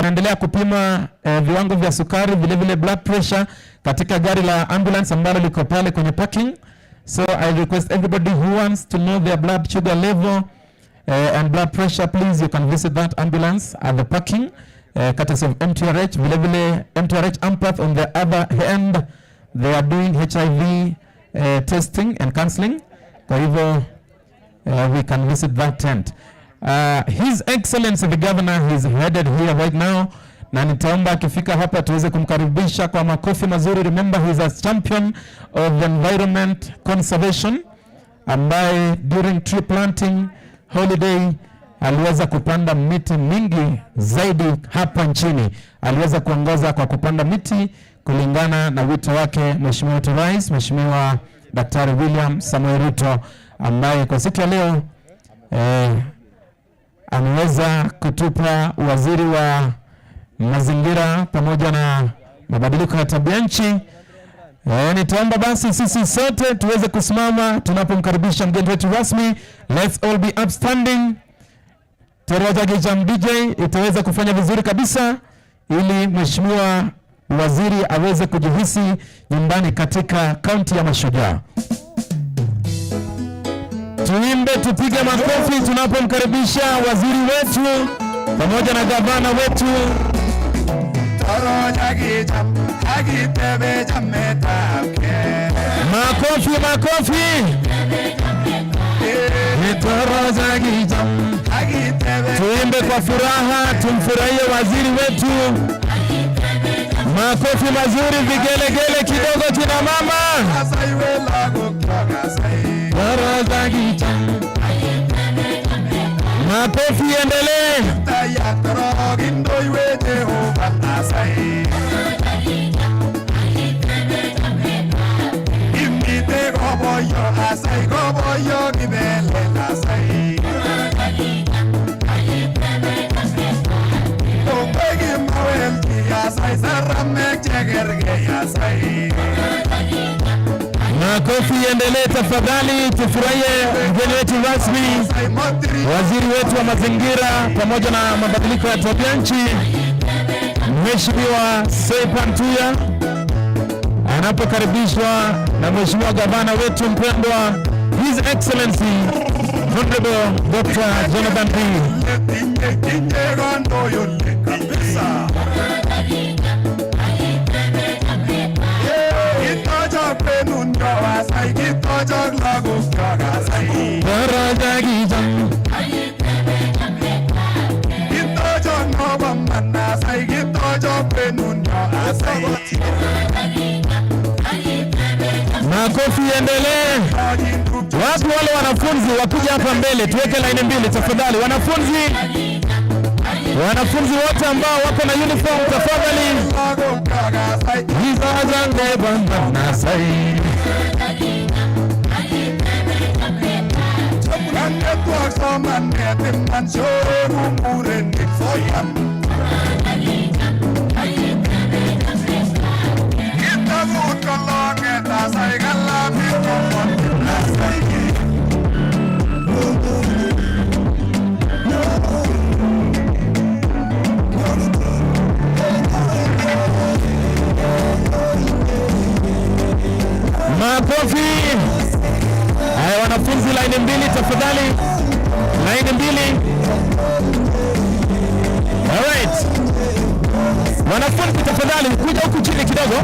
wanaendelea kupima viwango vya sukari, vile vile blood pressure katika gari la ambulance ambalo liko pale kwenye parking. So I request everybody who wants to know their blood sugar level and blood pressure, please you can visit that ambulance at the parking, courtesy of MTRH. Vile vile MTRH Ampath on the other hand, they are doing HIV testing and counseling. Kwa hivyo we can visit that tent. His Excellency the Governor is headed here right now, na nitaomba akifika hapa tuweze kumkaribisha kwa makofi mazuri. Remember he is a champion of environment conservation, ambaye during tree planting holiday aliweza kupanda miti mingi zaidi hapa nchini. Aliweza kuongoza kwa kupanda miti kulingana na wito wake Mheshimiwa Rais, Mheshimiwa Daktari William Samoei Ruto, ambaye kwa siku ya leo ameweza kutupa waziri wa mazingira pamoja na mabadiliko ya tabia nchi. Nitaomba basi sisi sote tuweze kusimama tunapomkaribisha mgeni wetu rasmi. Let's all be upstanding. Tarajaji Jam DJ itaweza kufanya vizuri kabisa ili Mheshimiwa waziri aweze kujihisi nyumbani katika kaunti ya Mashujaa. Tuimbe, tupige makofi tunapomkaribisha waziri wetu pamoja na gavana wetu. Makofi, makofi. Tuimbe kwa furaha, tumfurahie waziri wetu. Makofi mazuri, vigelegele kidogo kina mama. Makofi endelee. Makofi endelee tafadhali, tufurahie mgeni wetu rasmi, waziri wetu wa mazingira pamoja na mabadiliko ya tabia nchi, Mheshimiwa Sepan Tuya, anapokaribishwa na Mheshimiwa gavana wetu mpendwa, His Excellency Honorable Dr. Jonathan B. Makofi endelee. Watu wale wanafunzi wakuja hapa mbele, tuweke line mbili tafadhali. Wanafunzi wote ambao wako na uniform tafadhali. Makofi. Haya wanafunzi, line mbili tafadhali. Line mbili. Alright. Wanafunzi tafadhali kuja huku chini kidogo.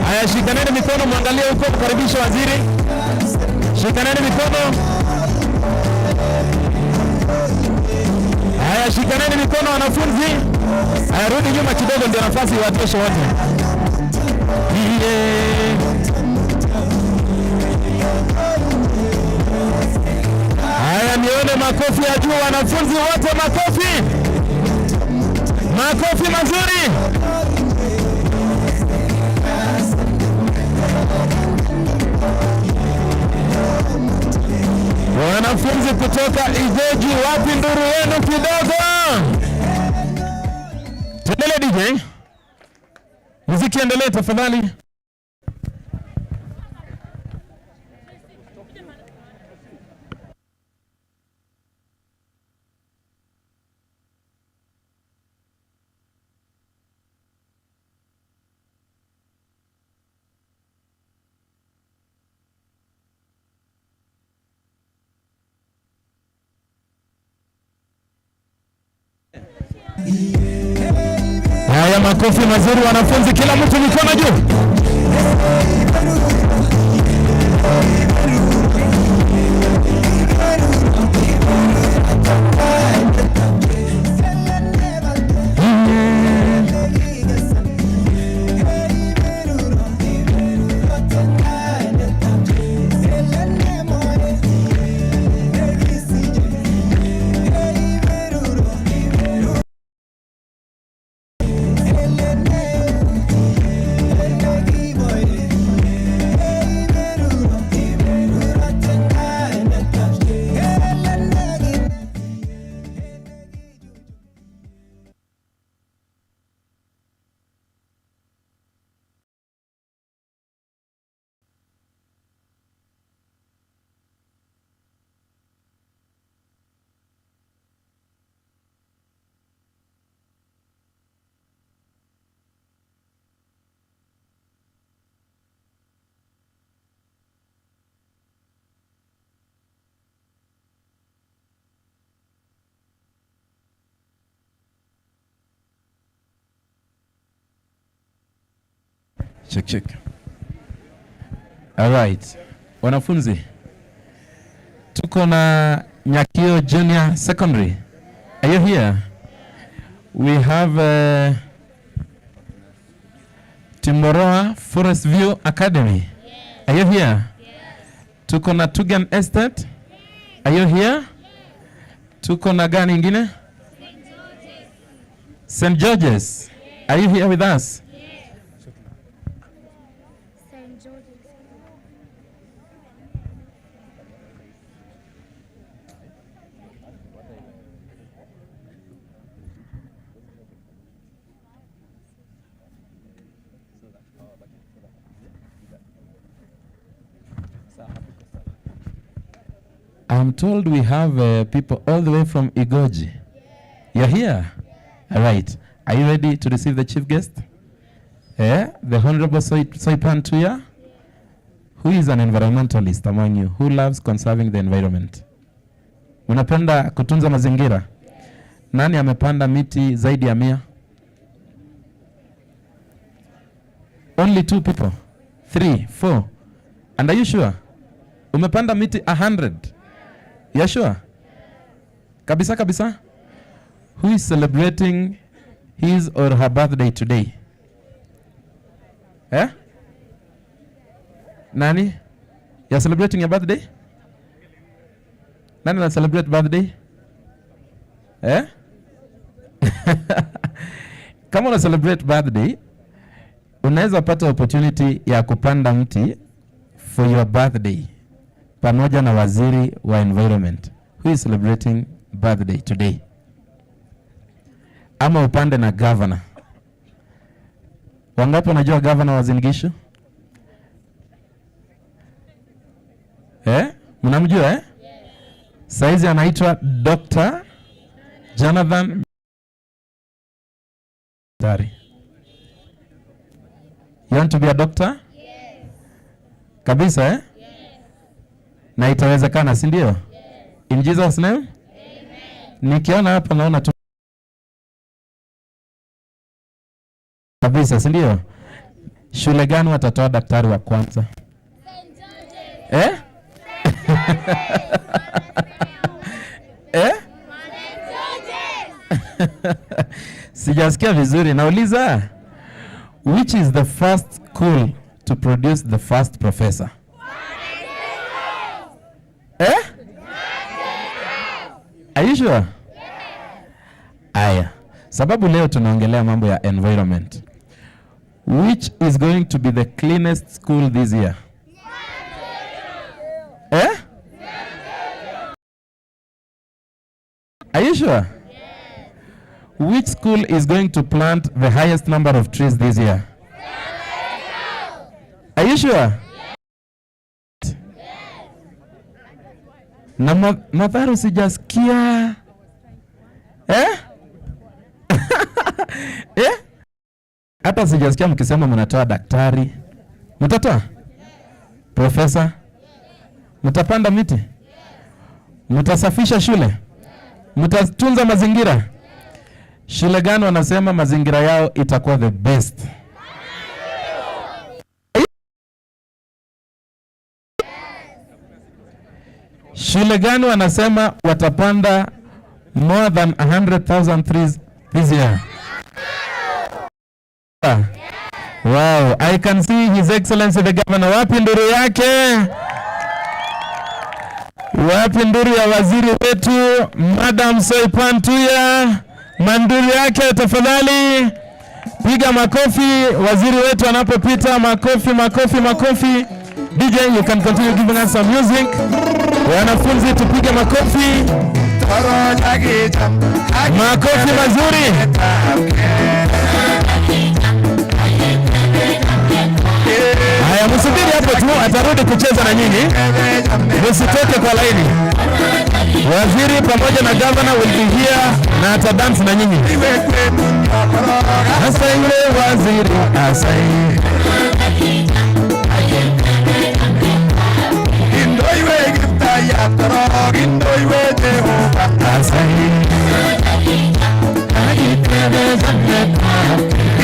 Haya, shikaneni mikono, muangalie huko kukaribisha waziri. Shikaneni mikono. Haya, shikaneni mikono wanafunzi. Haya, rudi nyuma kidogo ndio nafasi iwatoshe wote. Haya, nione makofi ya juu wanafunzi wote, makofi. Makofi mazuri. Wanafunzi kutoka Izeji, wapi nduru yenu kidogo? Tuendelee DJ. Muziki endelee tafadhali. Haya, makofi mazuri wanafunzi, kila mtu mikono juu. Check. All right. Wanafunzi, tuko na Nyakio Junior Secondary. Are you here? We have Timboroa Forest View Academy. Yes. Are you here? Yes. Tuko na Tugen Estate. Are you here? Yes. Tuko na gani ingine? St. George's. Yes. Are you here with us? I'm told we have people all the way from Igoji. You're here? All right. Are you ready to receive the chief guest? The Honorable Soipan Tuya, who is an environmentalist among you, who loves conserving the environment. Unapenda kutunza mazingira? Nani amepanda miti zaidi ya 100? Only 2 people? 3, 4? And are you sure? Umepanda miti 100? You sure? Kabisa? Who is celebrating his or her birthday today? Nani? You're celebrating your birthday? Nani na celebrate birthday? Kama una celebrate birthday, unaweza pata opportunity ya kupanda mti for your birthday pamoja na waziri wa environment. Who is celebrating birthday today? Ama upande na governor. Wangapi wanajua governor wa GISHU? Mnamjua Yes. Saizi anaitwa Dr. Jonathan Dari. You want to be a doctor? Yes. Kabisa Yes. Na itawezekana, si ndio? Yes. In Jesus name? Amen. Nikiona hapa naona tu kabisa, si ndio? Shule gani watatoa daktari wa kwanza? St. George's. Sijasikia vizuri. Nauliza, which is the first school to produce the first professor? Are you sure? Yes. Aya, sababu leo tunaongelea mambo ya environment. Which is going to be the cleanest school this year? Are you sure? Yes. Which school is going to plant the highest number of trees this year? Are you sure? Yes. Na Matharu sijasikia. Hata sijasikia mkisema mnatoa daktari. Mtatoa? Profesa? Mtapanda miti? Mtasafisha shule? Mtatunza mazingira? Shule gani wanasema mazingira yao itakuwa the best? Shule gani wanasema watapanda more than 100,000 trees this year? Wow, I can see His Excellency the Governor. Wapi nduru yake? Wapi nduru ya waziri wetu Madam Soipan Tuya? Manduru yake tafadhali. Piga makofi waziri wetu anapopita. Makofi, makofi, makofi. DJ, you can continue giving us some music. Wanafunzi tupige makofi. Makofi mazuri. Haya, msubiri hapo tu, atarudi kucheza na nyinyi. Msitoke kwa laini. Waziri pamoja na governor will be here na atadance na nyinyi. Asa ile waziri, asa ile. Indoiwe gifta ya toro, indoiwe Jehova, asa ile. Agitele zaneta.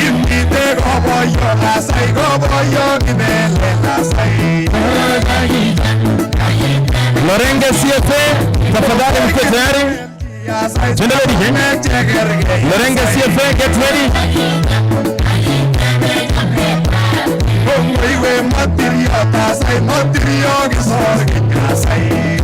Imite goboyo, asa ile goboyo, gibele, asa ile. Lorenge CFA, tafadhali mko tayari? Twende ready, Lorenge CFA, get ready. Iwe material, tasai material, gisorgi, tasai.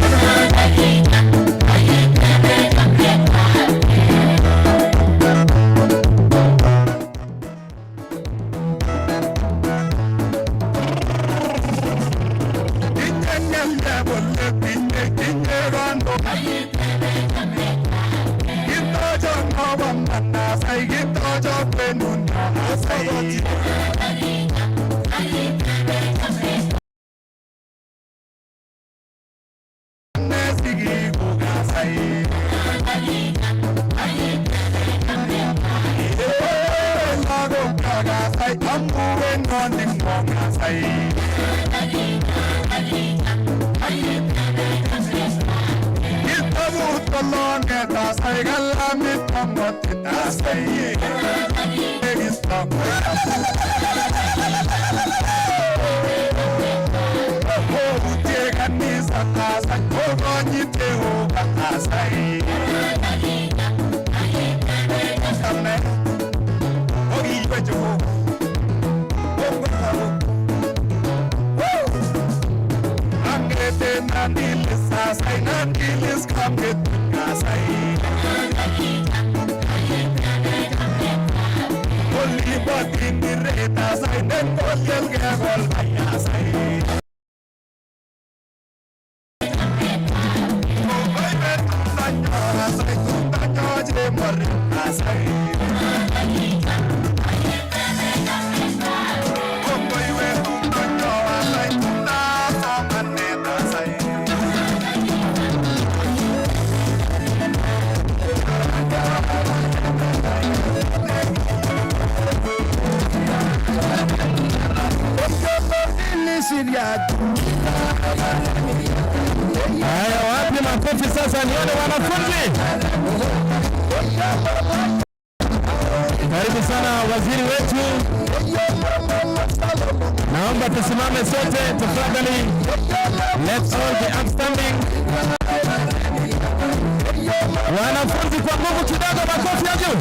Haya, wapi makofi sasa nione wanafunzi. Karibu sana waziri wetu. Naomba tusimame sote tafadhali. Let's all be upstanding. Wanafunzi kwa nguvu kidogo, makofi ya juu.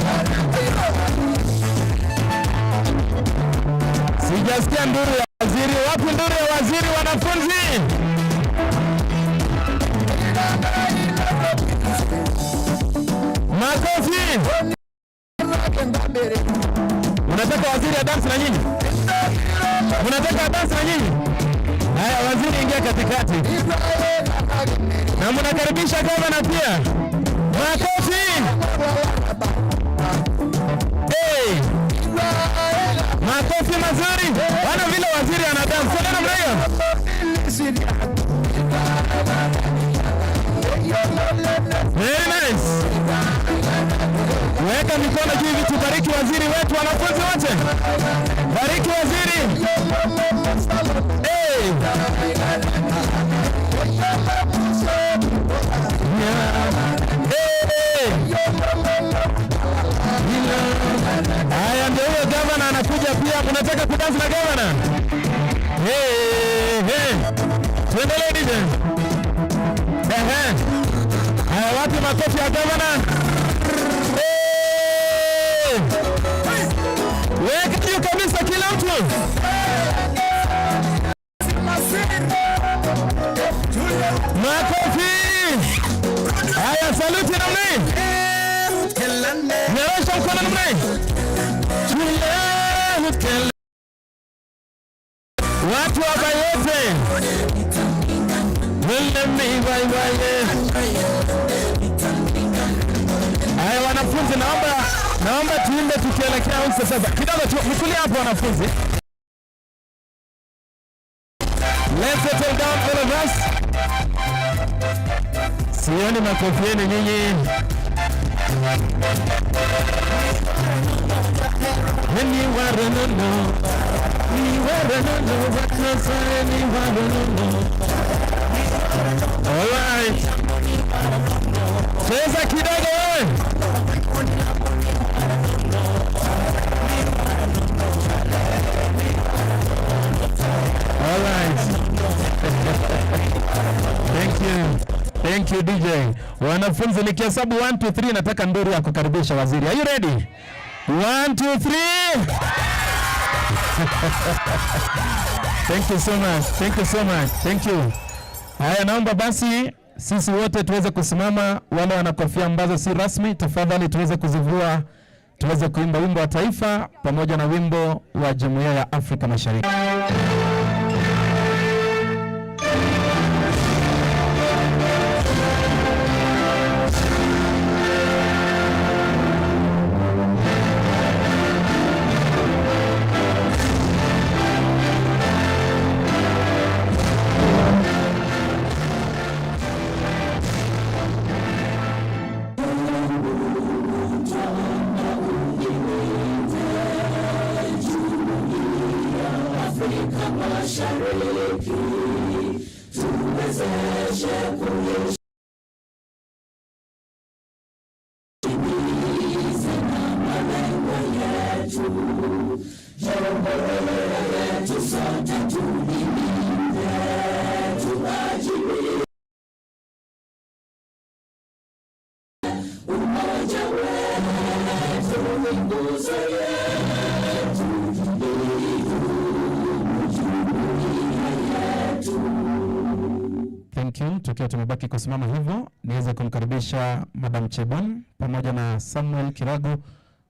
Sijasikia nduru ya waziri. Wapi nduru ya waziri wanafunzi? Makofi. Unataka waziri ya dance na nyinyi? Unataka dance na nyinyi? Haya, waziri ingia katikati. Na mnakaribisha governor pia. Makofi. Hey. Makofi mazuri. Wana vile waziri ana dance. Sasa namna hiyo. Very nice. Weka mikono juu hivi tubariki waziri wetu, wanafunzi wote. Bariki waziri. Hey. Hey. Naja pia mnataka kudansi na gavana? Tuendelee DJ. Haya, wapi makofi ya gavana? Weka juu kabisa kila mtu. Makofi. Haya, saluti namna hii. Narasha mkono namna hii. Watu hapa yote. Haya wanafunzi, naomba tuimbe tukielekea huko sasa. Kidogo tu nikulia hapo wanafunzi. Let's settle down all of us. Sioni makofi yenu nyinyi. When you were no, we were no, what was all right. Cheza kidogo wewe. All right. Thank you DJ. Wanafunzi nikihesabu 1 2 3 nataka nduru ya kukaribisha waziri. Are you ready? 1 2 3. Thank you so much. Thank you. Haya, naomba basi sisi wote tuweze kusimama. Wale wana kofia ambazo si rasmi, tafadhali tuweze kuzivua, tuweze kuimba wimbo wa taifa pamoja na wimbo wa Jumuiya ya Afrika Mashariki. Thank you. Tukiwa tumebaki kusimama hivyo, niweze kumkaribisha Madam Chebon pamoja na Samuel Kirago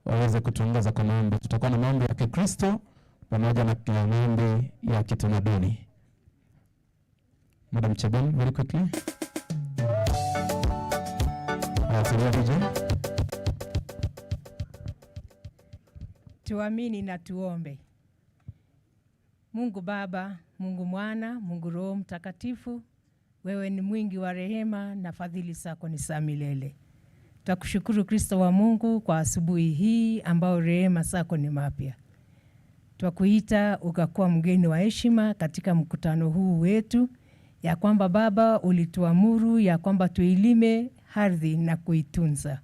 waweze kutuongoza kwa maombi. Tutakuwa na maombi ya Kikristo pamoja na maombi ya kitamaduni. Madam Chebon, very quickly. Tuamini na tuombe. Mungu Baba, Mungu Mwana, Mungu Roho Mtakatifu, wewe ni mwingi wa rehema na fadhili zako ni za milele. Tutakushukuru Kristo wa Mungu kwa asubuhi hii ambao rehema zako ni mapya. Twakuita ukakuwa mgeni wa heshima katika mkutano huu wetu, ya kwamba Baba ulituamuru ya kwamba tuilime ardhi na kuitunza.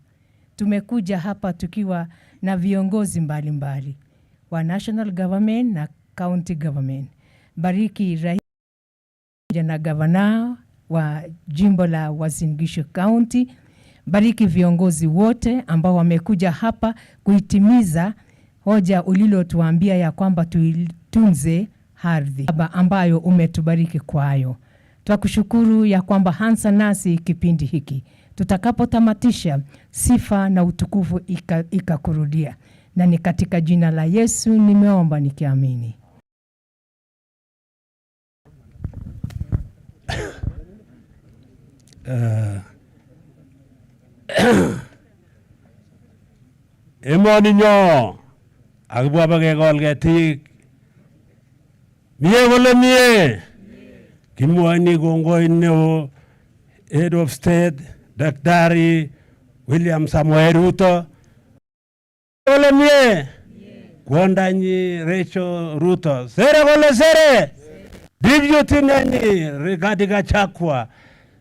Tumekuja hapa tukiwa na viongozi mbalimbali wa national government na county government. Bariki rais na gavana wa jimbo la UASIN GISHU County. Bariki viongozi wote ambao wamekuja hapa kuitimiza hoja ulilotuambia ya kwamba tuitunze ardhi ambayo umetubariki kwayo. Twakushukuru ya kwamba hansa nasi kipindi hiki. Tutakapotamatisha, sifa na utukufu ikakurudia. Na ni katika jina la Yesu nimeomba nikiamini. Emoni nyo akibwa bakekol ketik mie kole mie kimwoni kongoi neo Head of State Daktari William Samoei Ruto kole mie kwondanyi Rachel Ruto sere kole sere Deputy nani Rigathi Gachagua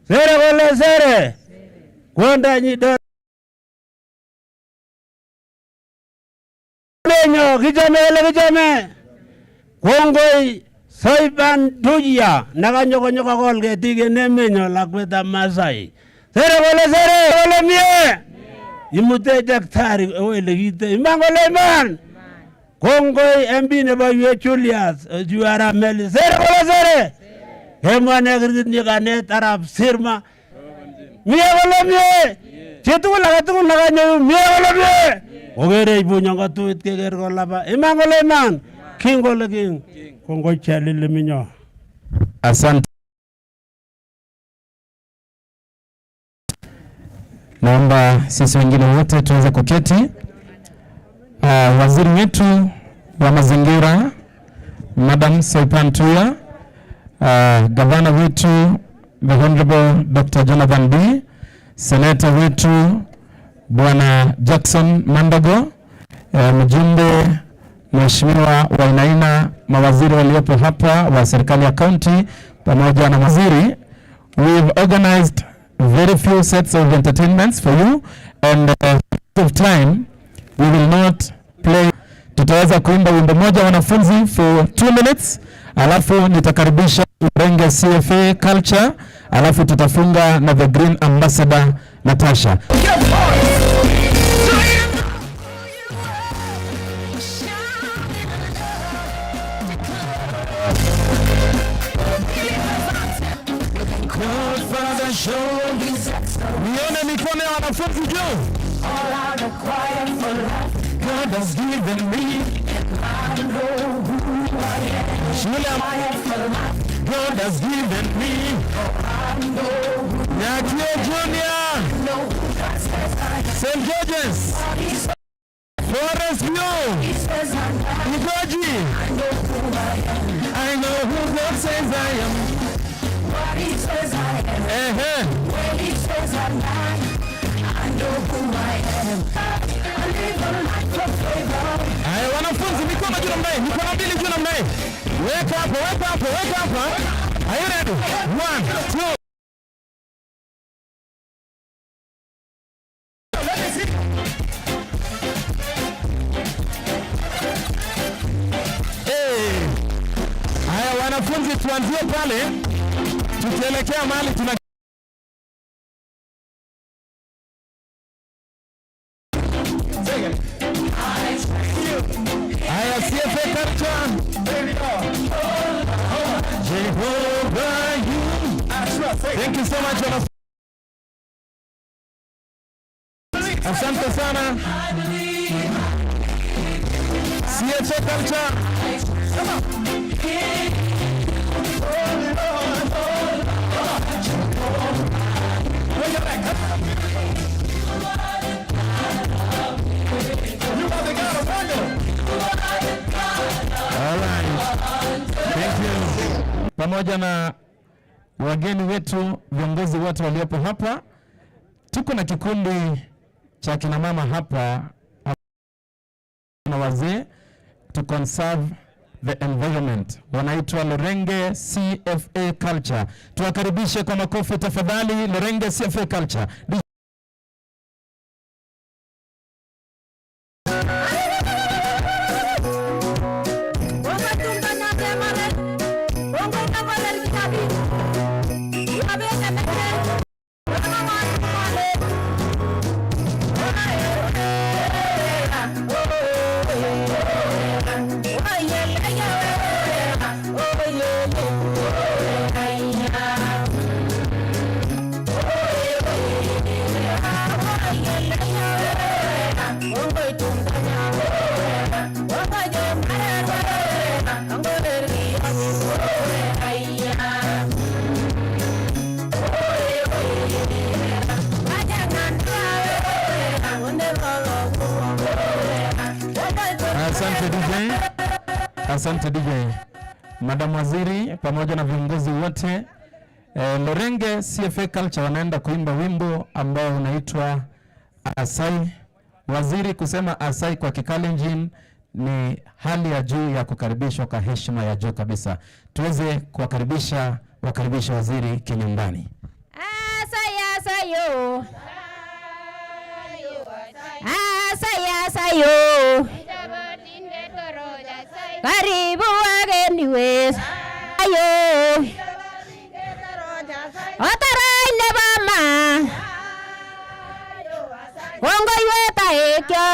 sere kole sere kwondanyi emenyo kichame ele kichame. Kongoi Soiban Tuya nakanyo kol ketik en emenyo lakwetab Masai. Sere kole mie. Imute daktari ole kite. Iman kole iman. Kongoi MB nebo Julius Juara Meli. Sere kole sere. Hemane kirtit nyikanet arab sirma. Mie kole mie. Chitugul aketugul nakanyo mie kole mie. Ogere ibunya ngatuit keker kolaba. Iman kole iman. King kole king. Kongoi chalile minyo. Asante. Naomba sisi wengine wote tuweze kuketi. Waziri wetu wa mazingira Madam Soipan Tuya, gavana wetu the Honorable Dr. Jonathan B, Senator wetu Bwana Jackson Mandago, mjumbe Mheshimiwa Wainaina, mawaziri waliopo hapa wa serikali ya county pamoja na waziri. We've organized very few sets of entertainments for you and of time we will not play. Tutaweza kuimba wimbo moja wanafunzi for 2 minutes, alafu nitakaribisha Lorenge CFA Culture, alafu tutafunga na the Green Ambassador Natasha. Nione mikono ya wanafunzi juu. God has given me. God has given me. Nyakio Junior. St. George's. Forest View. Igoji. I know who God says I am. What he says I am. When he says I'm not, I know who I am. I live a life of favor. Aya wanafunzi mikono juu namna hii, mikono mbili juu namna hii. Wake up, wake up, wake up. Are you ready? 1, 2. Let me see. Hey. Aya wanafunzi tuanzie pale. Tukielekea mahali tuna Aya CFA Culture. Jehovah you. Thank you so much. Asante sana. CFA Culture. Come on. Pamoja na wageni wetu, viongozi wote waliopo hapa, tuko na kikundi cha kina mama hapa na wazee to conserve the environment. Wanaitwa Lorenge CFA Culture. Tuwakaribishe kwa makofi tafadhali. Lorenge CFA Culture. Asante DJ. Madam Waziri pamoja na viongozi wote, Lorenge CFA Culture wanaenda kuimba wimbo ambao unaitwa Asai. Waziri kusema Asai kwa Kikalenjin ni hali ya juu ya kukaribishwa kwa heshima ya juu kabisa. Tuweze kuwakaribisha waziri kinyumbani. Asai asayo. Asai asayo. Karibu wageni wetu. Ayo. Otarai lebama. Kongo iweta ekyo.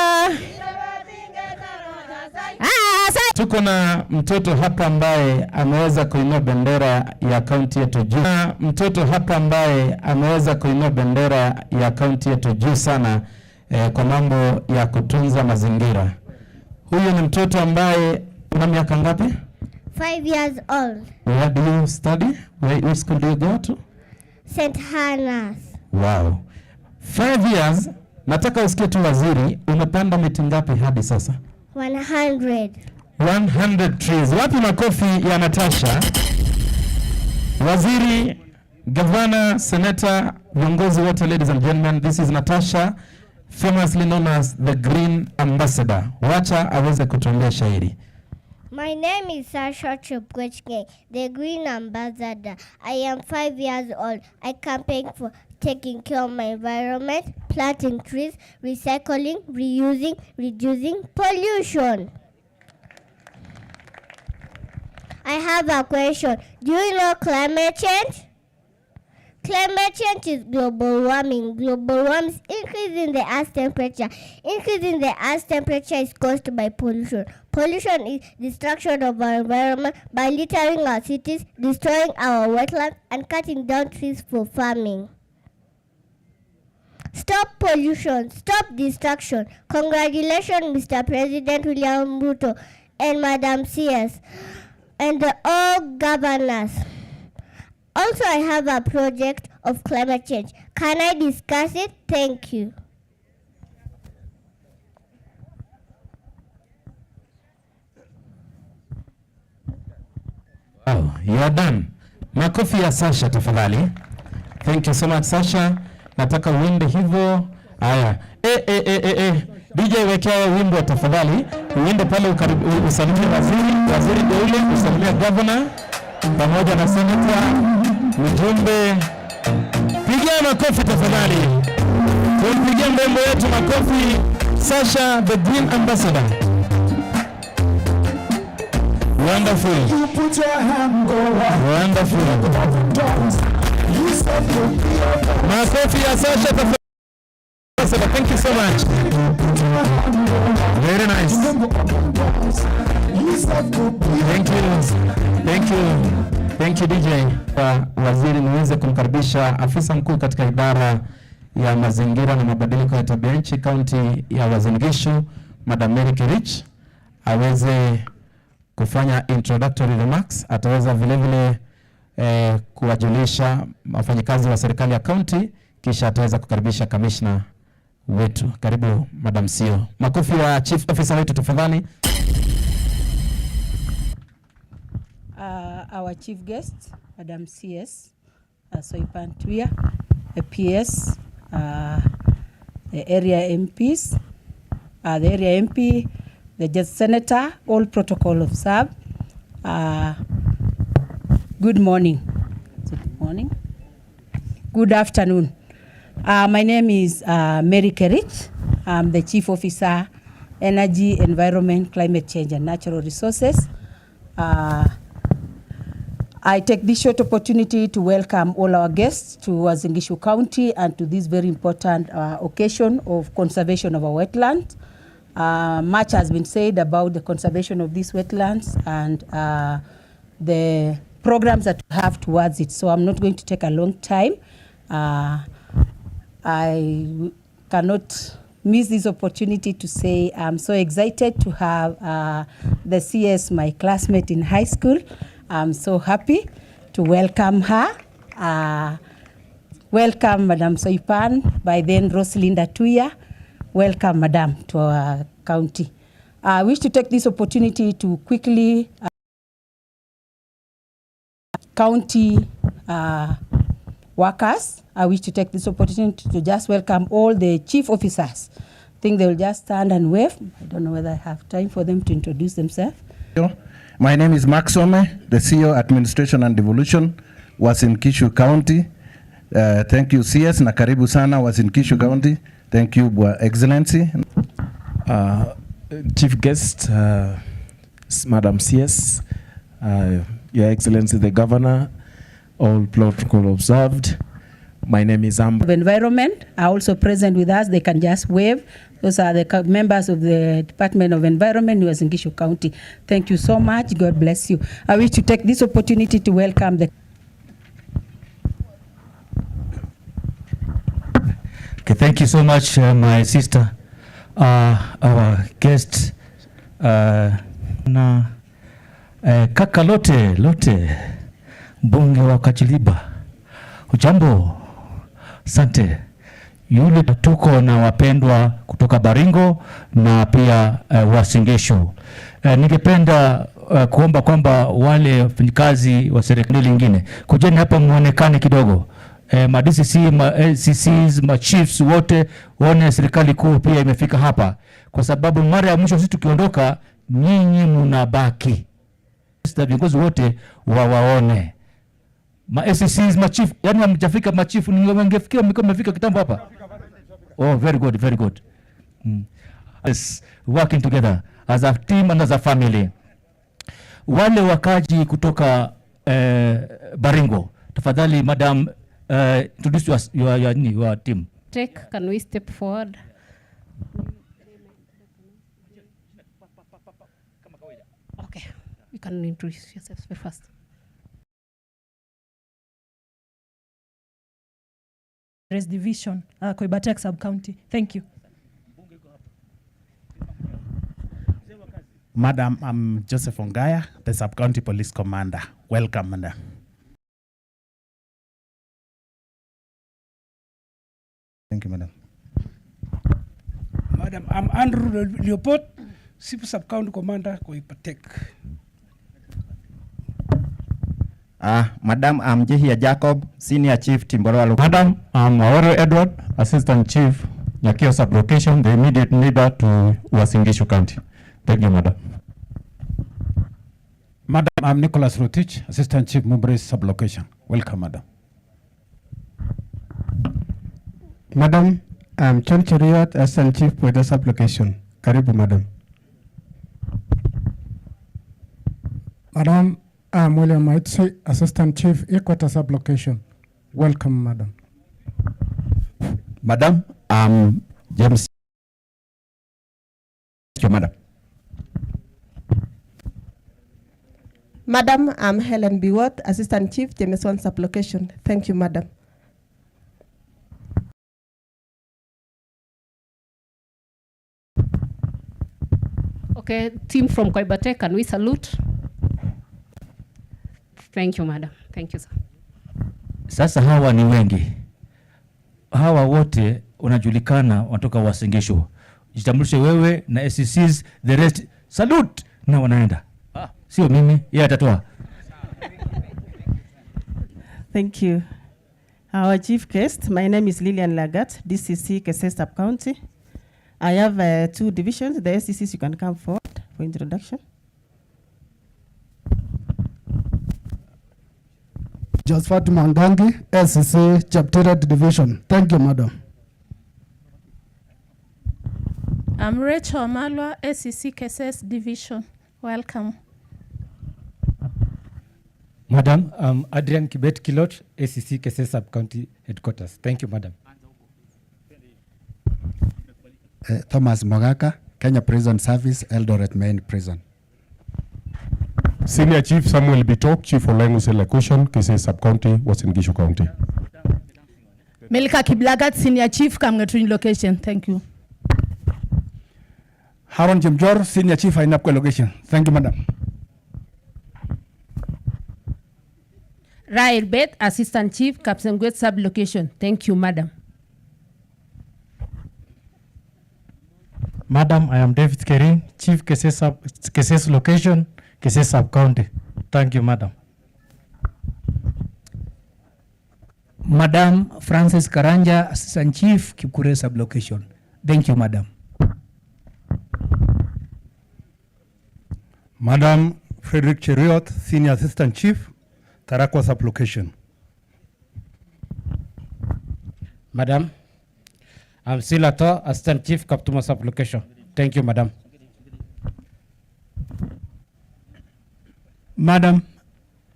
Tuko na mtoto hapa ambaye ameweza kuinua bendera ya kaunti yetu juu. Mtoto hapa ambaye ameweza kuinua bendera ya kaunti yetu juu sana kwa mambo ya kutunza mazingira. Huyu ni mtoto ambaye una miaka ngapi? 5 years old. Where do you study? Which school do you go to? St. Hannah's. Wow. 5 years. Nataka usikie tu waziri, umepanda miti ngapi hadi sasa? 100. 100 trees. Wapi makofi ya Natasha? Waziri, Governor, Senator, viongozi wote, ladies and gentlemen, this is Natasha, famously known as the Green Ambassador. Wacha aweze kutuambia shairi. My name is Sasha Chepkwechke, the Green Ambassador. I am 5 years old. I campaign for taking care of my environment, planting trees, recycling, reusing, reducing pollution. I have a question. Do you know climate change? Climate change is global warming. Global warming is increasing the Earth's temperature. Increasing the Earth's temperature is caused by pollution. Pollution is destruction of our environment by littering our cities, destroying our wetlands, and cutting down trees for farming. Stop pollution. Stop destruction. Congratulations, Mr. President William Ruto and Madam CS and all governors. Also, I have a project of climate change. Can I discuss it? Thank you. Wow, you are done. Makofi ya Sasha tafadhali. Thank you so much Sasha. Nataka uende hivyo. Haya. DJ wekea wimbo tafadhali. Uende pale usalimie waziri Deule, usalimie governor pamoja na senator, mjumbe. Pigia makofi tafadhali. Tumpigie mrembo wetu makofi. Sasha, the Green Ambassador. Wonderful. You put your hand go up. Wonderful. Makofi ya Sasha tafadhali. Thank you so much. Very nice. Thank you. Thank you. Thank you DJ. Waziri, niweze kumkaribisha afisa mkuu katika idara ya mazingira na mabadiliko ya tabia nchi kaunti ya UASIN GISHU, Madam Mary Kerich, aweze kufanya introductory remarks. Ataweza vile vile kuwajulisha wafanyikazi wa serikali ya kaunti, kisha ataweza kukaribisha commissioner wetu. Karibu Madam CEO. Makofi wa chief officer wetu tafadhali. Our chief guest, Madam CS, Soipan Tuya, the PS, the area MPs, the area MP, the just senator, all protocol observed. Good morning. Good morning. Good afternoon. My name is Mary Kerich. I'm the Chief Officer, Energy, Environment, Climate Change and Natural Resources. I take this short opportunity to welcome all our guests to UASIN GISHU County and to this very important occasion of conservation of our wetlands. Much has been said about the conservation of these wetlands and the programs that we have towards it, so I'm not going to take a long time. I cannot miss this opportunity to say I'm so excited to have the CS, my classmate in high school. I'm so happy to welcome her. Welcome Madam Soipan, by then Rosalinda Tuya. Welcome Madam to our county. I wish to take this opportunity to quickly county workers. I wish to take this opportunity to just welcome all the chief officers. I think they will just stand and wave. I don't know whether I have time for them to introduce themselves. My name is Mark Some, the CEO Administration and Devolution, UASIN GISHU County. Thank you CS na karibu sana UASIN GISHU County. Thank you Excellency. Chief guest, Madam CS, Your Excellency the Governor, all protocol observed. My name is Amber. Of Environment are also present with us. They can just wave. Those are the members of the Department of Environment, UASIN GISHU County. Thank you so much. God bless you. I wish to take this opportunity to welcome the... Okay, thank you so much, my sister. Our guest, kaka lote mbunge wa Kachiliba, ujambo, asante. Yule tuko na wapendwa kutoka Baringo na pia UASIN GISHU. Ningependa kuomba kwamba wale wafanyikazi wa serikali lingine kujeni hapa muonekane kidogo. Ma DCC, ma LCCs, ma chiefs wote waone serikali kuu pia imefika hapa, kwa sababu mara ya mwisho sisi tukiondoka nyinyi mnabaki. Sasa viongozi wote waone. Ma LCCs, ma chief, yani hamjafika ma chief, ningefikia mmefika kitambo hapa. Oh, very good, very good. Yes, working together as a team and as a family. Wale wakaji kutoka Baringo, tafadhali madam, introduce your team. Can we step forward? Okay, you can introduce yourselves first. Division, Koibatek Sub-County. Thank you. Madam, I'm Joseph Ongaya, the Sub-County Police Commander. Welcome, Madam. Thank you, Madam. Madam, I'm Andrew Leopold, Civil Sub-County Commander, Koibatek. Madam, I'm Jihia Jacob, Senior Chief, Timboroa. Madam, I'm Awaro Edward, Assistant Chief, Nyakio Sub-Location, the immediate neighbor to UASIN GISHU County. Thank you, Madam. Madam, I'm Nicholas Rotich, Assistant Chief, Mubres Sub-Location. Welcome, Madam. Madam, I'm John Cheriot, Assistant Chief, Pwede Sub-Location. Karibu, Madam. Madam, I'm William Maitsi, Assistant Chief, Equator Sub-Location. Welcome, Madam. Madam, I'm James. Madam. Madam, I'm Helen Biwot, Assistant Chief, James 1 Sub-Location. Thank you, Madam. Okay, team from Koibatek, can we salute? Thank you, Madam. Thank you, sir. Sasa hawa ni wengi. Hawa wote unajulikana wanatoka UASIN GISHU. Jitambulishe wewe na SCCs, the rest salute na wanaenda. Sio mimi, yeye atatoa. Thank you. Our chief guest, my name is Lillian Lagat, DCC KESSES Sub-County. I have 2 divisions. The SCCs, you can come forward for introduction. Josephat Mangangi, SCC Chaptered Division. Thank you, Madam. I'm Rachel Amalwa, SCC KESSES Division. Welcome. Madam, I'm Adrian Kibet Kilot, SCC KESSES Sub-County Headquarters. Thank you, Madam. Thomas Mogaka, Kenya Prison Service, Eldoret Main Prison. Senior Chief Samuel Bitok, Chief of Language Elocution, KESSES Sub-County, UASIN GISHU County. Melika Kiblagat, Senior Chief, Kamgatrin Location. Thank you. Haron Jimjor, Senior Chief, Ainapko Location. Thank you, Madam. Rael Bet, Assistant Chief, Kapsengwet Sub-Location. Thank you, Madam. Madam, I am David Kering, Chief KESSES Location, KESSES Sub-County. Thank you, Madam. Madam Francis Karanja, Assistant Chief, Kipkure Sub-Location. Thank you, Madam. Madam Frederick Cheriot, Senior Assistant Chief, Tarakwa Sub-Location. Madam, I'm Silato, Assistant Chief, Kaptuma Sub-Location. Thank you, Madam. Madam,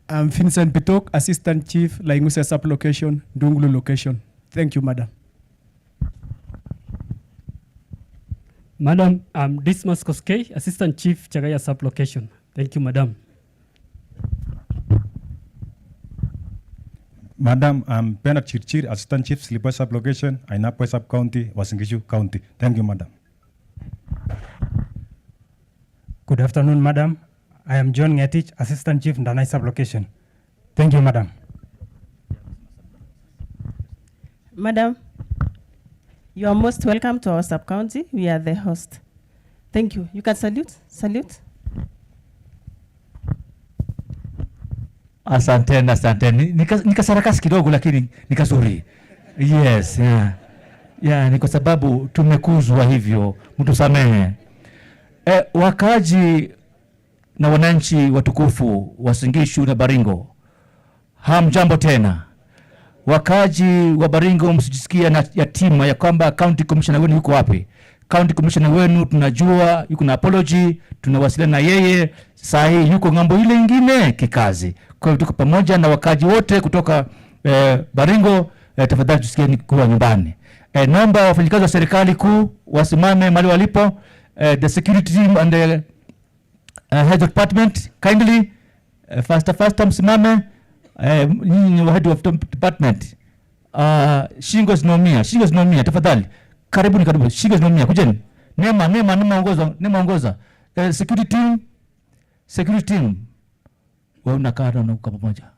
I'm Vincent Bitok, Assistant Chief, Lainguse Sub-Location, Dungulu Location. Thank you, Madam. Madam, I'm Dismas Koskei, Assistant Chief, Chagaya Sub-Location. Thank you, Madam. Madam, I'm Bernard Chirchir, Assistant Chief, Slipa Sub-Location, Ainapwe Sub-County, Uasin Gishu County. Thank you, Madam. Good afternoon, Madam. I am John Ngetich, Assistant Chief, Ndanai Sub-Location. Thank you, Madam. Madam, you are most welcome to our sub-county. We are the host. Thank you. You can salute. Salute. Asanteni, asanteni. Nikasarakasi kidogo lakini nikazuri. Yes, yeah. Yeah, ni kwa sababu tumekuzwa hivyo. Mtusamehe. Wakaji na wananchi watukufu wa Singishu na Baringo, hamjambo tena. Wakaji wa Baringo, msijisikia na yatima ya kwamba county commissioner wenu yuko wapi. County commissioner wenu tunajua yuko na apology, tunawasiliana na yeye, saa hii yuko ngambo ile ingine kikazi. Kwa hiyo tuko pamoja na wakaji wote kutoka Baringo, tafadhali tusikieni kuwa nyumbani. Naomba wafanyikazi wa serikali kuu wasimame mahali walipo. The security team and the head of department kindly faster msimame. Nyinyi wa head of department, shingo zinaumia tafadhali, karibu shingo zinaumia, kujeni. Nema ongoza security team wewe unakaa na uko pamoja.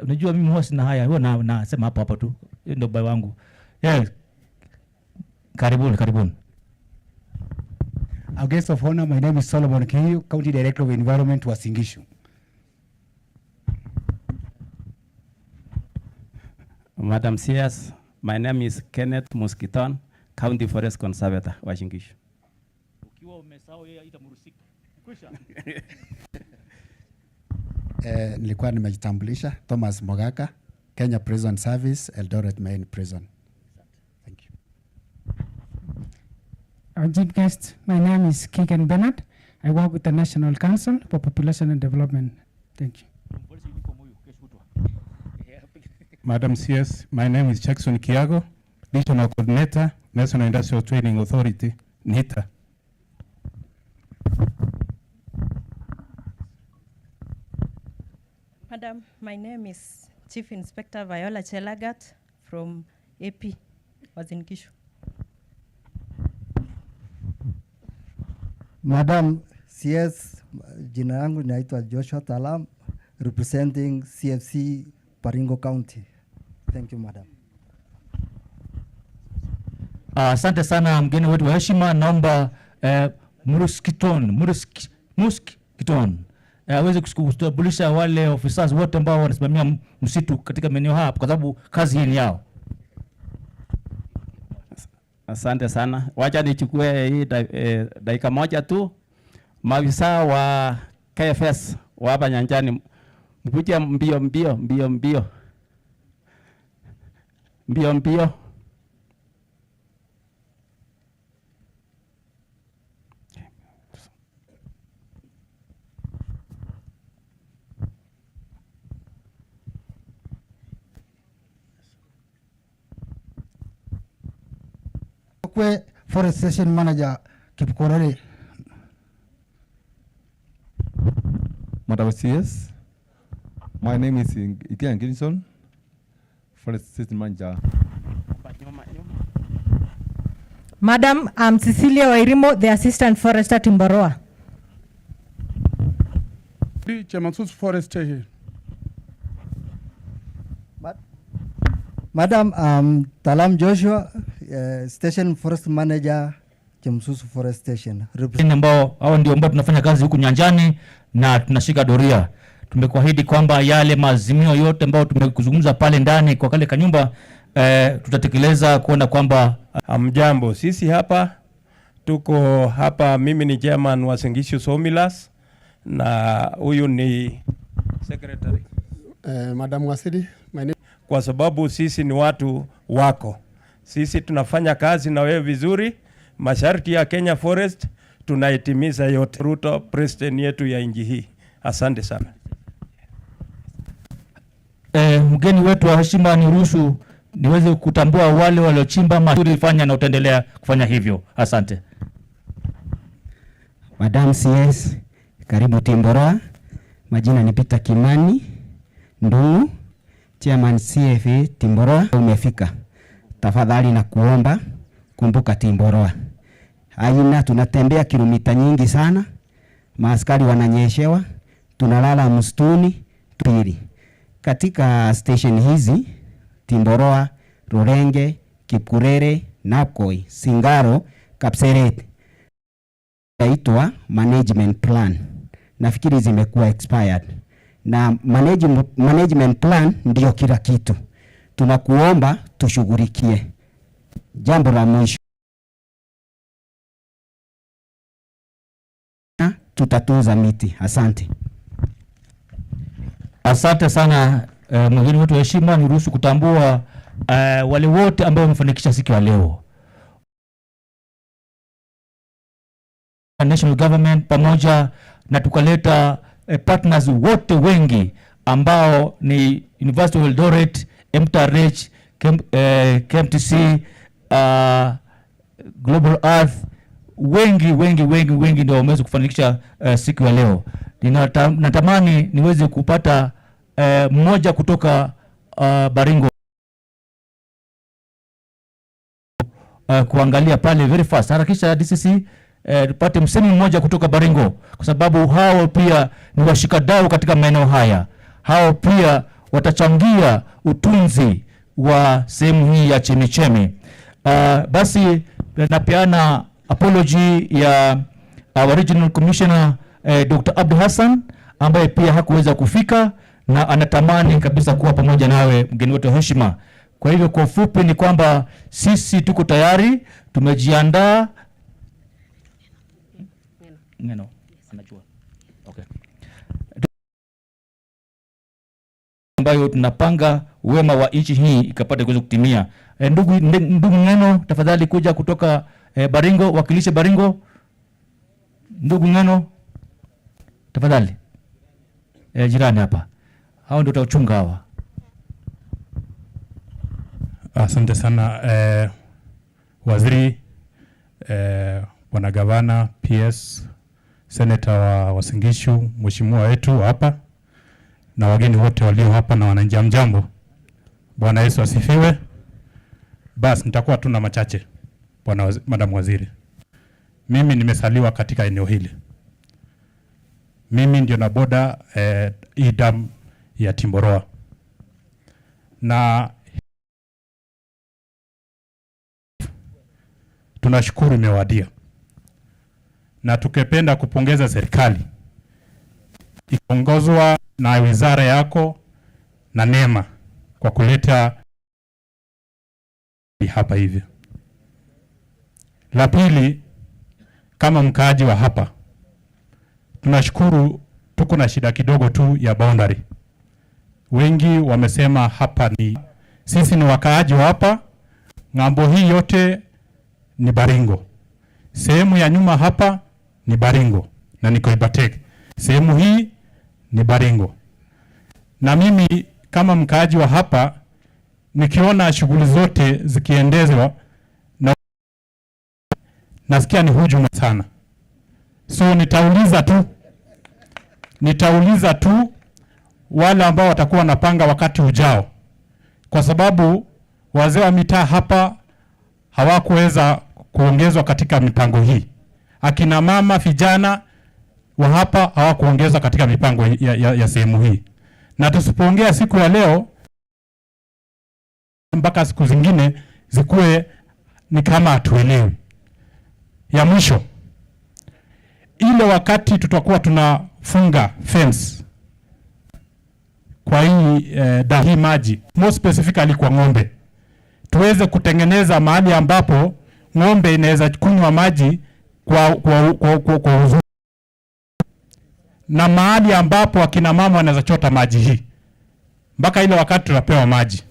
Unajua mimi huwa sina haya, huwa nasema hapa tu, ndio bai wangu. Karibuni. Our guest of honor, my name is Solomon Kiyu, County Director of Environment, Uasin Gishu. Madam CS, my name is Kenneth Muskiton, County Forest Conservator, Uasin Gishu. Ukiwa umesahau yeye itamrusika. Kwisha. Nilikuwa nimejitambulisha, Thomas Mogaka, Kenya Prison Service, Eldoret Main Prison. Thank you. Our chief guest, my name is Keegan Bernard. I work with the National Council for Population and Development. Thank you. Madam CS, my name is Jackson Kiago, Regional Coordinator, National Industrial Training Authority, NITA. Madam, my name is Chief Inspector Viola Chelagat from AP, Uasin Gishu. Madam CS, jina yangu naitwa Joshua Talam, representing CFC Baringo County. Thank you, madam. Asante sana mgeni wetu wa heshima. Naomba Muskiton aweze kustabulisha wale officers wote ambao wanasimamia msitu katika maeneo hapa, kwa sababu kazi hii ni yao. Asante sana. Wacha nichukue hii dakika moja tu. Maafisa wa KFS wa hapa nyanjani, mkuje mbio. Forest Station Manager Kipkorore. Madam CS, my name is Ikian Ginson, Forest Station Manager. Madam, I'm Cecilia Wairimo, the Assistant Forester Timboroa. Chairman Forest Station. Madam, Talam Joshua, Station Forest Manager, Chemsusu Forest Station. Ambao hao ndio ambao tunafanya kazi huku nyanjani na tunashika doria. Tumekuahidi kwamba yale maazimio yote ambao tumekuzungumza pale ndani kwa kale kanyumba tutatekeleza kuona kwamba Hamjambo, sisi hapa tuko hapa, mimi ni chairman wa Sengishu Somilas na huyu ni secretary. Madam Wasidi, kwa sababu sisi ni watu wako. Sisi tunafanya kazi na wewe vizuri. Masharti ya Kenya Forest tunaitimiza yote. Ruto president yetu ya nchi hii Asante sana. Mgeni wetu wa heshima, niruhusu niweze kutambua wale waliochimba mazuri fanya na utaendelea kufanya hivyo. Asante. Madam CS, karibu Timboroa. Majina ni Peter Kimani Ndungu, Chairman CFA Timboroa. Umefika. Tafadhali na kuomba kumbuka Timboroa. Aina tunatembea kilomita nyingi sana. Maaskari wananyeshewa, tunalala msituni pili. Katika station hizi Timboroa, Rorenge, Kipkurere, Napkoi, Singaro, Kapseret yaitwa management plan. Nafikiri zimekuwa expired. Na management plan ndio kila kitu. Tunakuomba tushughulikie. Jambo la mwisho, tutatuza miti. Asante. Asante sana mgeni wetu wa heshima, niruhusu kutambua wale wote ambao wamefanikisha siku ya leo. National government pamoja na tukaleta partners wote wengi ambao ni University of Eldoret, MTRH, KMTC, Global Earth, wengi ndio wameweza kufanikisha siku ya leo. Natamani niweze kupata mmoja kutoka Baringo kuangalia pale very fast. Harakisha DCC tupate msemi mmoja kutoka Baringo, kwa sababu hao pia ni washikadau katika maeneo haya. Hao pia watachangia utunzi wa sehemu hii ya chemichemi. Basi napeana apology ya our regional commissioner Dr. Abdi Hassan ambaye pia hakuweza kufika na anatamani kabisa kuwa pamoja nawe mgeni wetu wa heshima. Kwa hivyo kwa ufupi ni kwamba sisi tuko tayari, tumejiandaa. Ngeno anajua. Okay. Ambayo tunapanga wema wa nchi hii ikapata kuweza kutimia. Ndugu Ngeno, tafadhali kuja kutoka Baringo, wakilishe Baringo. Ndugu Ngeno, tafadhali. Jirani hapa. Hao ndio tutachunga hawa. Asante sana waziri, bwana gavana, PS, senator wa Uasin Gishu, mheshimiwa wetu hapa na wageni wote walio hapa na wananchi, mjambo. Bwana Yesu asifiwe. Basi nitakuwa tu na machache. Madam waziri, mimi nimesaliwa katika eneo hili. Mimi ndio na boda hii dam ya Timboroa, na tunashukuru imewadia, na tukipenda kupongeza serikali ikiongozwa na wizara yako na NEMA kwa kuleta hapa hivi. La pili, kama mkaaji wa hapa, tunashukuru tuko na shida kidogo tu ya boundary. Wengi wamesema hapa ni sisi ni wakaaji wa hapa, ng'ambo hii yote ni Baringo. Sehemu ya nyuma hapa ni Baringo na niko Ibatek. Sehemu hii ni Baringo. Na mimi kama mkaaji wa hapa nikiona shughuli zote zikiendezwa na nasikia ni hujuma sana. So nitauliza tu wale ambao watakuwa wanapanga wakati ujao, kwa sababu wazee wa mitaa hapa hawakuweza kuongezwa katika mipango hii. Akina mama, vijana wa hapa hawakuongezwa katika mipango ya sehemu hii. Na tusipoongea siku ya leo, mpaka siku zingine zikuwe ni kama hatuelewi. Ya mwisho, ile wakati tutakuwa tunafunga fence kwa hii maji, more specifically kwa ng'ombe, tuweze kutengeneza mahali ambapo ng'ombe inaweza kunywa maji kwa uzuri, na mahali ambapo akina mama wanaweza chota maji hii mpaka ile wakati tunapewa maji.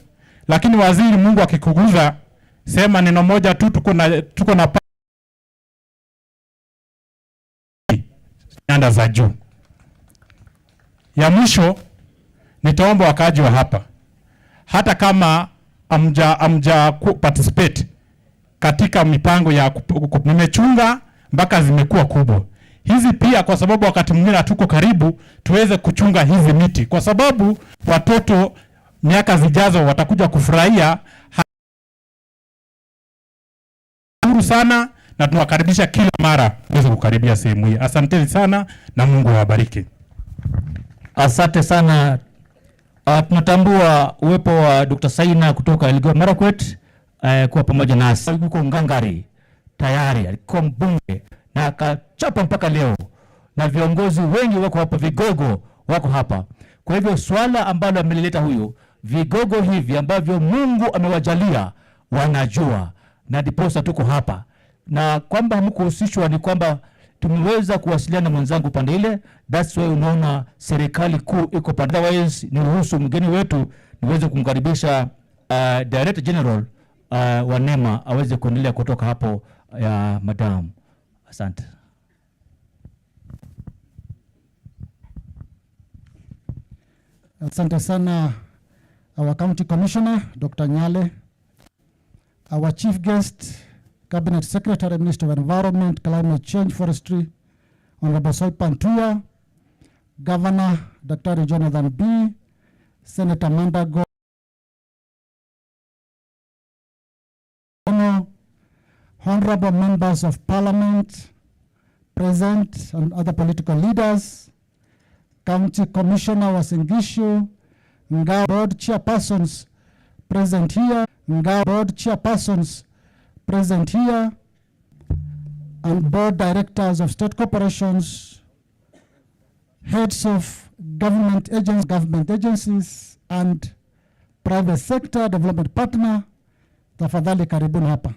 Lakini waziri, Mungu akikuguza, sema neno moja tu, tuko na nyanda za juu. Ya mwisho nitaomba wakaaji wa hapa, hata kama amja participate katika mipango ya nimechunga mpaka zimekuwa kubwa hizi, pia kwa sababu wakati mwingine hatuko karibu, tuweze kuchunga hizi miti, kwa sababu watoto miaka zijazo watakuja kufurahia sana, na tunawakaribisha kila mara uweze kukaribia sehemu hii. Asanteni sana na Mungu awabariki. Asante sana. Tunatambua uwepo wa Dr. Saina kutoka Elgeyo Marakwet kuwa pamoja nasi. Yuko ngangari tayari, alikuwa mbunge na akachapa mpaka leo, na viongozi wengi wako hapa, vigogo wako hapa. Kwa hivyo swala ambalo amelileta huyu, vigogo hivi ambavyo Mungu amewajalia wanajua, na diposa tuko hapa. Na kwamba hamkuhusishwa ni kwamba tumeweza kuwasiliana na mwenzangu pande ile, that's why unaona serikali kuu iko pande. Otherwise niruhusu mgeni wetu niweze kumkaribisha Director General wa NEMA aweze kuendelea kutoka hapo ya madam. Asante. Asante sana our County Commissioner Dr. Nyale, our Chief Guest Cabinet Secretary, Minister of Environment, Climate Change, Forestry, Honorable Soipan Tuya, Governor Dr. Jonathan B, Senator Mandago, honorable members of Parliament present and other political leaders, County Commissioner Uasin Gishu, Board Chairpersons present here, Board Chairpersons present here, and board directors of state corporations, heads of government agencies, and private sector development partner. Tafadhali karibuni hapa.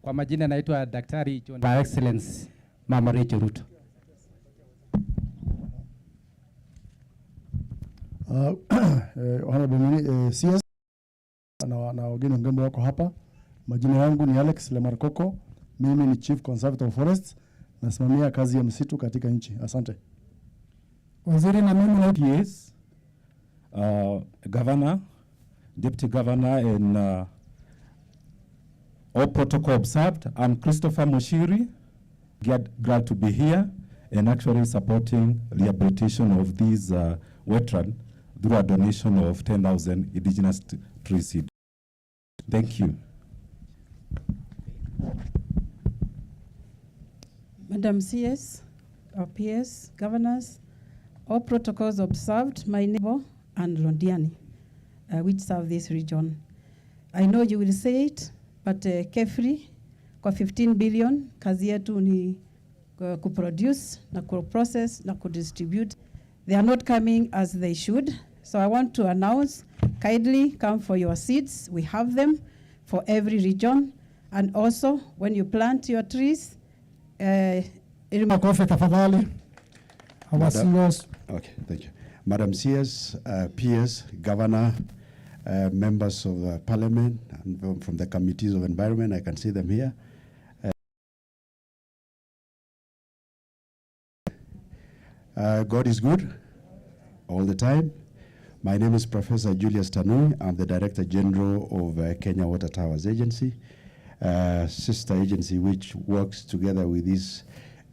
Kwa majina naitwa Daktari John By Excellence Mama Rachel Ruto. Honorable CS na wageni wengine wako hapa. Majina yangu ni Alex Lemarkoko. Mimi ni Chief Conservator of Forests. Nasimamia kazi ya msitu katika nchi. Asante. Waziri na mimi na PS, Governor, Deputy Governor and all protocol observed. I'm Christopher Moshiri, glad to be here and actually supporting rehabilitation of these wetland through a donation of 10,000 indigenous tree seed. Thank you. Madam CS, our PS, governors, all protocols observed, my neighbor and Londiani, which serve this region. I know you will say it, but KEFRI kwa 15 billion, kazi yetu ni kuproduce na kuprocess na kudistribute. They are not coming as they should. So I want to announce, kindly come for your seeds. We have them for every region. And also, when you plant your trees, tafadhali. Okay, thank you. Madam CS, PS, Governor, members of Parliament, and from the Committees of Environment, I can see them here. God is good all the time. My name is Professor Julius Tanui. I'm the Director General of Kenya Water Towers Agency, sister agency which works together with this.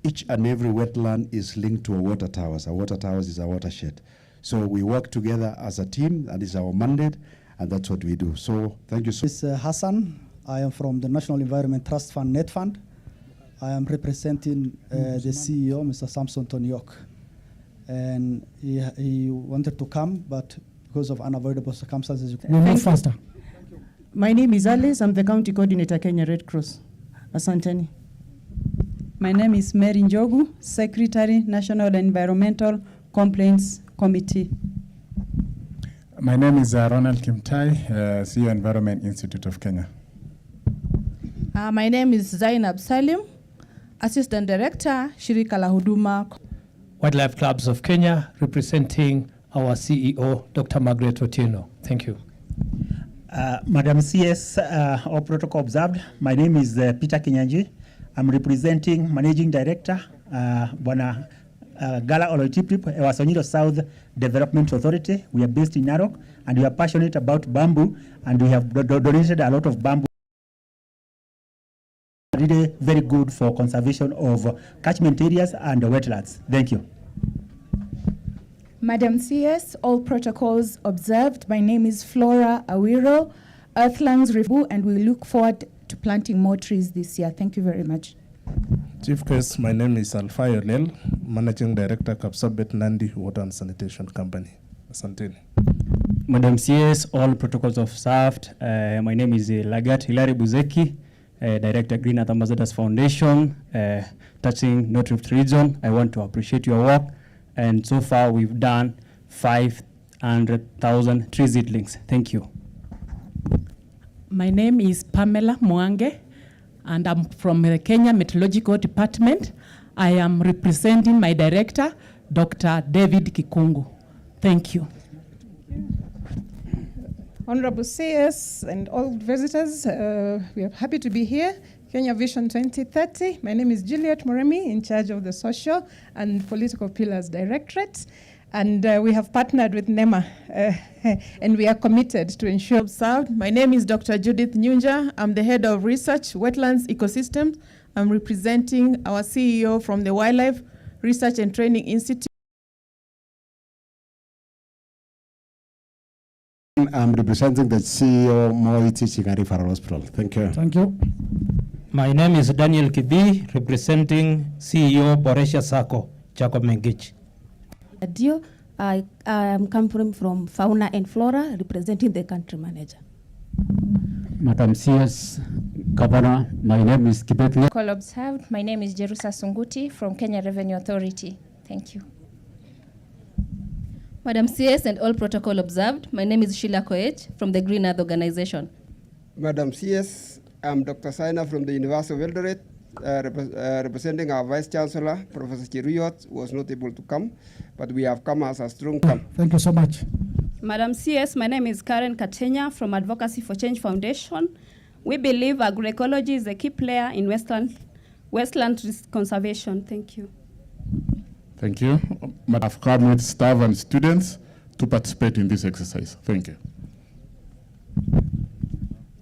Each and every wetland is linked to a water towers. A water towers is a watershed. So we work together as a team, and it's our mandate, and that's what we do. So thank you so much. This is Hassan. I am from the National Environment Trust Fund, Net Fund. I am representing the CEO, Mr. Samson Tonyok. And he wanted to come, but because of unavoidable circumstances. We'll move faster. My name is Alice. I'm the County Coordinator, Kenya Red Cross. Asanteni. My name is Mary Njogu, Secretary, National Environmental Complaints Committee. My name is Ronald Kimtai, CEO Environment Institute of Kenya. My name is Zainab Salim, Assistant Director, Shirika la Huduma. Wildlife Clubs of Kenya, representing our CEO, Dr. Margaret Otieno. Thank you. Madam CS, all protocol observed. My name is Peter Kinyanji. I'm representing Managing Director, Bwana Gala Oloitipip, Wasonyiro South Development Authority. We are based in Narok, and we are passionate about bamboo, and we have donated a lot of bamboo. Really very good for conservation of catchment areas and wetlands. Thank you. Madam CS, all protocols observed. My name is Flora Awiro, Earthlands Review, and we look forward to planting more trees this year. Thank you very much. Chief Guest, my name is Alfayo Lel, Managing Director, Kapsabet Nandi Water and Sanitation Company. Asanteni. Madam CS, all protocols observed. My name is Lagat Hilary Buzeki, Director, Green Earth Ambassadors Foundation, touching North Rift region. I want to appreciate your work. And so far, we've done 500,000 tree seedlings. Thank you. My name is Pamela Mwange, and I'm from the Kenya Meteorological Department. I am representing my director, Dr. David Kikungu. Thank you. Honorable CS and all visitors, we are happy to be here. Kenya Vision 2030. My name is Juliet Moremi, in charge of the Social and Political Pillars Directorate. And we have partnered with NEMA, and we are committed to ensure observed. My name is Dr. Judith Nyunja. I'm the head of research, wetlands ecosystems. I'm representing our CEO from the Wildlife Research and Training Institute. I'm representing the CEO, Moi Teaching and Referral Hospital. Thank you. Thank you. My name is Daniel Kibi, representing CEO Boresha Sacco, Jacob Mengich. I am coming from Fauna and Flora, representing the country manager. Madam CS, Governor, my name is Kibet. Call observed. My name is Jerusa Sunguti from Kenya Revenue Authority. Thank you. Madam CS and all protocol observed. My name is Sheila Koech from the Green Earth Organization. Madam CS, I'm Dr. Saina from the University of Eldoret, representing our Vice Chancellor, Professor Chiruyot, was not able to come, but we have come as a strong camp. Thank you so much. Madam CS, my name is Karen Katenya from Advocacy for Change Foundation. We believe agroecology is a key player in westland conservation. Thank you. Thank you. I've come with staff and students to participate in this exercise. Thank you.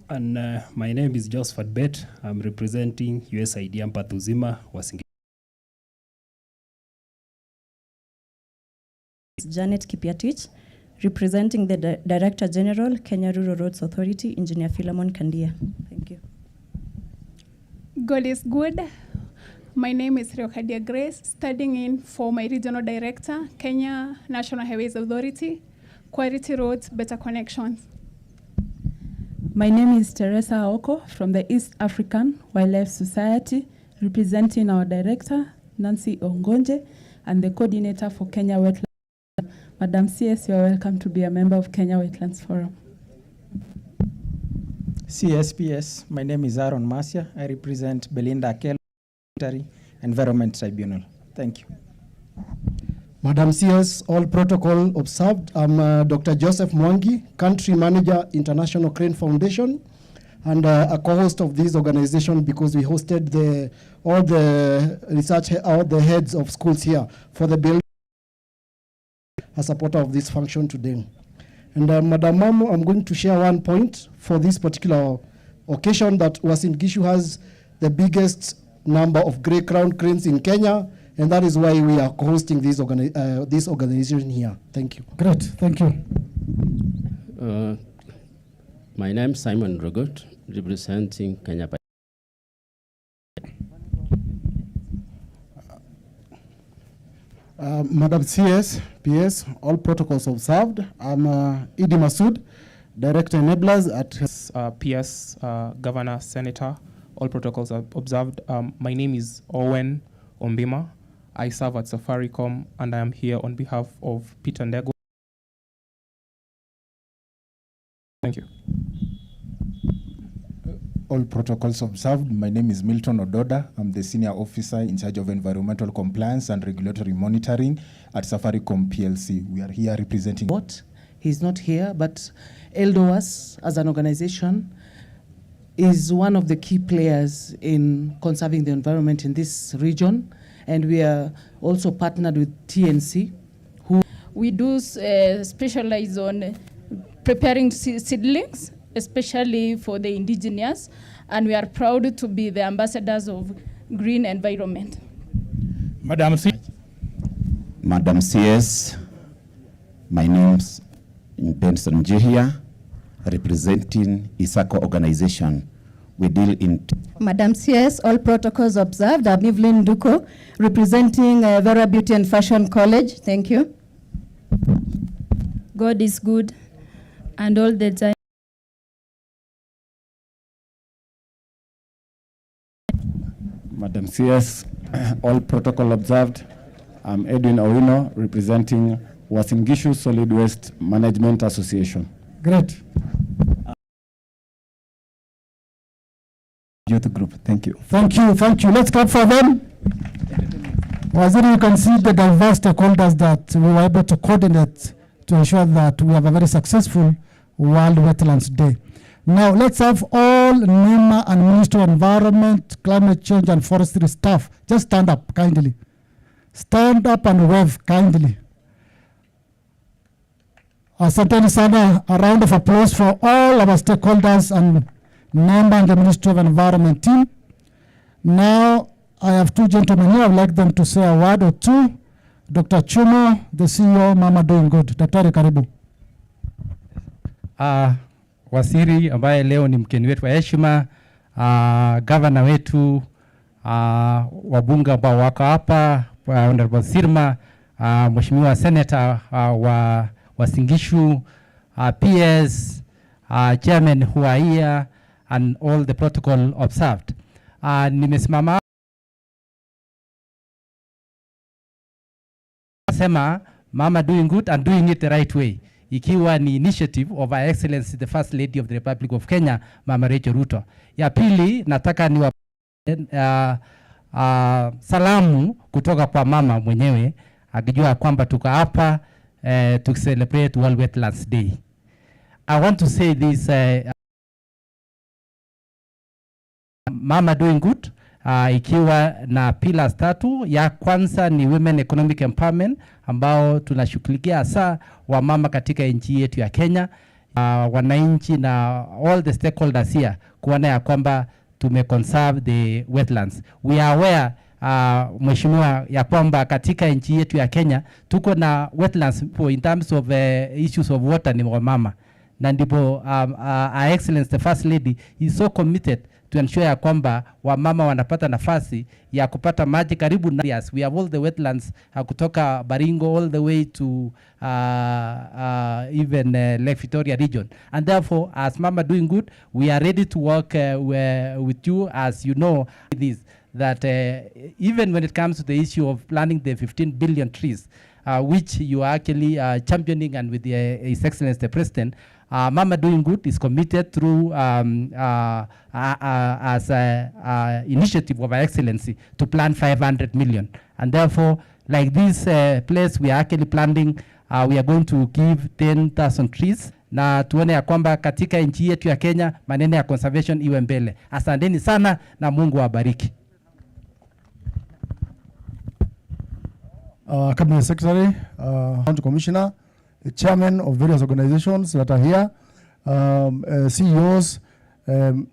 And my name is Josephat Bet. I'm representing USAID Ampathuzima Wasingi. Janet Kipiatich, representing the Director General, Kenya Rural Roads Authority, Engineer Philemon Kandia. Thank you. God is good. My name is Riokadia Grace, studying in for my Regional Director, Kenya National Highways Authority, Quality Roads, Better Connections. My name is Teresa Aoko from the East African Wildlife Society, representing our Director, Nancy Ongonje, and the Coordinator for Kenya Wetlands. Madam CS, you are welcome to be a member of Kenya Wetlands Forum. CSPS, my name is Aaron Marcia. I represent Belinda Kell, Environment Tribunal. Thank you. Madam CS, all protocol observed. I'm Dr. Joseph Mwangi, Country Manager, International Crane Foundation, and a co-host of this organization because we hosted all the heads of schools here for the building, a supporter of this function today. And Madam Mamo, I'm going to share one point for this particular occasion that UASIN GISHU has the biggest number of grey crown cranes in Kenya, and that is why we are hosting this organization here. Thank you. Great, thank you. My name is Simon Rogot, representing Kenya. Madam CS, PS, all protocols observed. I'm Idi Masood, Director Enablers at PS, Governor, Senator, all protocols are observed. My name is Owen Ombima. I serve at Safaricom, and I am here on behalf of Peter Ndego. Thank you. all protocols observed. My name is Milton Ododa. I'm the senior officer in charge of environmental compliance and regulatory monitoring at Safaricom PLC. We are here representing. He's not here, but ELDOAS as an organization is one of the key players in conserving the environment in this region, and we are also partnered with TNC. We do specialize on preparing seedlings, especially for the indigenous, and we are proud to be the ambassadors of green environment. Madam CS, my name's Benson Jihia, representing ISACO organization. We deal in... Madam CS, all protocols observed. I'm Evelyn Duko, representing Vera Beauty and Fashion College. Thank you. God is good, and all the time. Madam CS, all protocol observed. I'm Edwin Owino, representing UASIN GISHU Solid Waste Management Association. Great. Youth group, thank you. Thank you, thank you. Let's clap for them. Waziri, you can see the diverse stakeholders that we were able to coordinate to ensure that we have a very successful World Wetlands Day. Now, let's have all NEMA and Ministry of Environment, Climate Change and Forestry staff just stand up kindly. Stand up and wave kindly. Asanteni sana, a round of applause for all our stakeholders and NEMA and the Ministry of Environment team. Now, I have two gentlemen here. I would like them to say a word or two. Dr. Chumo, the CEO, Mama Doing Good. Daktari, karibu. Waziri ambaye leo ni mgeni wetu wa heshima, governor wetu, wabunge ambao wako hapa, Honorable Sirma, Mheshimiwa Senator wa UASIN GISHU, PS, Chairman who are here, and all the protocol observed. Nimesimama sema Mama Doing Good and doing it the right way, ikiwa ni initiative of Her Excellency the First Lady of the Republic of Kenya, Mama Rachel Ruto. Ya pili, nataka ni salamu kutoka kwa mama mwenyewe, akijua kwamba tuko hapa to celebrate World Wetlands Day. I want to say this, Mama Doing Good, ikiwa na pillars tatu. Ya kwanza ni women economic empowerment, ambao tunashughulikia hasa wamama katika nchi yetu ya Kenya, wananchi na all the stakeholders here kuona ya kwamba conserve the wetlands. We are aware, mheshimiwa, ya kwamba katika nchi yetu ya Kenya tuko na wetlands in terms of issues of water ni wamama, na ndipo Her Excellency the First Lady is so committed to ensure ya kwamba wamama wanapata nafasi ya kupata maji karibu na areas. We have all the wetlands kutoka Baringo all the way to even Lake Victoria region. And therefore, as Mama Doing Good, we are ready to work with you, as you know, this, that even when it comes to the issue of planting the 15 billion trees, which you are actually championing, and with His Excellency the President, Mama Doing Good is committed through as an initiative of Her Excellency to plant 500 million. And therefore, like this place we are actually planting, we are going to give 10,000 trees, na tuone ya kwamba katika nchi yetu ya Kenya maneno ya conservation iwe mbele. Asanteni sana na Mungu awabariki. Cabinet Secretary, County Commissioner, the chairman of various organizations that are here, CEOs,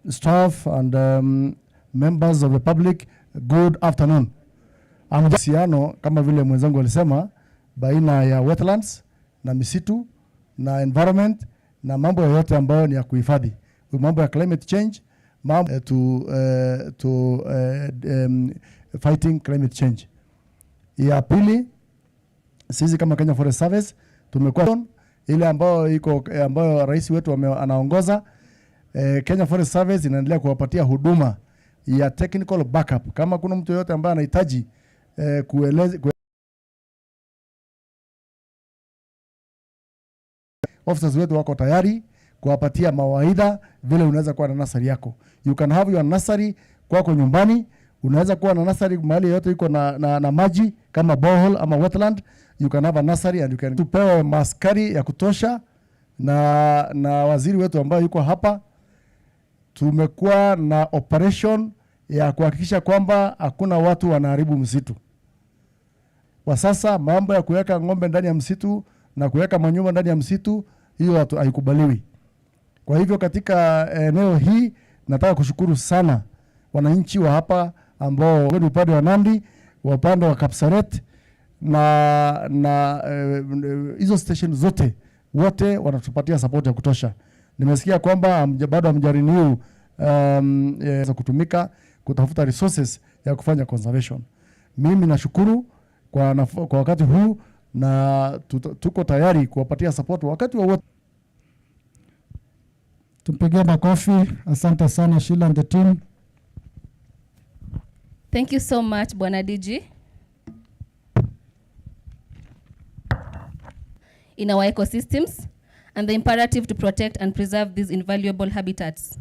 staff, and members of the public, good afternoon. Siano, kama vile mwenzangu alisema, baina ya wetlands na misitu na environment na mambo yote ambayo ni ya kuhifadhi. Mambo ya climate change, mambo to fighting climate change. Ya pili, sisi kama Kenya Forest Service tumekuwa ile ambayo rais wetu anaongoza. Kenya Forest Service inaendelea kuwapatia huduma ya technical backup. Kama kuna mtu yote ambaye anahitaji officers wetu wako tayari kuwapatia mawaidha vile unaweza kuwa na nursery yako. You can have your nursery kwako nyumbani, unaweza kuwa na nursery mahali yote iko na maji kama borehole ama wetland. You can have a nursery and you can tupewe maskari ya kutosha na waziri wetu ambaye yuko hapa. Tumekuwa na operation ya kuhakikisha kwamba hakuna watu wanaharibu msitu. Kwa sasa mambo ya kuweka ng'ombe ndani ya msitu na kuweka manyumba ndani ya msitu, hiyo haikubaliwi. Kwa hivyo katika eneo hii nataka kushukuru sana wananchi wa hapa ambao ni upande wa Nandi, wa upande wa Kapsaret na hizo station zote, wote wanatupatia support ya kutosha. Nimesikia kwamba bado hamjarenew za kutumika kutafuta resources ya kufanya conservation. Mimi nashukuru kwa wakati huu na tuko tayari kuwapatia support wakati wowote. Tumpigie makofi. Asante sana Sheila and the team. Thank you so much, Bwana DG. In our ecosystems and the imperative to protect and preserve these invaluable habitats.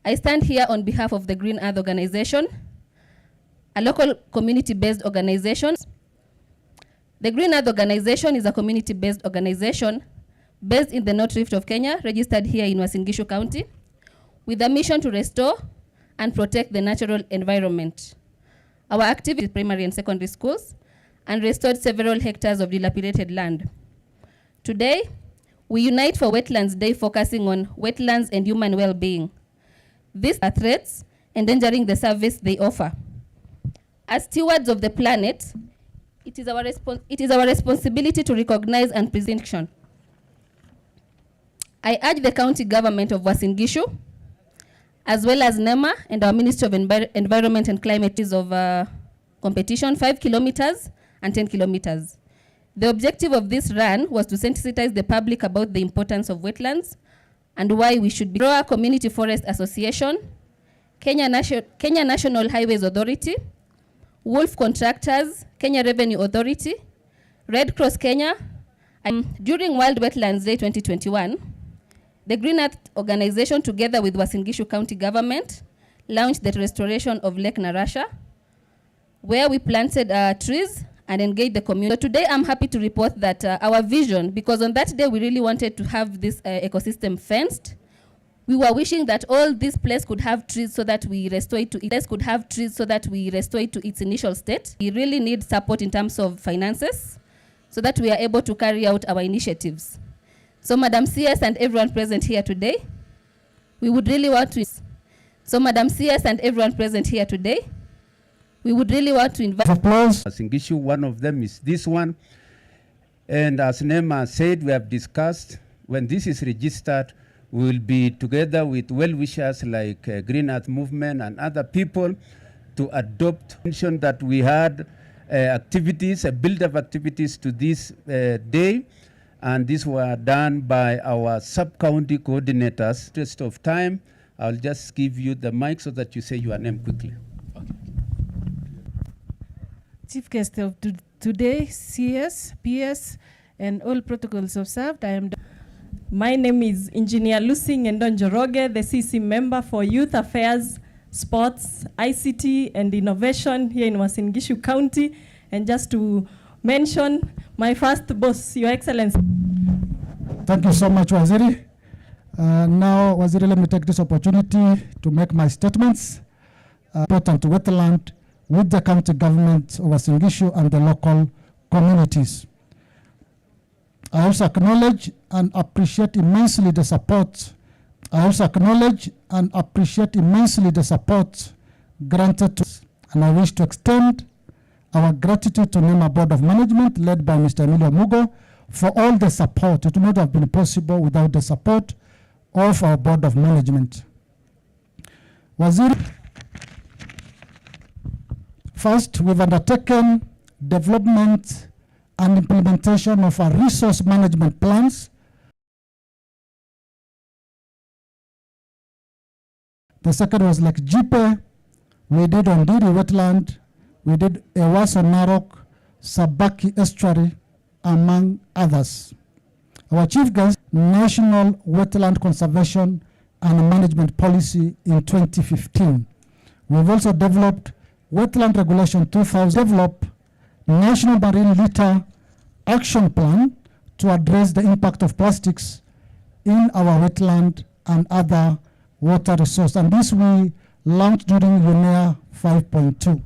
I stand here on behalf of the Green Earth Organization, a local community-based organization. The Green Earth Organization is a community-based organization based in the North Rift of Kenya, registered here in UASIN GISHU County, with a mission to restore and protect the natural environment. Our activity is primary and secondary schools and restored several hectares of dilapidated land. Today, we unite for Wetlands Day, focusing on wetlands and human well-being. These are threats endangering the service they offer. As stewards of the planet, it is our responsibility to recognize and preserve. I urge the county government of UASIN GISHU, as well as NEMA and our Ministry of Environment and Climate is of competition, 5 kilometers and 10 kilometers. The objective of this run was to sensitize the public about the importance of wetlands and why we should be. Timboroa Community Forest Association, Kenya National Highways Authority, Wolf Contractors, Kenya Revenue Authority, Red Cross Kenya. During World Wetlands Day 2021, the Green Earth Organization, together with UASIN GISHU County Government, launched the restoration of Lake Narasha, where we planted trees and engaged the community. So today I'm happy to report that our vision, because on that day we really wanted to have this ecosystem fenced. We were wishing that all this place could have trees so that we restore it to its initial state. We really need support in terms of finances so that we are able to carry out our initiatives. So Madam CS and everyone present here today, we would really want to invite. Applause. UASIN GISHU, one of them is this one. And as Nema said, we have discussed, when this is registered, we will be together with well-wishers like Green Earth Movement and other people to adopt. Mention that we had activities, a build-up activities to this day, and these were done by our sub-county coordinators. Interest of time, I'll just give you the mic so that you say your name quickly. Okay. Chief guest of today, CS, PS, and all protocols observed. My name is Engineer Lucy Ngendonjoroge, the CC member for Youth Affairs, Sports, ICT, and Innovation here in UASIN GISHU County. And just to mention my first boss, Your Excellency. Thank you so much, Waziri. Now, Waziri, let me take this opportunity to make my statements important to wetland with the county government of UASIN GISHU and the local communities. I also acknowledge and appreciate immensely the support. Granted to us, and I wish to extend our gratitude to NEMA Board of Management led by Mr. Emilio Mugo for all the support. It would not have been possible without the support of our Board of Management. Waziri, first, we've undertaken development and implementation of our resource management plans. The second was like Jipe. We did Ondiri Wetland. We did Ewaso Narok, Sabaki Estuary, among others. Our chief guest, National Wetland Conservation and Management Policy in 2015. We've also developed Wetland Regulation 2000, develop National Marine Litter Action Plan to address the impact of plastics in our wetland and other water resources. And this we launched during UNEA 5.2.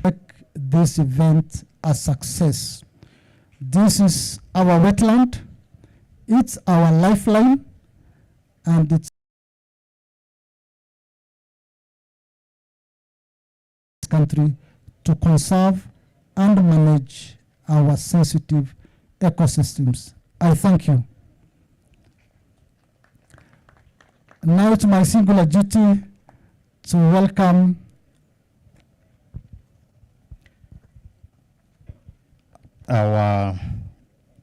Make this event a success. This is our wetland, it's our lifeline, and it's country to conserve and manage our sensitive ecosystems. I thank you. Now it's my singular duty to welcome our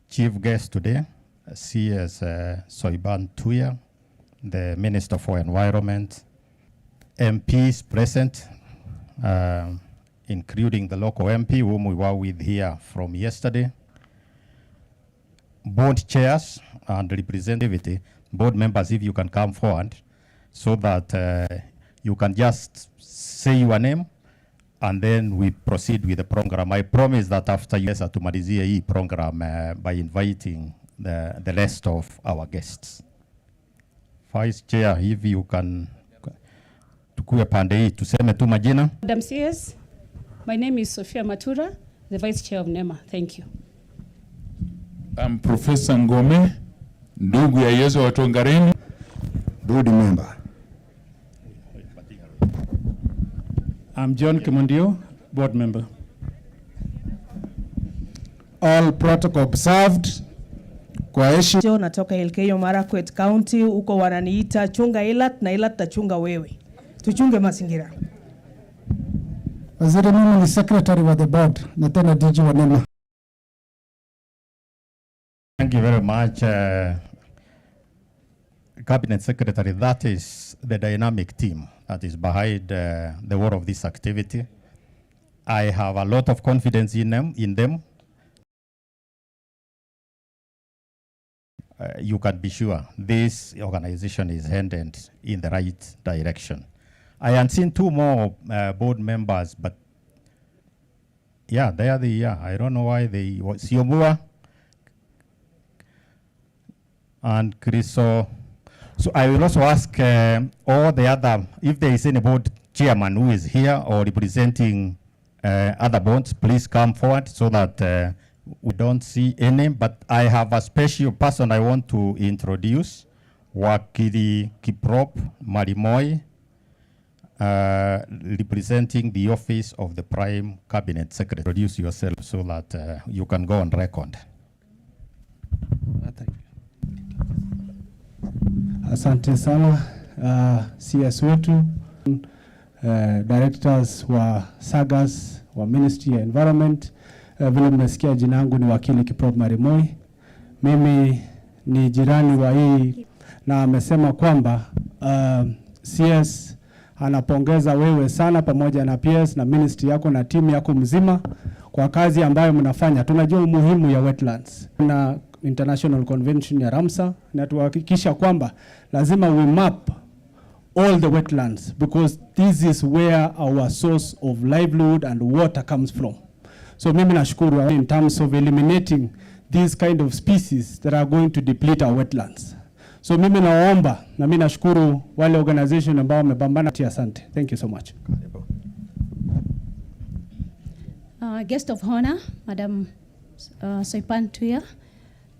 chief guest today, CS Soiban Tuya, the Minister for Environment, MPs present, including the local MP whom we were with here from yesterday, board chairs and representativity, board members, if you can come forward so that you can just say your name and then we proceed with the program. I promise that after you tumalizie hii program by inviting the rest of our guests. Vice Chair, if you can tukue pande hii tuseme tu majina. Madam CS, my name is Sophia Matura, the Vice Chair of NEMA. Thank you. I'm Professor Ngome, ndugu ya Yesu wa Tongareni, board member. I'm John Kimondio, board member. All protocol observed. Kwa heshima natoka Elgeyo Marakwet County, uko wananiita chunga Ilat na Ilat tachunga wewe. Tuchunge mazingira. Waziri, mimi ni secretary wa the board na tena DG wa NEMA. Thank you very much, Cabinet Secretary. That is the dynamic team that is behind the whole of this activity. I have a lot of confidence in them. You can be sure this organization is headed in the right direction. I have seen two more board members, but yeah, there they are. I don't know why they Siomua and Chriso. So I will also ask all the other, if there is any board chairman who is here or representing other boards, please come forward so that we don't see any. But I have a special person I want to introduce, Wakili Kiprop Marimoy, representing the office of the Prime Cabinet Secretary. Introduce yourself so that you can go on record. Thank you. Asante sana CS wetu, directors wa SAGAS wa Ministry ya Environment. Vile mmesikia jina langu ni Wakili Kiprop Marimoy. Mimi ni jirani wa hii na amesema kwamba CS anapongeza wewe sana pamoja na PS na ministry yako na timu yako mzima kwa kazi ambayo mnafanya. Tunajua umuhimu ya wetlands na International Convention ya Ramsar, na tuhakikisha kwamba lazima we map all the wetlands because this is where our source of livelihood and water comes from. So mimi nashukuru in terms of eliminating these kind of species that are going to deplete our wetlands. So mimi naomba na mimi nashukuru wale organization ambao wamepambana. Asante. Thank you so much. Guest of honor, Madam Soipan Tuya,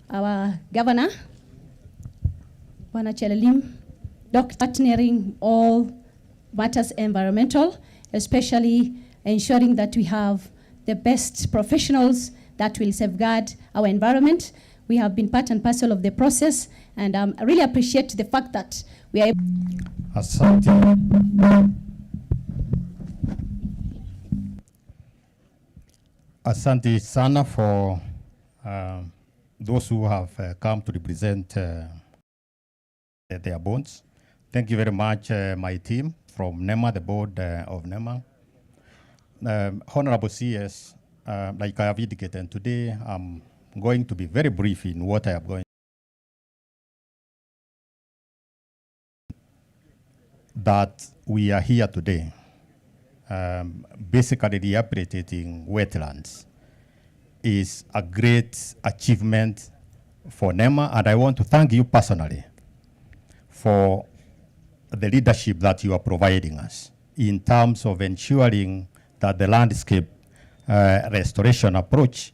our governor, Bwana Chelelim, partnering all matters environmental, especially ensuring that we have the best professionals that will safeguard our environment. We have been part and parcel of the process, and I really appreciate the fact that we are Asante. Asante sana for those who have come to represent their bonds. Thank you very much, my team from NEMA, the board of NEMA. Honorable CS, like I have indicated today, I'm going to be very brief in what I am going that we are here today, basically rehabilitating wetlands, is a great achievement for NEMA, and I want to thank you personally for the leadership that you are providing us in terms of ensuring that the landscape restoration approach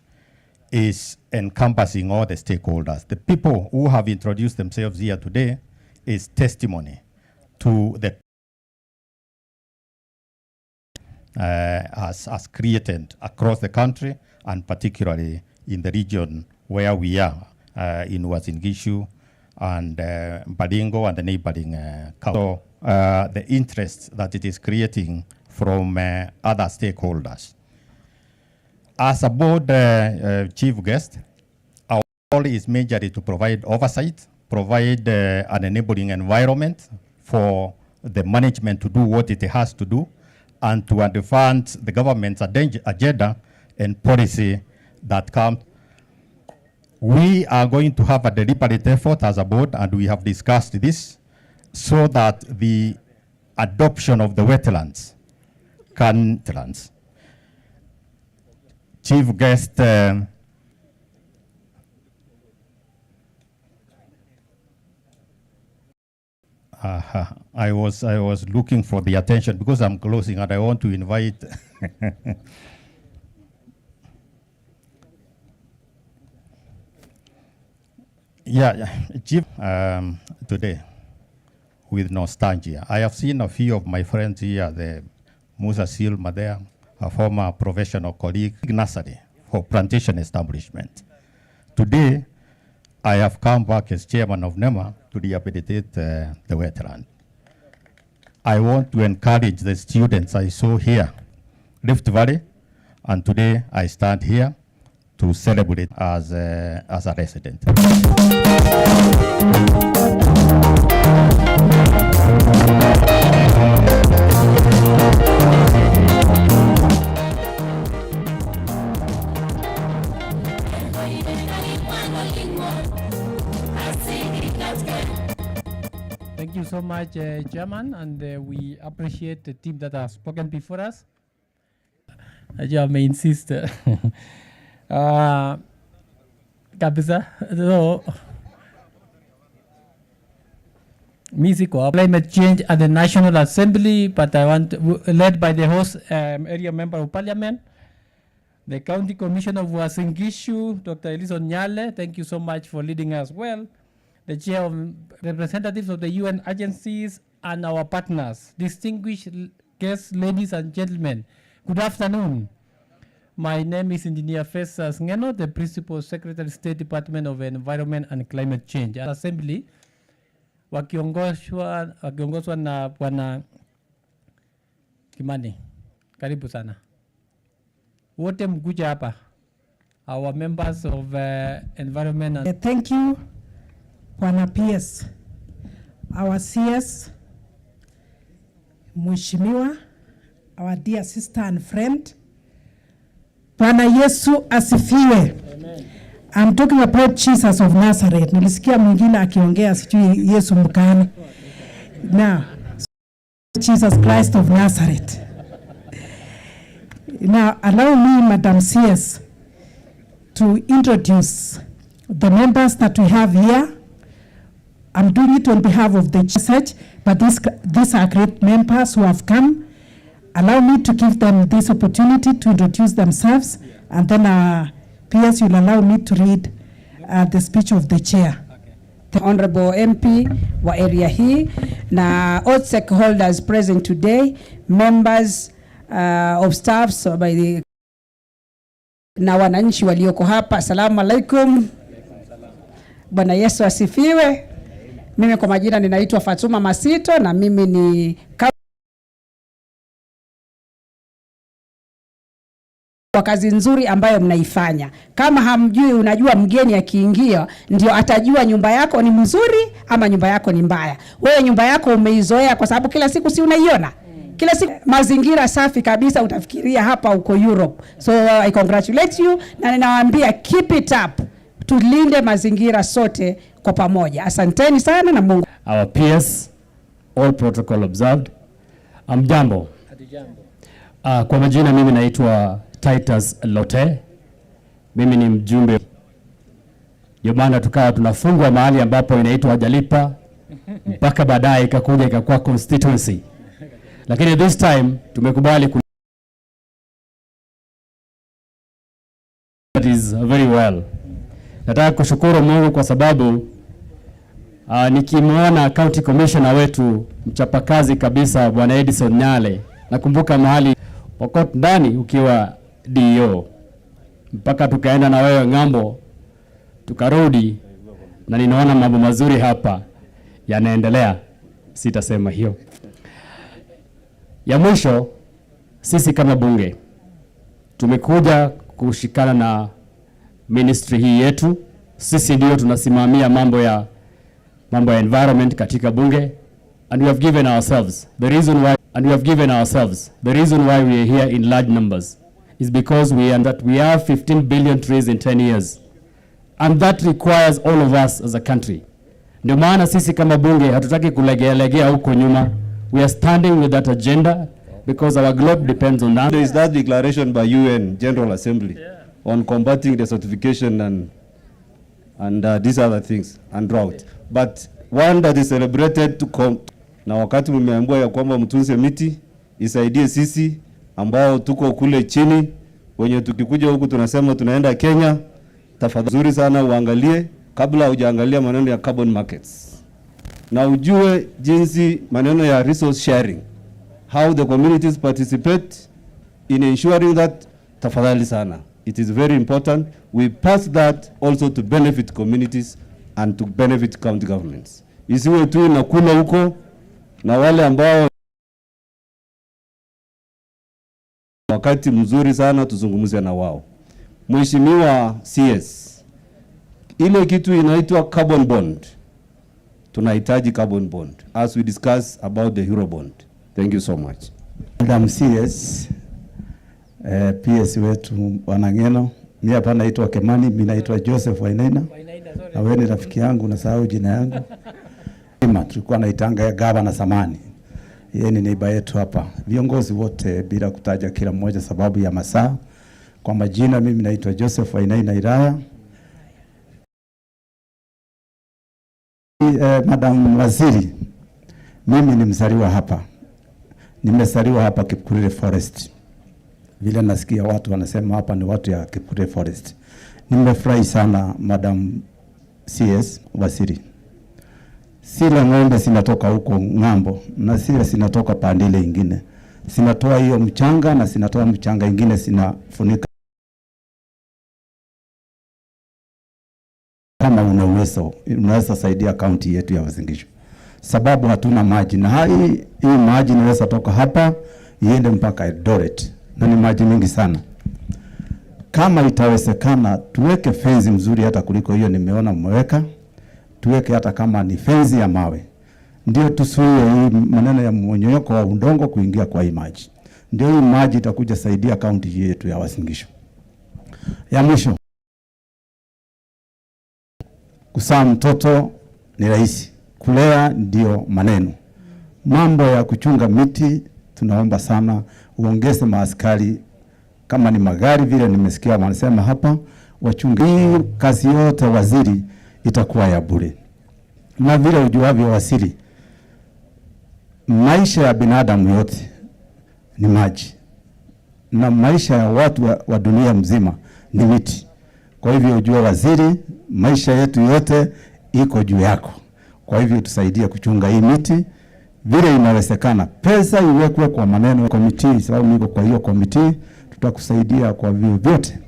is encompassing all the stakeholders. The people who have introduced themselves here today is testimony to the has created across the country, and particularly in the region where we are, in UASIN GISHU and Baringo and the neighboring counties. So the interest that it is creating from other stakeholders. As a board chief guest, our role is majorly to provide oversight, provide an enabling environment for the management to do what it has to do, and to advance the government's agenda and policy that comes. We are going to have a deliberate effort as a board, and we have discussed this, so that the adoption of the wetlands Chief guest, I was looking for the attention because I'm closing, and I want to invite Chief, today with nostalgia. I have seen a few of my friends here, the Musa Silma there, a former professional colleague, nursery for plantation establishment. Today, I have come back as chairman of NEMA to rehabilitate the wetland. I want to encourage the students I saw here, Rift Valley, and today I stand here to celebrate as a resident. Thank you so much, Chairman, and we appreciate the team that has spoken before us. I may insist. Kabisa, so, climate change at the National Assembly, but I want led by the host area member of Parliament, the County Commissioner of UASIN GISHU, Dr. Elison Nyale. Thank you so much for leading us well. The chair of representatives of the UN agencies and our partners, distinguished guests, ladies and gentlemen, good afternoon. My name is Engineer Fesas Ngeno, the Principal Secretary, State Department of Environment and Climate Change. Assembly, wakiongozwa na Bwana Kimani. Karibu sana. Wote mkuja hapa. Our members of environment and thank you, Bwana PS, our CS, Mheshimiwa, our dear sister and friend. Bwana Yesu asifiwe. Amen. I'm talking about Jesus of Nazareth. Nilisikia mwingine akiongea sijui Yesu mkani. Now, Jesus Christ of Nazareth. Now, allow me, Madam CS, to introduce the members that we have here. I'm doing it on behalf of the church, but these are great members who have come. Allow me to give them this opportunity to introduce themselves, and then PS will allow me to read the speech of the chair. The Honorable MP wa area hii na all stakeholders present today, members of staffs by the na wananchi walioko hapa, assalamu alaikum. Bwana Yesu asifiwe. Mimi kwa majina ninaitwa Fatuma Masito, na mimi ni kwa kazi nzuri ambayo mnaifanya. Kama hamjui, unajua mgeni akiingia ndio atajua nyumba yako ni mzuri ama nyumba yako ni mbaya. Wewe nyumba yako umeizoea kwa sababu kila siku si unaiona? Kila siku mazingira safi kabisa, utafikiria hapa uko Europe. So I congratulate you, na ninawaambia keep it up. Tulinde mazingira sote kwa pamoja. Asanteni sana na Mungu. Our peers, all protocol observed. Jambo. Kwa majina mimi naitwa Titus Lote. Mimi ni mjumbe. Ndio maana tukawa tunafungwa mahali ambapo inaitwa hajalipa mpaka baadaye ikakuja ikakuwa constituency. Lakini this time tumekubali that is very well. Nataka kushukuru Mungu kwa sababu nikimwona county commissioner wetu mchapakazi kabisa Bwana Edison Nyale, nakumbuka mahali wakati ndani ukiwa DO mpaka tukaenda na wewe ng'ambo tukarudi, na ninaona mambo mazuri hapa yanaendelea. Sitasema hiyo. Ya mwisho, sisi kama bunge tumekuja kushikana na ministry hii yetu. Sisi ndio tunasimamia mambo ya environment katika bunge, and we have given ourselves the reason why we are here in large numbers is because we have 15 billion trees in 10 years, and that requires all of us as a country. Ndio maana sisi kama bunge hatutaki kulegea huko nyuma. We are standing with that agenda because our globe depends on that. There is that declaration by UN General Assembly on combating desertification and these other things and drought. But one that is celebrated to come. Na wakati mmeambiwa ya kwamba mtunze miti isaidie sisi ambao tuko kule chini, wenye tukikuja huku tunasema tunaenda Kenya, tafadhali sana uangalie kabla hujaangalia maneno ya carbon markets. Na ujue jinsi maneno ya resource sharing, how the communities participate in ensuring that, tafadhali sana. It is very important. We pass that also to benefit communities and to benefit county governments. Isiwe tu inakula huko na wale ambao wakati mzuri sana tuzungumze na wao. Mheshimiwa CS, ile kitu inaitwa carbon bond. Tunahitaji carbon bond as we discuss about the euro bond. Thank you so much. Madam CS, PS wetu Wanangeno, mimi hapa naitwa Kemani, mimi naitwa Joseph Wainaina. Na wewe ni rafiki yangu, nasahau jina yangu. Tulikuwa naitanga gavana samani. Yeye ni neighbor yetu hapa. Viongozi wote bila kutaja kila mmoja sababu ya masaa. Kwa majina mimi naitwa Joseph Wainaina Iraya. Madam Waziri, mimi ni mzaliwa hapa. Nimezaliwa hapa Kipkurire Forest. Vile nasikia watu wanasema hapa ni watu ya Kipkurire Forest. Nimefurahi sana Madam CS Waziri. Sila ng'ombe sinatoka huko ng'ambo na sila sinatoka pandile ingine. Sinatoa hiyo mchanga na sinatoa mchanga ingine sinafunika. Kama una uwezo, unaweza saidia kaunti yetu ya Uasin Gishu. Sababu hatuna maji na hii maji inaweza toka hapa iende mpaka Eldoret na ni maji mingi sana. Kama itawezekana tuweke fenzi mzuri hata kuliko hiyo nimeona mmeweka. Tuweke hata kama ni fenzi ya mawe. Ndio tusuie hii maneno ya mmonyoko wa udongo kuingia kwa hii maji. Ndio hii maji itakuja saidia kaunti yetu ya Uasin Gishu. Ya mwisho, kuzaa mtoto ni rahisi, kulea ndio maneno. Mambo ya kuchunga miti tunaomba sana uongeze maaskari kama ni magari vile nimesikia wanasema hapa wachunge. Hii kazi yote waziri itakuwa ya bure. Na vile ujuavyo Waziri, maisha ya binadamu yote ni maji. Na maisha ya watu wa dunia mzima ni miti. Kwa hivyo ujue Waziri, maisha yetu yote iko juu yako. Kwa hivyo tusaidie kuchunga hii miti vile inawezekana. Pesa iwekwe kwa maneno ya komiti, sababu niko kwa hiyo komiti, tutakusaidia kwa vyote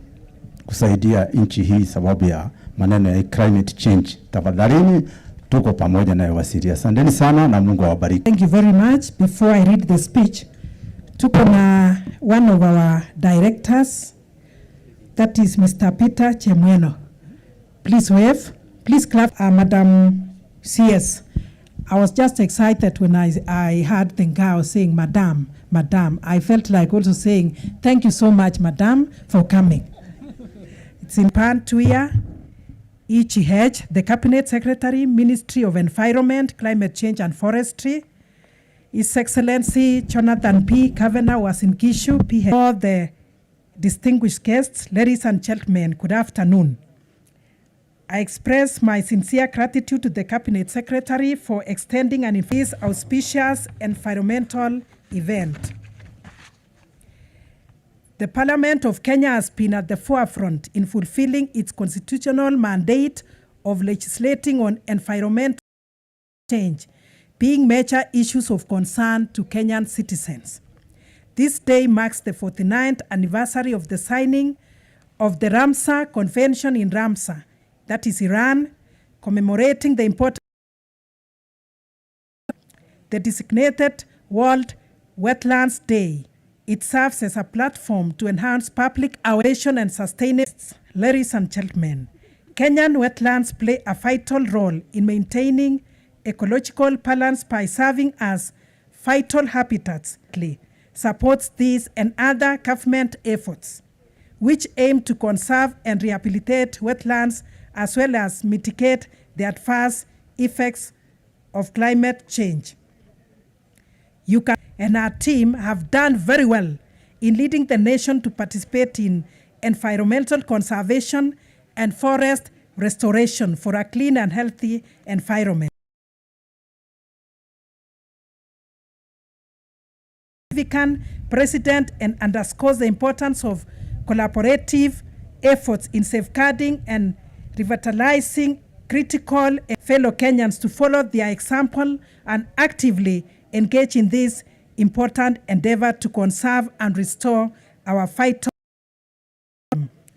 kusaidia nchi hii sababu ya maneno ya climate change. Tafadhalini tuko pamoja na Waziri. Asanteni sana na Mungu awabariki. Thank you very much. Before I read the speech, tuko na one of our directors, that is Mr. Peter Chemweno. Please wave. Please clap. Madam CS. I was just excited when I heard the girl saying, Madam, Madam. I felt like also saying, thank you so much, Madam, for coming. It's in Pantuia, ECH, the Cabinet Secretary, Ministry of Environment, Climate Change and Forestry, His Excellency Jonathan P. Kavanagh was in GISHU. All the distinguished guests, ladies and gentlemen, good afternoon. I express my sincere gratitude to the Cabinet Secretary for extending an auspicious environmental event. The Parliament of Kenya has been at the forefront in fulfilling its constitutional mandate of legislating on environmental change, being major issues of concern to Kenyan citizens. This day marks the 49th anniversary of the signing of the Ramsar Convention in Ramsar, that is Iran, commemorating the important the designated World Wetlands Day. It serves as a platform to enhance public awareness and sustainability. Ladies and gentlemen, Kenyan wetlands play a vital role in maintaining ecological balance by serving as vital habitats. Supports these and other government efforts, which aim to conserve and rehabilitate wetlands as well as mitigate the adverse effects of climate change. You and our team have done very well in leading the nation to participate in environmental conservation and forest restoration for a clean and healthy environment. President and underscores the importance of collaborative efforts in safeguarding and revitalizing critical fellow Kenyans to follow their example and actively engage in this important endeavor to conserve and restore our vital.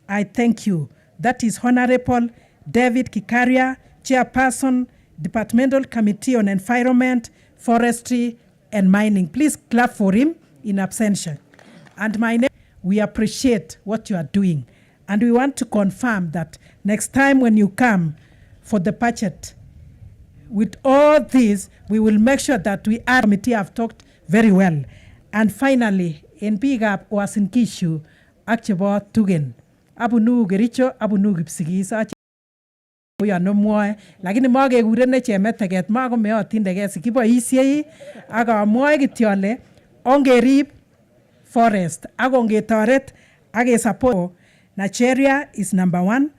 I thank you. That is Honorable David Kikaria, Chairperson, Departmental Committee on Environment, Forestry and Mining. Please clap for him in absentia. And my name, we appreciate what you are doing. And we want to confirm that next time when you come for the budget, with all this, we will make sure that we our committee have talked very well. And finally, in big up was in GISHU, Akchebo Tugen. Abunu Gericho, Abunu Gipsigis, we are no more. Lakini mage gurene chemeteget mago meo tindege sikibo isiei aga moe gitiole ongerib forest agonge toret age support. Nigeria is number 1,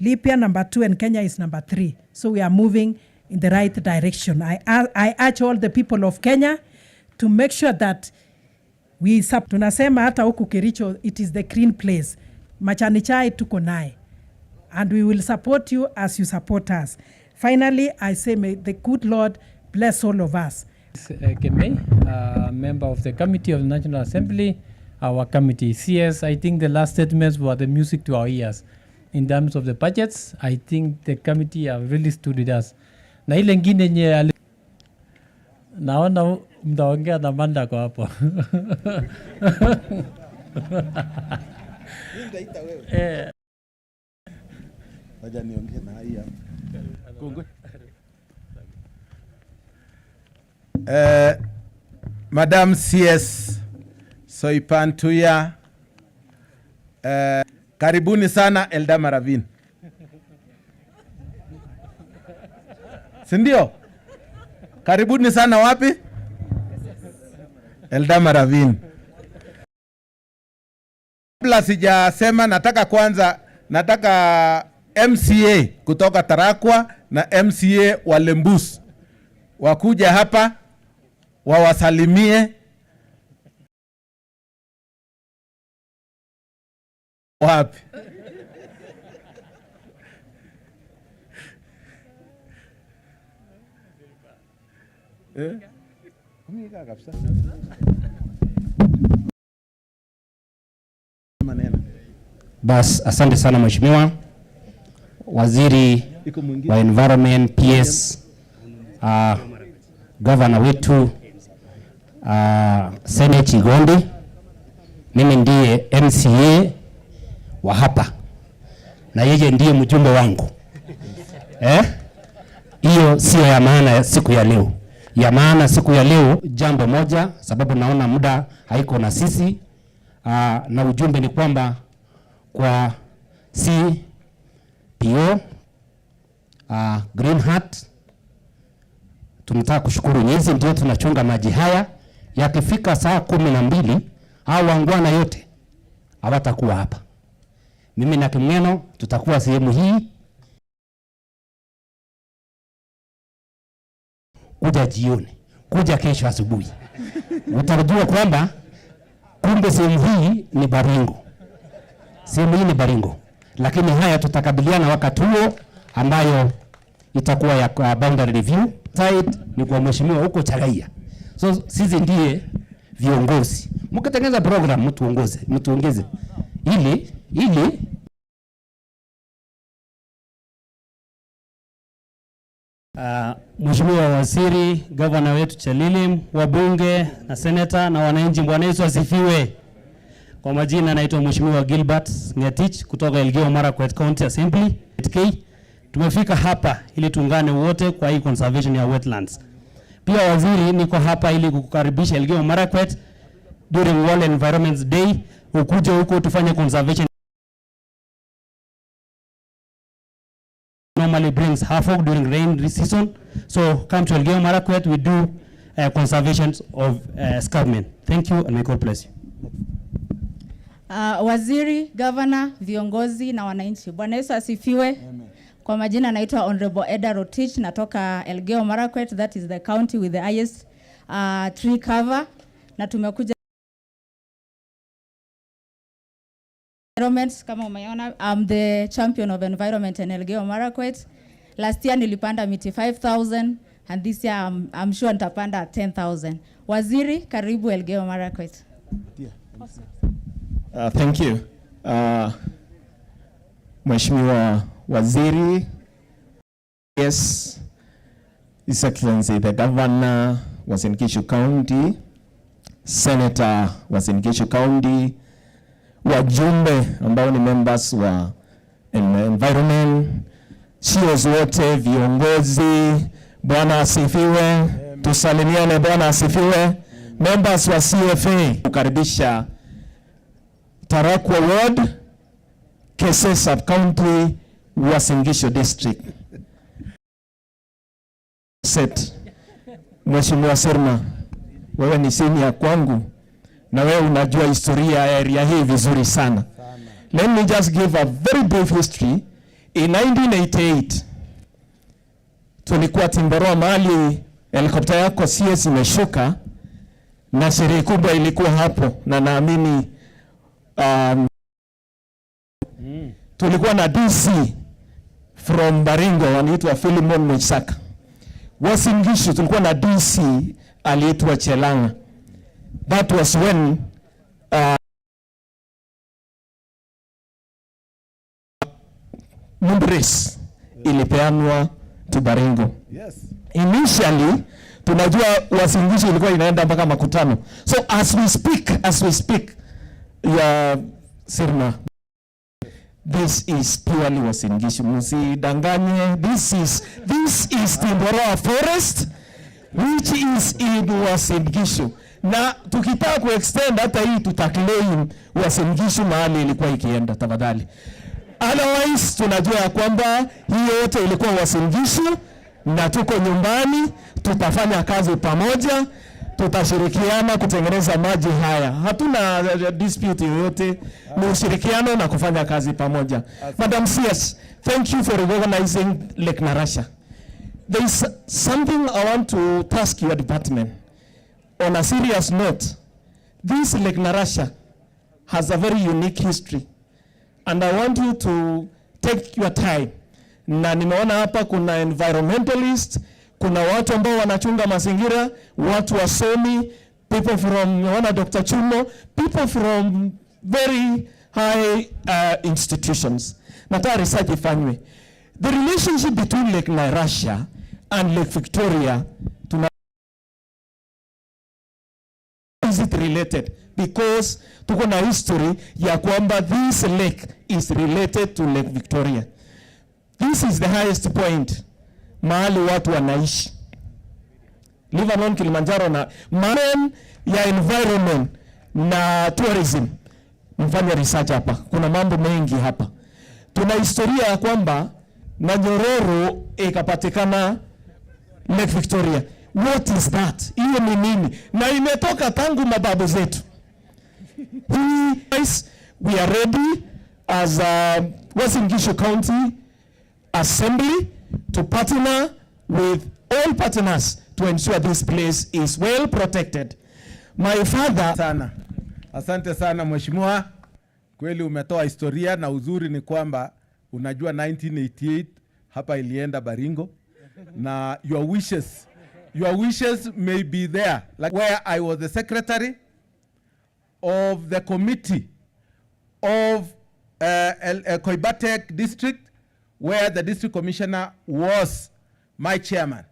Libya number 2, and Kenya is number 3. So we are moving in the right direction. I urge all the people of Kenya to make sure that we tunasema hata huku Kericho, it is the green place. Machani chai tuko naye. And we will support you as you support us. Finally, I say may the good Lord bless all of us. Kemei, member of the Committee of the National Assembly, our committee. CS, I think the last statements were the music to our ears. In terms of the budgets, I think the committee have really stood with us. Na ile ngine nye naona mtaongea na manda kwa hapo. Madam CS Soipan Tuya, karibuni sana Eldama Ravine. Sindio? Karibuni sana wapi? Eldama Ravine. Kabla sijasema nataka MCA kutoka Tarakwa na MCA wa Lembus wakuja hapa wawasalimie. Wapi? Bas, asante sana mheshimiwa waziri wa environment, PS, governor wetu, Senate Igondi. Mimi ndiye MCA wa hapa na yeye ndiye mjumbe wangu. Hiyo sio ya maana siku ya leo. Ya maana siku ya leo jambo moja, sababu naona muda haiko na sisi, na ujumbe ni kwamba kwa CPO Green Heart tunataka kushukuru nyinyi, ndio tunachunga maji haya. Yakifika saa 12 hao wangwana yote hawatakuwa hapa. Mimi na Kimng'eno tutakuwa sehemu hii kuja jioni, kuja kesho asubuhi. Utajua kwamba kumbe sehemu hii ni Baringo. Sehemu hii ni Baringo. Lakini haya tutakabiliana wakati huo ambayo itakuwa ya boundary review. Side ni kwa mheshimiwa huko Chagaia. So sisi ndiye viongozi. Mkitengeneza program mtuongeze ili Mheshimiwa Waziri, Gavana wetu Chelili, wabunge na seneta na wananchi, Bwana Yesu asifiwe. Kwa majina naitwa Mheshimiwa Gilbert Ngetich kutoka Elgeyo Marakwet County Assembly. Tumefika hapa ili tuungane wote kwa hii conservation ya wetlands. Pia waziri, niko hapa ili kukukaribisha Elgeyo Marakwet during World Environment Day, ukuje huko tufanye conservation. Normally brings havoc during rain season, so come to Elgeyo Marakwet, we do conservation of escarpment. Thank you and may God bless you. Waziri, Governor, viongozi na wananchi, Bwana Yesu asifiwe. Amen. Kwa majina naitwa Honorable Eda Rotich, natoka Elgeyo Marakwet, that is the county with the highest tree cover, na tumekuja environment. Kama umeona, I'm the champion of environment in Elgeyo Marakwet. Last year nilipanda miti 5,000 and this year I'm sure nitapanda 10,000. Waziri, karibu Elgeyo Marakwet. Thank you. Mheshimiwa Waziri, yes, His Excellency the Governor was in GISHU County, Senator was in GISHU County, wajumbe ambao ni members wa environment, CEOs wote, viongozi, Bwana asifiwe. Tusalimiane, Bwana asifiwe. Members wa CFA, kukaribisha Tarakwa Ward, KESSES Sub-County, UASIN GISHU District. Mheshimiwa Serma, wewe ni senior kwangu na wewe unajua historia ya area hii vizuri sana. Let me just give a very brief history. In 1988, tulikuwa Timboroa mahali helikopta yako CS imeshuka na sherehe kubwa ilikuwa hapo, na naamini tulikuwa na DC from Baringo anaitwa Philemon Mwisaka. UASIN GISHU tulikuwa na DC aliitwa Chelanga. That was when Mundres ilipeanwa to Baringo. Yes. Initially tunajua UASIN GISHU ilikuwa inaenda mpaka makutano. So as we speak ya Sirma, this is purely UASIN GISHU. Msidanganye, this is Timboroa Forest which is in UASIN GISHU. Na tukitaka kuextend hata hii tutaclaim UASIN GISHU mahali ilikuwa ikienda, tafadhali. Otherwise tunajua ya kwamba hii yote ilikuwa UASIN GISHU na tuko nyumbani, tutafanya kazi pamoja, tutashirikiana kutengeneza maji haya. Hatuna dispute yoyote, ni ushirikiano na kufanya kazi pamoja. Madam CS, thank you for organizing Lake Narasha. There is something I want to task your department. On a serious note, this Lake Narasha has a very unique history, and I want you to take your time. Na nimeona hapa kuna environmentalist, kuna watu ambao wanachunga mazingira, watu wasomi, people from Dr. Chumo, people from very high institutions. Nataka research ifanywe. The relationship between Lake Narasha and Lake Victoria, is it related? Because tuko na history ya kwamba this lake is related to Lake Victoria. This is the highest point mahali watu wanaishi. Leave alone Kilimanjaro na maana ya environment na tourism. Mfanya research hapa. Kuna mambo mengi hapa. Tuna historia ya kwamba na Nyororo ikapatikana Lake Victoria. What is that? Hiyo ni nini? Na imetoka tangu mababu zetu. We are ready as Western GISHU County Assembly to partner with all partners to ensure this place is well protected. My father sana. Asante sana mheshimiwa. Kweli umetoa historia na uzuri ni kwamba unajua 1988 hapa ilienda Baringo na your wishes may be there, like where I was the secretary of the committee of Koibatek district, where the district commissioner was my chairman.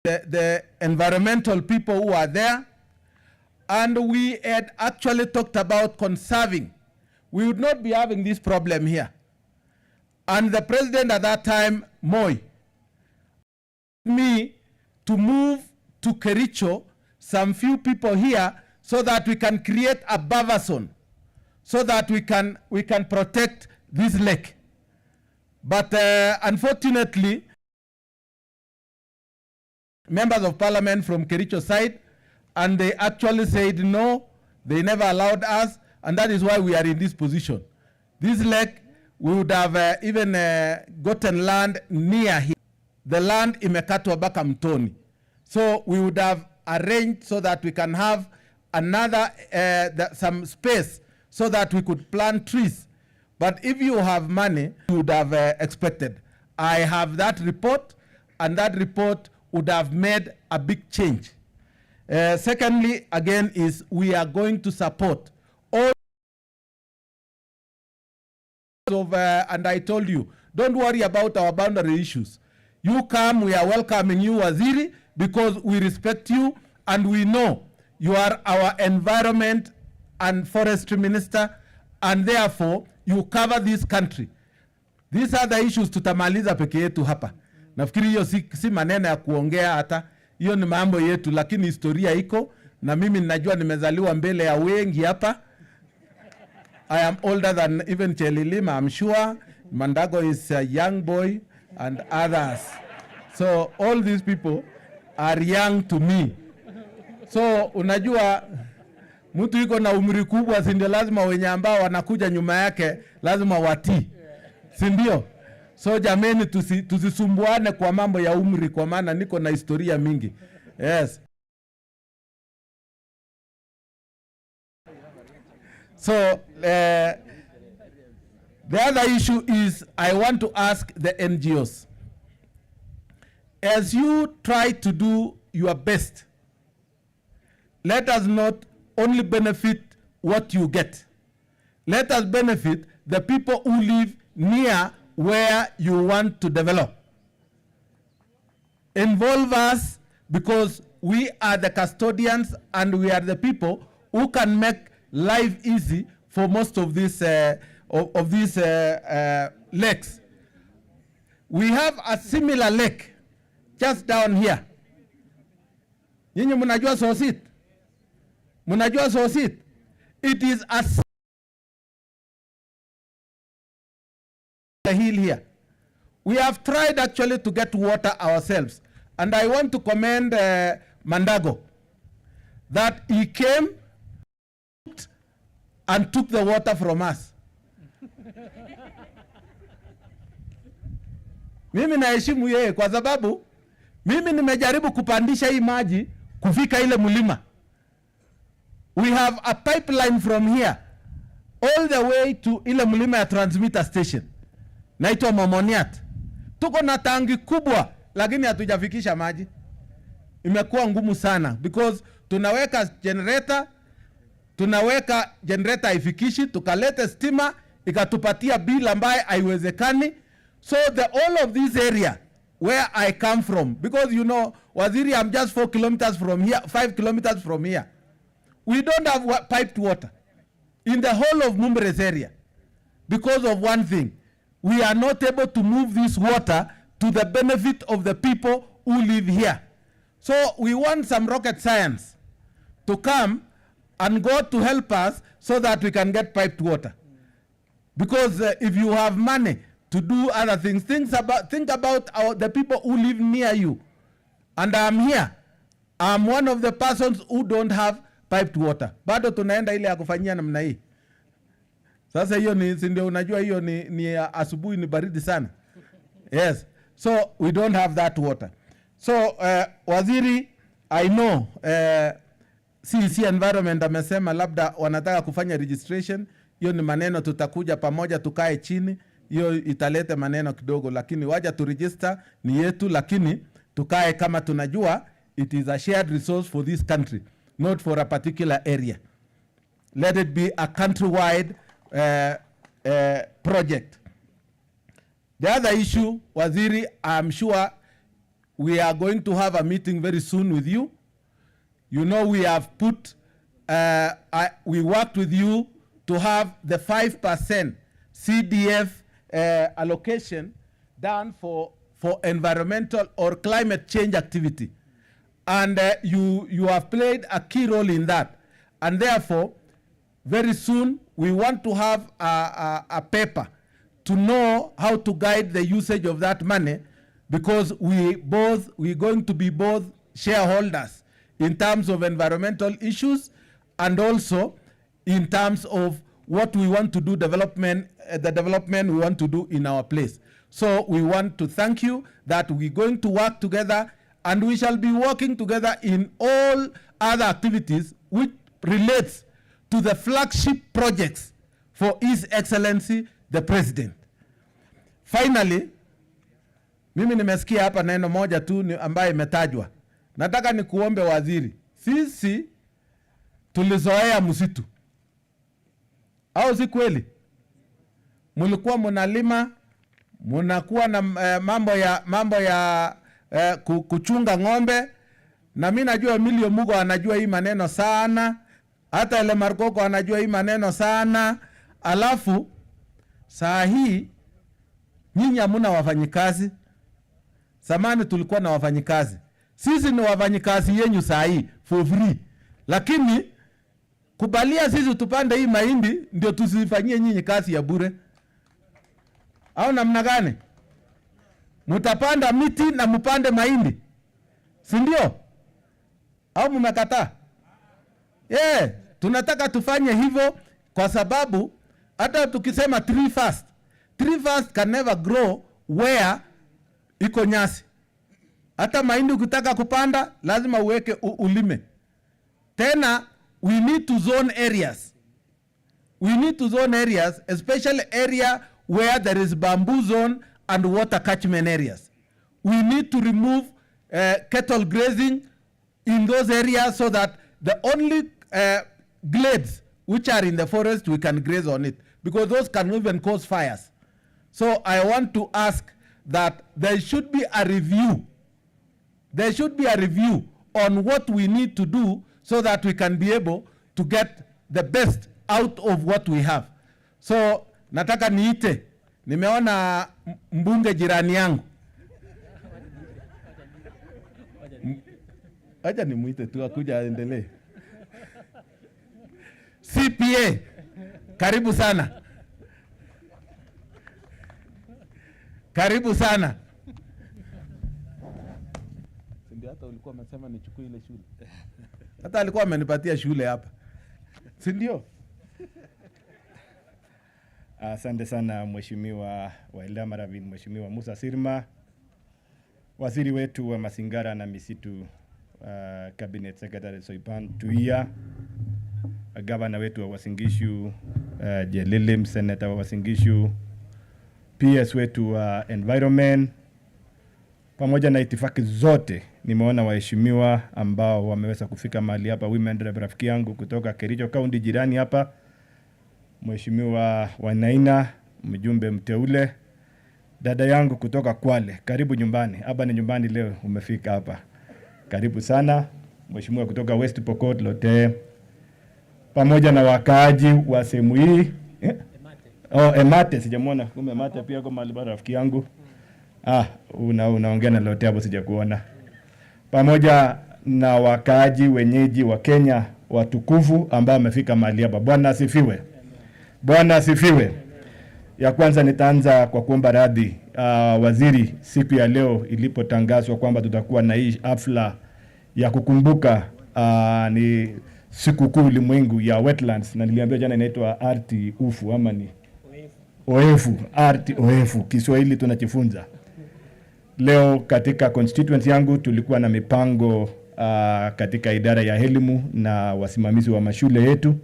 The environmental people who are there, and we had actually talked about conserving. We would not be having this problem here. And the president at that time, Moi, me to move to Kericho, some few people here, so that we can create a buffer zone, so that we can protect this lake. But unfortunately, members of parliament from Kericho side, and they actually said no, they never allowed us, and that is why we are in this position. This lake, we would have even gotten land near here. The land imekatwa baka mtoni. So we would have arranged so that we can have another, some space so that we could plant trees. But if you have money, you would have expected. I have that report, and that report would have made a big change. Secondly, again, is we are going to support all of, and I told you, don't worry about our boundary issues. You come, we are welcoming you, Waziri, because we respect you, and we know you are our environment and forestry minister, and therefore you cover this country. These are the issues tutamaliza peke yetu hapa. Nafikiri hiyo si maneno ya kuongea hata. Hiyo ni mambo yetu, lakini historia iko, na mimi ninajua nimezaliwa mbele ya wengi hapa. I am older than even Chelilima, I'm sure. Mandago is a young boy and others. So all these people are young to me. So unajua mtu iko na umri kubwa, si ndio lazima wenye ambao wanakuja nyuma yake lazima watii. Si ndio? So jameni, tusisumbuane kwa mambo ya umri, kwa maana niko na historia mingi. Yes. So the other issue is I want to ask the NGOs. As you try to do your best, let us not only benefit what you get. Let us benefit the people who live near where you want to develop. Involve us, because we are the custodians and we are the people who can make life easy for most of these lakes. We have a similar lake just down here. Nyinyi mnajua Sosit? Mnajua Sosit? It is a hill here. We have tried actually to get water ourselves, and I want to commend Mandago that he came and took the water from us. Mimi naheshimu yeye kwa sababu mimi nimejaribu kupandisha hii maji kufika ile mlima. We have a pipeline from here all the way to ile mlima ya transmitter station. Naitwa Momoniat. Tuko na tangi kubwa lakini hatujafikisha maji. Imekuwa ngumu sana because tunaweka generator haifikishi, tukalete stima ikatupatia bill ambaye haiwezekani. So all of this area where I come from, because you know, Waziri, I'm just 4 kilometers from here, 5 kilometers from here. We don't have piped water in the whole of Mumbres area because of one thing. We are not able to move this water to the benefit of the people who live here. So we want some rocket science to come and God to help us so that we can get piped water. Because if you have money, to do other things. Think about the people who live near you. And I'm here. I'm one of the persons who don't have piped water. Bado tunaenda ile ya kufanyia namna hii. Sasa hiyo ni ndio unajua hiyo ni asubuhi ni baridi sana. Yes. So we don't have that water. So waziri, I know CEC environment amesema labda wanataka kufanya registration. Hiyo ni maneno tutakuja pamoja tukae chini. Hiyo italete maneno kidogo, lakini waja tu register ni yetu, lakini tukae kama tunajua it is a shared resource for this country, not for a particular area. Let it be a countrywide project. The other issue, waziri, I'm sure we are going to have a meeting very soon with you. You know, we have put, we worked with you to have the 5% CDF allocation done for environmental or climate change activity. And you have played a key role in that. And therefore, very soon, we want to have a paper to know how to guide the usage of that money, because we're going to be both shareholders in terms of environmental issues and also in terms of what we want to do, the development we want to do in our place. So we want to thank you that we're going to work together, and we shall be working together in all other activities which relates to the flagship projects for His Excellency the President. Finally, mimi nimesikia hapa neno moja tu ambaye imetajwa. Nataka nikuombe waziri, sisi tulizoea msitu. Au si kweli? Mulikuwa mnalima, mnakuwa na mambo ya kuchunga ng'ombe, na mimi najua Emilio Mugo anajua hii maneno sana, hata ele Markoko anajua hii maneno sana. Alafu saa hii nyinyi hamuna wafanyikazi. Zamani tulikuwa na wafanyikazi. Sisi ni wafanyikazi yenyu saa hii for free. Lakini kubalia sisi tupande hii mahindi ndio tusifanyie nyinyi kazi ya bure. Au namna gani? Mutapanda miti na mupande mahindi. Si ndio? Au mmekataa? Tunataka tufanye hivyo kwa sababu hata tukisema tree first can never grow where iko nyasi. Hata mahindi ukitaka kupanda lazima uweke ulime. Tena we need to zone areas. We need to zone areas, especially area where there is bamboo zone and water catchment areas. We need to remove cattle grazing in those areas so that the only glades which are in the forest we can graze on it, because those can even cause fires. So I want to ask that there should be a review. There should be a review on what we need to do so that we can be able to get the best out of what we have. So nataka niite, nimeona mbunge jirani yangu. Acha nimuite tu akuja aendelee. CPA, karibu sana. Karibu sana. Ndio hata ulikuwa umesema nichukue ile shule. Hata alikuwa amenipatia shule hapa. Si ndio? Asante sana Mheshimiwa Waila Maravin, Mheshimiwa Musa Sirma, waziri wetu wa mazingira na misitu, Cabinet Secretary Soipan Tuia, gavana wetu wa Uasin Gishu, Jelilim, Senator wa Uasin Gishu, PS wetu wa Environment, pamoja na itifaki zote. Nimeona waheshimiwa ambao wameweza kufika mahali hapa, women rep rafiki yangu kutoka Kericho County jirani hapa, Mheshimiwa Wanaina, mjumbe mteule, dada yangu kutoka Kwale, karibu nyumbani. Hapa ni nyumbani leo umefika hapa. Karibu sana. Mheshimiwa kutoka West Pokot Lote, pamoja na wakaaji wa sehemu hii. Emate sijamuona, kumbe Emate pia kwa mahali rafiki yangu. Unaongea na Lote hapo sijakuona. Pamoja na wakaaji wenyeji wa Kenya watukufu ambao wamefika mahali hapa. Bwana asifiwe. Bwana asifiwe. Ya kwanza nitaanza kwa kuomba radhi waziri, siku ya leo ilipotangazwa kwamba tutakuwa na hii hafla ya kukumbuka ni siku kuu ulimwengu ya Wetlands, na niliambia jana inaitwa arti ufu ama ni oefu, arti oefu, Kiswahili tunajifunza. Leo katika constituency yangu tulikuwa na mipango katika idara ya elimu na wasimamizi wa mashule yetu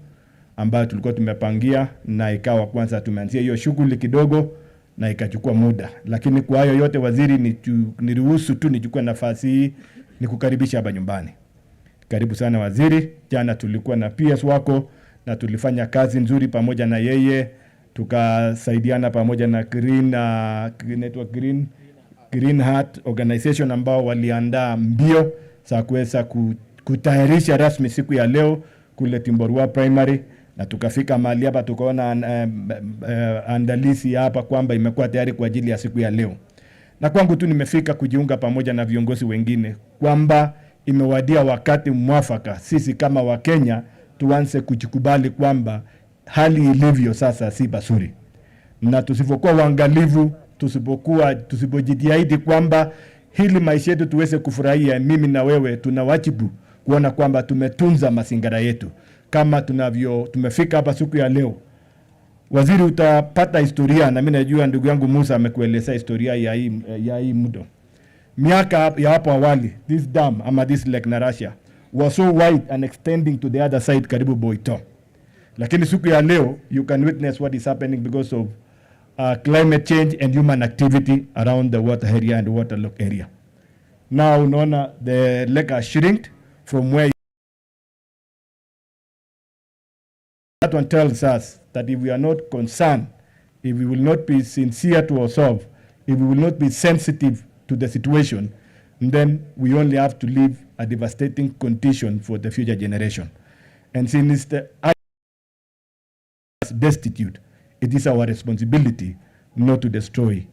ambayo tulikuwa tumepangia, na ikawa kwanza tumeanzia hiyo shughuli kidogo na ikachukua muda. Lakini kwa hayo yote waziri, niruhusu tu nichukue nafasi hii nikukaribisha hapa nyumbani. Karibu sana waziri. Jana tulikuwa na PS wako na tulifanya kazi nzuri pamoja na yeye, tukasaidiana pamoja na Green Heart Organization ambao waliandaa mbio za kuweza kutayarisha rasmi siku ya leo kule Timboroa Primary, na tukafika mahali hapa tukaona andalizi hapa kwamba imekuwa tayari kwa ajili ya siku ya leo. Na kwangu tu nimefika kujiunga pamoja na viongozi wengine kwamba imewadia wakati mwafaka sisi kama Wakenya tuanze kujikubali kwamba hali ilivyo sasa si basuri, na tusipokuwa waangalivu, tusipojitahidi kwamba hili maisha yetu tuweze kufurahia, mimi na wewe tuna wajibu kuona kwamba tumetunza mazingira yetu kama tumefika hapa siku ya leo. Waziri, utapata historia, na mimi najua ndugu yangu Musa amekueleza historia ya hii mto. Miaka ya hapo awali, this dam ama this lake Narasha was so wide and extending to the other side karibu Boito. Lakini siku ya leo you can witness what is happening because of climate change and human activity around the water area and water lock area. Now unaona the lake has shrinked from where. That one tells us that if we are not concerned, if we will not be sincere to ourselves, if we will not be sensitive to the situation, then we only have to leave a devastating condition for the future generation. And since the is destitute, it is our responsibility not to destroy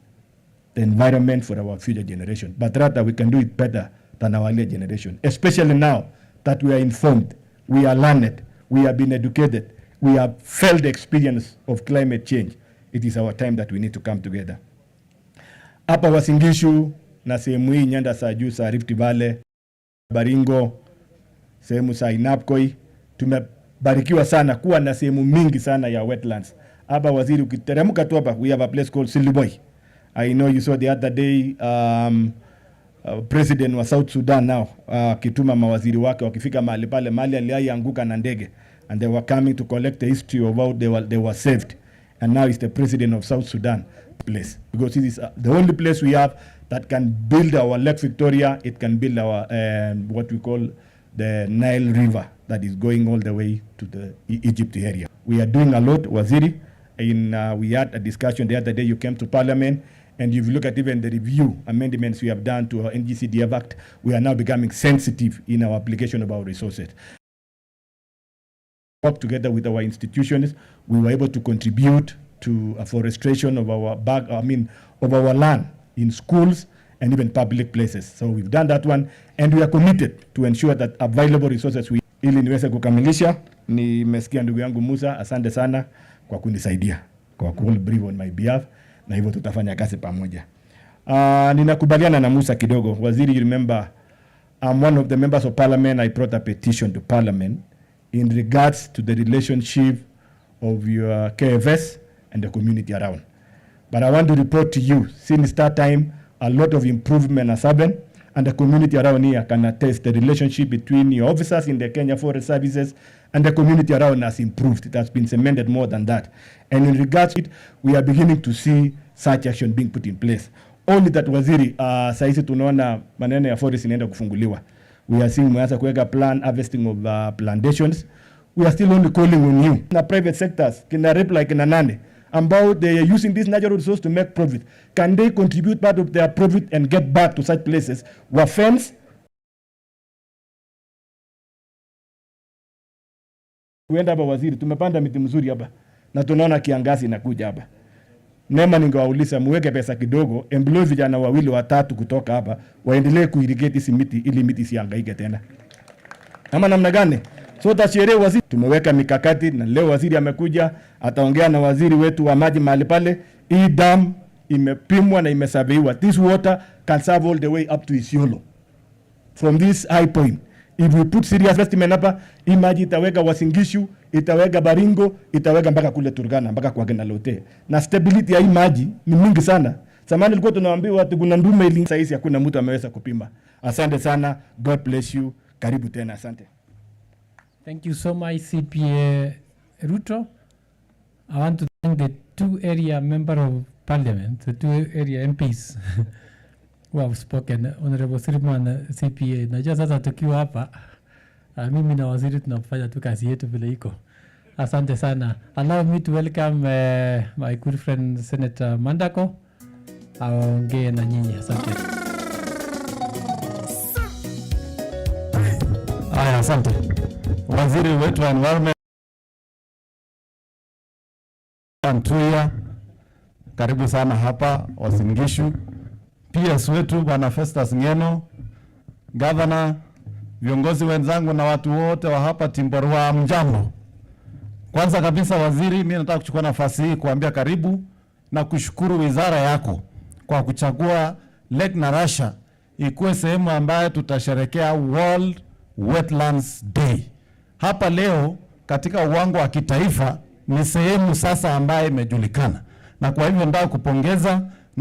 the environment for our future generation, but rather we can do it better than our earlier generation, especially now that we are informed, we are learned, we have been educated, we have felt the experience of climate change. It is our time that we need to come together. Hapa Uasin Gishu na sehemu hii nyanda za juu za Rift Valley, Baringo, sehemu za Inapkoi, tumebarikiwa sana kuwa na sehemu mingi sana ya wetlands. Hapa waziri, ukiteremka tu hapa, we have a place called Siliboy. I know you saw the other day president wa South Sudan now kituma mawaziri wake wakifika mahali pale, mahali alianguka na ndege, and they were coming to collect the history of how they were saved. And now it's the president of South Sudan place, because it is the only place we have that can build our Lake Victoria. It can build our what we call the Nile River that is going all the way to the Egypt area. We are doing a lot, waziri. We had a discussion the other day. You came to Parliament, and if you look at even the review amendments we have done to our NGCDF Act, we are now becoming sensitive in our application of our resources. Work together with our institutions, we were able to contribute to afforestation of our of our land in schools and even public places. So we've done that one, and we are committed to ensure that available resources ili niweze kukamilisha. Nimesikia ndugu yangu Musa, asante sana kwa kunisaidia kwa brief on my behalf, na hivyo tutafanya kazi pamoja. Ninakubaliana na Musa kidogo. Waziri, you remember I'm one of the members of parliament. I brought a petition to parliament in regards to the relationship of your KFS and the community around. But I want to report to you, since that time, a lot of improvement has happened, and the community around here can attest the relationship between your officers in the Kenya Forest Services and the community around has improved. It has been cemented more than that. And in regards to it, we are beginning to see such action being put in place. Only that waziri, saisi tunaona maneno ya forest inaenda kufunguliwa. We are seeing mwanza kuweka plan harvesting of plantations. We are still only calling on you. Na private sectors, kina reply kina nane, ambao they are using this natural resource to make profit. Can they contribute part of their profit and get back to such places where fence? Kuenda hapa waziri, tumepanda miti mzuri hapa na tunaona kiangazi inakuja hapa. Nema ningewauliza muweke pesa kidogo, employ vijana wawili watatu kutoka hapa waendelee kuirrigate hizi miti ili miti sihangaike tena. Ama namna gani? So tasherehe waziri, tumeweka mikakati na leo waziri amekuja ataongea na waziri wetu wa maji mahali pale. Hii dam imepimwa na imesurveywa. This water can serve all the way up to Isiolo. From this high point. If we put serious investment hapa, hii maji itaweka Uasin Gishu, itaweka Baringo, itaweka mpaka kule Turkana, mpaka kwa kina Lote. Na stability ya hii maji ni mingi sana. Zamani ilikuwa tunawaambiwa ati kuna ndume ili sasa hizi hakuna mtu ameweza kupima. Asante sana. God bless you. Karibu tena. Asante. Thank you so much, CPA Ruto. I want to thank the two area member of parliament, the two area MPs who have spoken, Honorable Sirma na CPA. Najua sasa tukiwa hapa, mimi na waziri tunafanya tu kazi yetu vile iko. Asante sana. Allow me to welcome my good friend Senator Mandako. Aongee na nyinyi. Asante. Aya, asante. Waziri wetu wa environment Tuya, karibu sana hapa Uasin Gishu. PS wetu Bwana Festus Ngeno, Governor, viongozi wenzangu na watu wote wa hapa Timboroa, mjambo. Kwanza kabisa waziri, mimi nataka kuchukua nafasi hii kuambia karibu na kushukuru wizara yako kwa kuchagua Lake Narasha ikuwe sehemu ambayo tutasherekea World Wetlands Day. Hapa leo katika uwango wa kitaifa ni sehemu sasa ambayo imejulikana. Na kwa hivyo nataka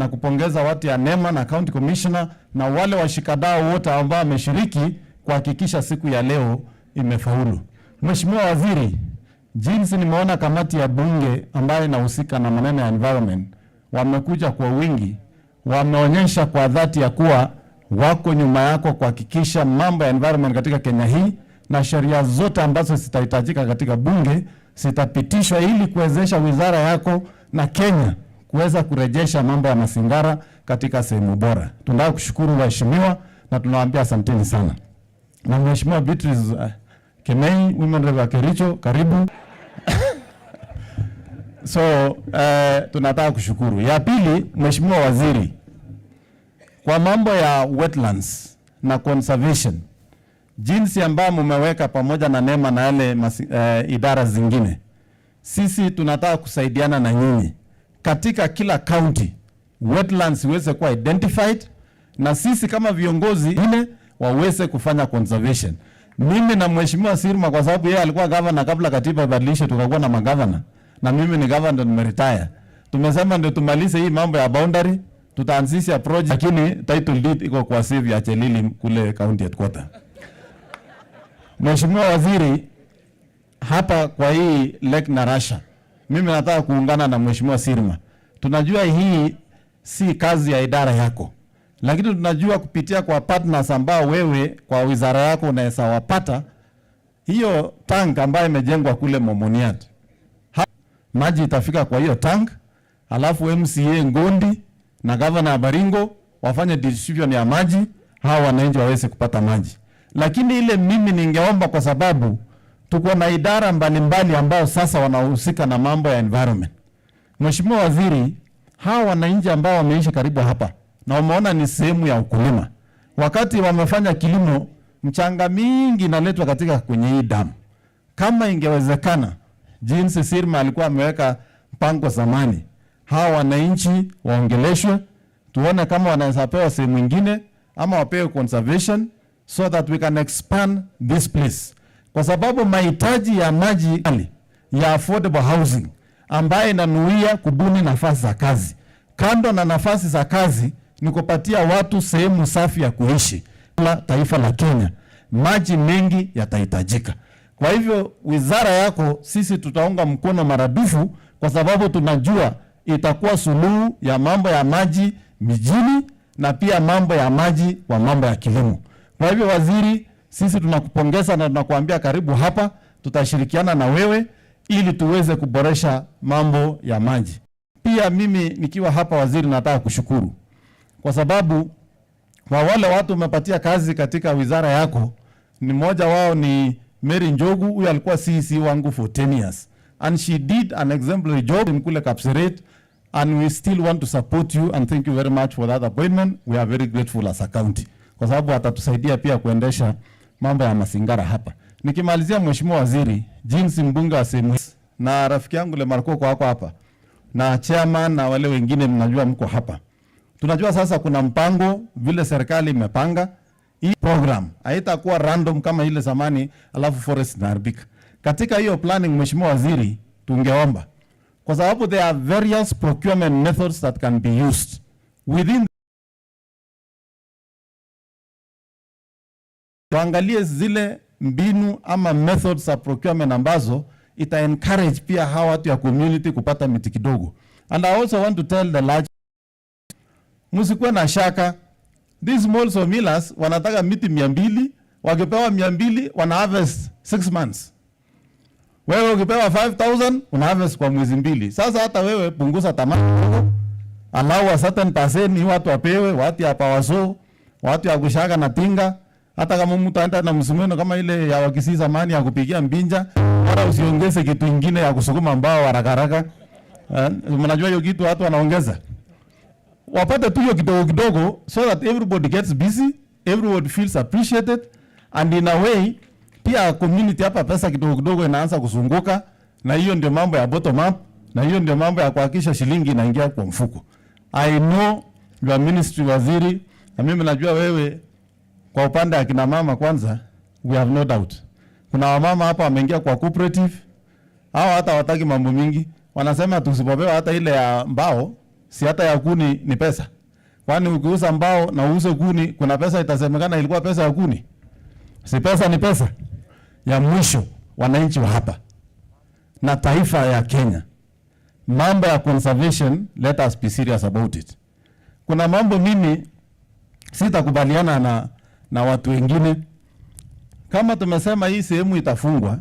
kupongeza watu ya NEMA na County Commissioner na wale washikadau wote ambao wameshiriki kuhakikisha siku ya leo imefaulu. Mheshimiwa Waziri, jinsi nimeona kamati ya bunge ambayo inahusika na maneno ya environment wamekuja kwa wingi, wameonyesha kwa dhati ya kuwa wako nyuma yako kuhakikisha mambo ya environment katika Kenya hii na sheria zote ambazo zitahitajika katika bunge zitapitishwa ili kuwezesha wizara yako na Kenya kuweza kurejesha mambo ya mazingara katika sehemu bora. Tunataka kushukuru waheshimiwa na tunawaambia asanteni sana. Na Mheshimiwa Beatrice Kemei, Women Rep Kericho, karibu. So, tunataka kushukuru. Ya pili, Mheshimiwa Waziri, kwa mambo ya wetlands na conservation, jinsi ambayo mmeweka pamoja na NEMA na yale idara zingine, sisi tunataka kusaidiana na nyinyi katika kila county wetlands iweze kuwa identified na sisi kama viongozi waweze kufanya conservation. Mimi na Mheshimiwa Sirma, kwa sababu yeye alikuwa governor kabla katiba ibadilishwe tukakuwa na magavana, na mimi ni governor nimeretire, tumesema ndio tumalize hii mambo ya boundary, tutaanzisha project, lakini title deed iko kwa save ya Chelili kule county headquarters. Mheshimiwa Waziri, hapa kwa hii Lake Narasha, mimi nataka kuungana na Mheshimiwa Sirma. Tunajua hii si kazi ya idara yako, lakini tunajua kupitia kwa partners ambao wewe kwa wizara yako unaweza wapata, hiyo tank ambayo imejengwa kule Momoniat, maji itafika kwa hiyo tank, alafu MCA Ngondi na Governor Baringo wafanye distribution ya maji, hao wananchi waweze kupata maji. Lakini ile mimi ningeomba, kwa sababu tuko na idara mbalimbali ambao sasa wanahusika na mambo ya environment. Mheshimiwa Waziri, hao wananchi ambao wameishi karibu hapa na wameona ni sehemu ya ukulima, wakati wamefanya kilimo, mchanga mingi inaletwa katika kwenye hii damu. Kama ingewezekana, jinsi Sirma alikuwa ameweka mpango zamani, hao wananchi waongeleshwe, tuone kama wanaweza pewa sehemu nyingine ama wapewe conservation, so that we can expand this place. Kwa sababu mahitaji ya maji ya affordable housing ambaye inanuia kubuni nafasi za kazi. Kando na nafasi za kazi ni kupatia watu sehemu safi ya kuishi. La taifa la Kenya, maji mengi yatahitajika. Kwa hivyo wizara yako sisi tutaunga mkono maradufu, kwa sababu tunajua itakuwa suluhu ya mambo ya maji mijini na pia mambo ya maji kwa mambo ya kilimo. Kwa hivyo waziri, sisi tunakupongeza na tunakuambia karibu hapa, tutashirikiana na wewe ili tuweze kuboresha mambo ya maji. Pia mimi nikiwa hapa waziri, nataka kushukuru kwa sababu kwa wale watu umepatia kazi katika wizara yako, ni mmoja wao ni Mary Njogu, huyu alikuwa CC wangu for 10 years and she did an exemplary job in kule Kapseret, and we still want to support you and thank you very much for that appointment. We are very grateful as a county, kwa sababu atatusaidia pia kuendesha mambo ya mazingara hapa. Nikimalizia Mheshimiwa Waziri, jinsi mbunge wa sehemu na rafiki yangu Le Marco kwa wako hapa na chairman na wale wengine mnajua mko hapa. Tunajua sasa kuna mpango vile serikali imepanga. Hii program haitakuwa random kama ile zamani alafu forest inaharibika. Katika hiyo planning, Mheshimiwa Waziri, tungeomba kwa sababu there are various procurement methods that can be used within. Tuangalie zile mbinu ama methods of procurement ambazo ita encourage pia hawa watu ya community kupata miti kidogo. And I also want to tell the large, musikuwe na shaka, these small sawmillers wanataka miti 200, wakipewa 200 wana harvest 6 months. Wewe ukipewa 5,000 una harvest kwa mwezi 2. Sasa hata wewe punguza tamaa, allow a certain percent ni watu wapewe, watu ya pawaso, watu ya kushaka na tinga. Hata kama mtu anaenda na msumeno kama ile ya Wakisii zamani ya kupigia mbinja, wala usiongeze kitu kingine ya kusukuma mbao haraka haraka. Mnajua hiyo kitu watu wanaongeza. Wapate tu hiyo kidogo kidogo so that everybody gets busy, everybody feels appreciated, and in a way pia community hapa pesa kidogo kidogo inaanza kusunguka, na hiyo ndio mambo ya bottom up, na hiyo ndio mambo ya kuhakikisha shilingi inaingia kwa mfuko. I know your ministry waziri, na mimi najua wewe kwa upande wa kina mama kwanza, we have no doubt. Kuna wamama hapa wameingia kwa cooperative, hao hata wataki mambo mingi. Wanasema tusipopewa hata ile ya mbao, si hata ya kuni ni pesa. Kwani ukiuza mbao na uuze kuni, kuna pesa itasemekana ilikuwa pesa ya kuni? Si pesa ni pesa. Ya mwisho, wananchi wa hapa na taifa ya Kenya, mambo ya conservation, let us be serious about it. Kuna mambo mimi sitakubaliana na watu wengine. Kama tumesema hii sehemu itafungwa,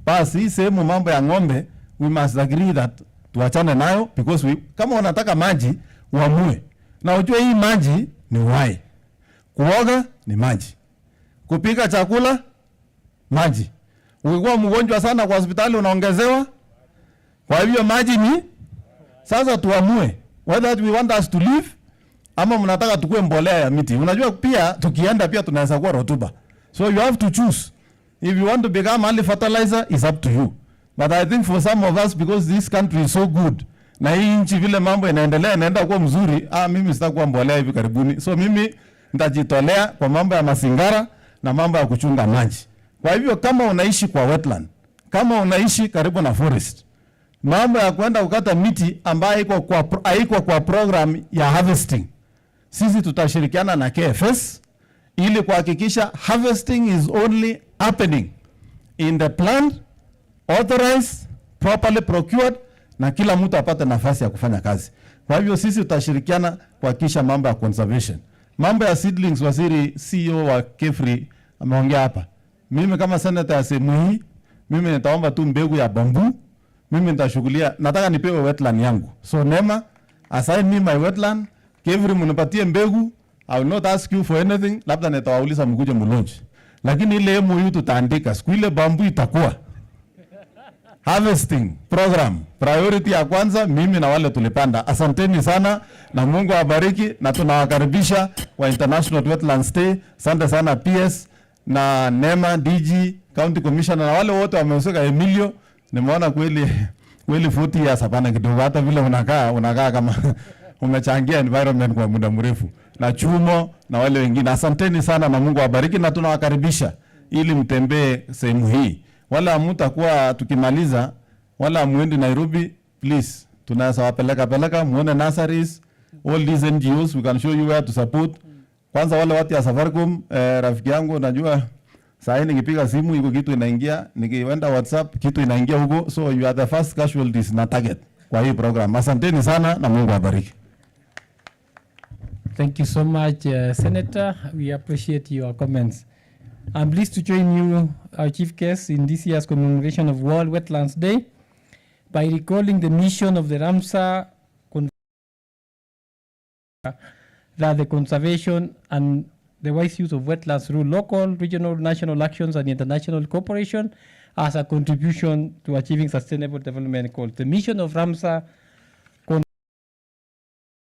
basi hii sehemu mambo ya ng'ombe, we must agree that tuachane nayo, because kama unataka maji uamue. Na ujue hii maji ni uhai. Kuoga ni maji. Kupika chakula maji. Ukikuwa mgonjwa sana kwa hospitali unaongezewa. Kwa hivyo maji ni, sasa tuamue whether we want us to live ama mnataka tukue mbolea ya miti. Unajua pia tukienda pia tunaweza kuwa rotuba. So you have to choose. If you want to become only fertilizer, it's up to you. But I think for some of us, because this country is so good, na hii nchi vile mambo inaendelea inaenda kuwa mzuri, mimi sitakuwa mbolea hivi karibuni. So mimi nitajitolea kwa mambo ya mazingara na mambo ya kuchunga maji. Kwa hivyo kama unaishi kwa wetland, kama unaishi karibu na forest, mambo ya kwenda kukata miti ambayo haiko kwa program ya harvesting, sisi tutashirikiana na KFS ili kuhakikisha harvesting is only happening in the planned, authorized, properly procured, na kila mtu apate nafasi ya kufanya kazi. Kwa hivyo sisi tutashirikiana kuhakikisha mambo ya conservation. Mambo ya seedlings, waziri CEO wa KEFRI ameongea hapa. Mimi kama senator ya sehemu hii, mimi nitaomba tu mbegu ya bambu. Mimi nitashughulia, nataka nipewe wetland yangu. So NEMA, assign me my wetland. KEFRI mnipatie mbegu. I will not ask you for anything. Labda nitawauliza mkuje mlonje. Lakini ile MOU tutaandika, siku ile bambu itakuwa harvesting program priority ya kwanza, mimi na wale tulipanda. Asanteni sana na Mungu awabariki, na tunawakaribisha wa International Wetlands Day. Asante sana PS na NEMA, DG, County Commissioner na wale wote wamehusika. Emilio, nimeona kweli 40 years hapana kidogo, hata vile unakaa kama umechangia environment kwa muda mrefu. Na Chumo na wale wengine, asanteni sana na Mungu awabariki, na tunawakaribisha ili mtembee sehemu hii. Wala mtakuwa tukimaliza, wala muende Nairobi, please. Tunaweza wapeleka muone nurseries, all these NGOs, we can show you where to support. Kwanza wale watu ya Safaricom, rafiki yangu najua saa hii nikipiga simu iko kitu inaingia, nikienda WhatsApp kitu inaingia huko, so you are the first casualties na target kwa hii program. Asanteni sana na Mungu awabariki. Thank you so much, Senator. We appreciate your comments. I'm pleased to join you, our chief guest, in this year's commemoration of World Wetlands Day by recalling the mission of the Ramsar that the conservation and the wise use of wetlands through local, regional, national actions and international cooperation as a contribution to achieving sustainable development goals. The mission of Ramsar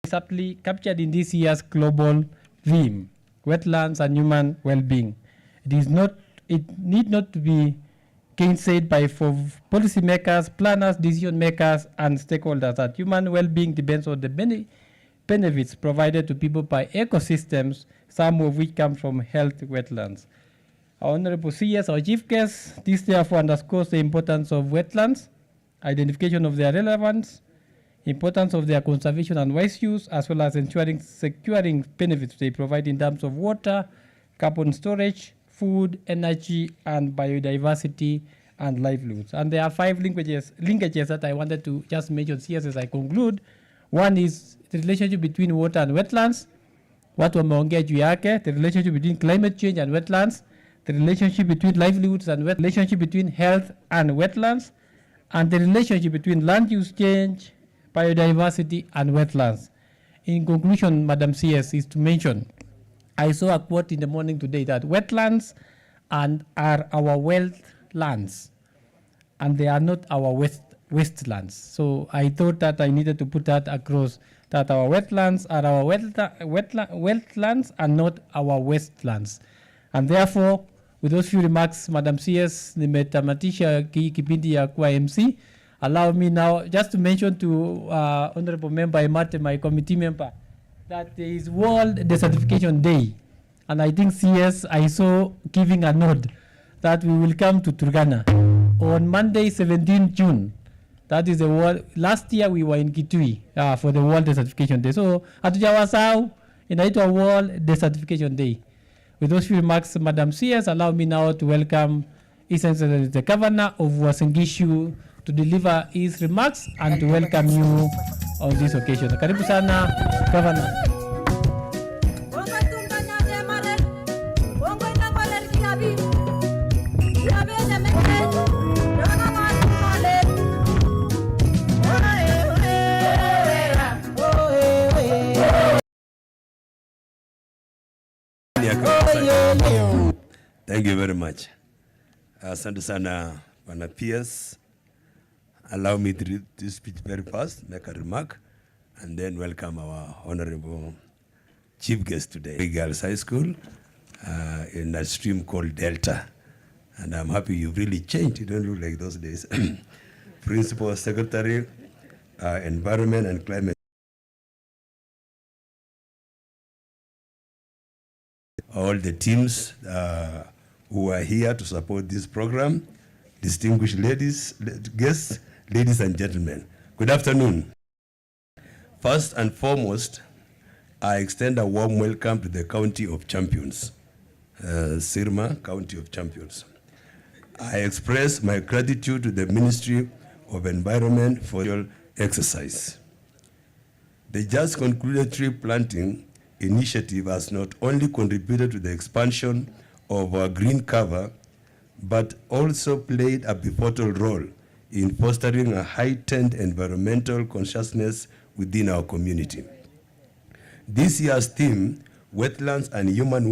is aptly captured in this year's global theme, wetlands and human well-being. It need not to be gainsaid by for policymakers, planners, decision makers, and stakeholders that human well-being depends on the benefits provided to people by ecosystems, some of which come from health wetlands. Our Honorable CS, our chief guest, this therefore underscores the importance of wetlands, identification of their relevance, importance of their conservation and wise use, as well as securing benefits they provide in terms of water, carbon storage, food, energy, and biodiversity and livelihoods. And there are 5 linkages that I wanted to just mention here as I conclude. One is the relationship between water and wetlands, watu wameongea juu yake, the relationship between climate change and wetlands, the relationship between livelihoods and relationship between health and wetlands, and the relationship between land use change, biodiversity, and wetlands. In conclusion, Madam CS, is to mention, I saw a quote in the morning today that wetlands are our wealth lands, and they are not our wastelands. So I thought that I needed to put that across, that our wetlands are our wetlands and not our wastelands. And therefore, with those few remarks, Madam CS, nimetamatisha kipindi ya kuwa MC. Allow me now just to mention to Honorable Member Emate, my committee member, that there is World Desertification Day. And I think CS, I saw giving a nod that we will come to Turkana on Monday, 17 June. That is the world. Last year we were in Kitui for the World Desertification Day. So hatujawasahau, inaitwa World Desertification Day. With those few remarks, Madam CS, allow me now to welcome His Excellency the Governor of UASIN GISHU to deliver his remarks and to welcome you on this occasion. Karibu sana, Governor. Thank you very much. Asante sana, Bwana PS. Allow me to read this speech very fast, make a remark, and then welcome our honorable chief guest today. Girls High School in a stream called Delta. And I'm happy you've really changed. You don't look like those days. Principal Secretary, Environment and Climate. All the teams who are here to support this program, distinguished ladies, guests, ladies and gentlemen, good afternoon. First and foremost, I extend a warm welcome to the County of Champions, Sirma, County of Champions. I express my gratitude to the Ministry of Environment for your exercise. The just concluded tree planting initiative has not only contributed to the expansion of our green cover, but also played a pivotal role in fostering a heightened environmental consciousness within our community. This year's theme, Wetlands and Human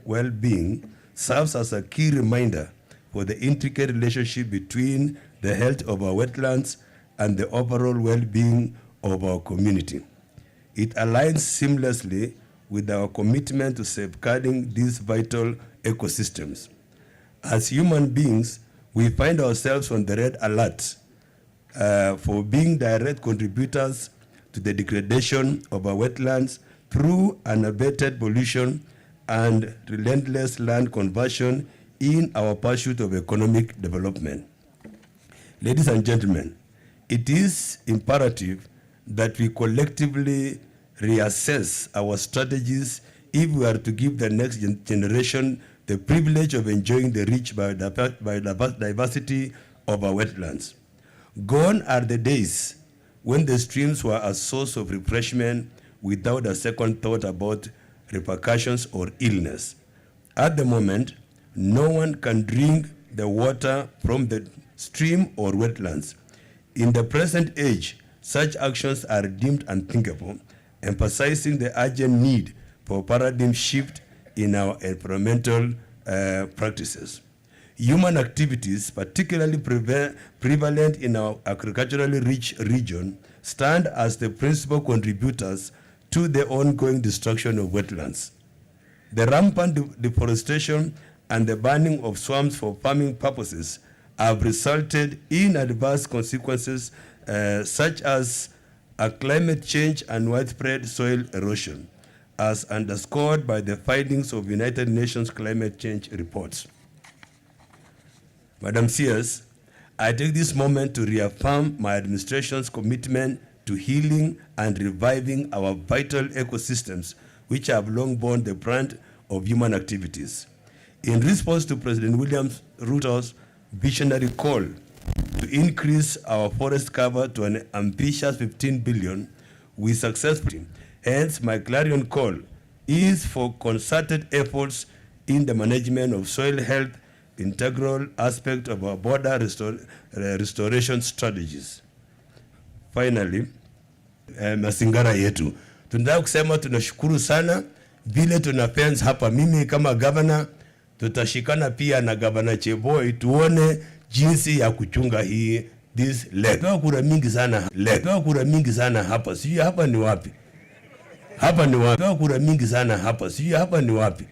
Well-Being, serves as a key reminder for the intricate relationship between the health of our wetlands and the overall well-being of our community. It aligns seamlessly with our commitment to safeguarding these vital ecosystems. As human beings, we find ourselves on the red alert for being direct contributors to the degradation of our wetlands through unabated pollution and relentless land conversion in our pursuit of economic development. Ladies and gentlemen, it is imperative that we collectively reassess our strategies if we are to give the next generation the privilege of enjoying the rich biodiversity of our wetlands. Gone are the days when the streams were a source of refreshment without a second thought about repercussions or illness. At the moment, no one can drink the water from the stream or wetlands. In the present age, such actions are deemed unthinkable, emphasizing the urgent need for paradigm shift in our environmental practices. Human activities, particularly prevalent in our agriculturally rich region, stand as the principal contributors to the ongoing destruction of wetlands. The rampant deforestation and the burning of swamps for farming purposes have resulted in adverse consequences such as climate change and widespread soil erosion, as underscored by the findings of United Nations climate change reports. Madam CS, I take this moment to reaffirm my administration's commitment to healing and reviving our vital ecosystems, which have long borne the brunt of human activities. In response to President William Ruto's visionary call to increase our forest cover to an ambitious 15 billion, we successfully. Hence, my clarion call is for concerted efforts in the management of soil health, integral aspect of our border restoration strategies. Finally, mazingara yetu. Tunataka kusema tunashukuru sana vile tuna fence hapa. Mimi kama governor tutashikana pia na governor Cheboy tuone jinsi ya kuchunga hii this lake. Pewa kura mingi sana. Pewa kura mingi sana hapa. Sijui hapa ni wapi. Hapa ni wapi? Pewa kura mingi sana hapa. Sijui hapa ni wapi.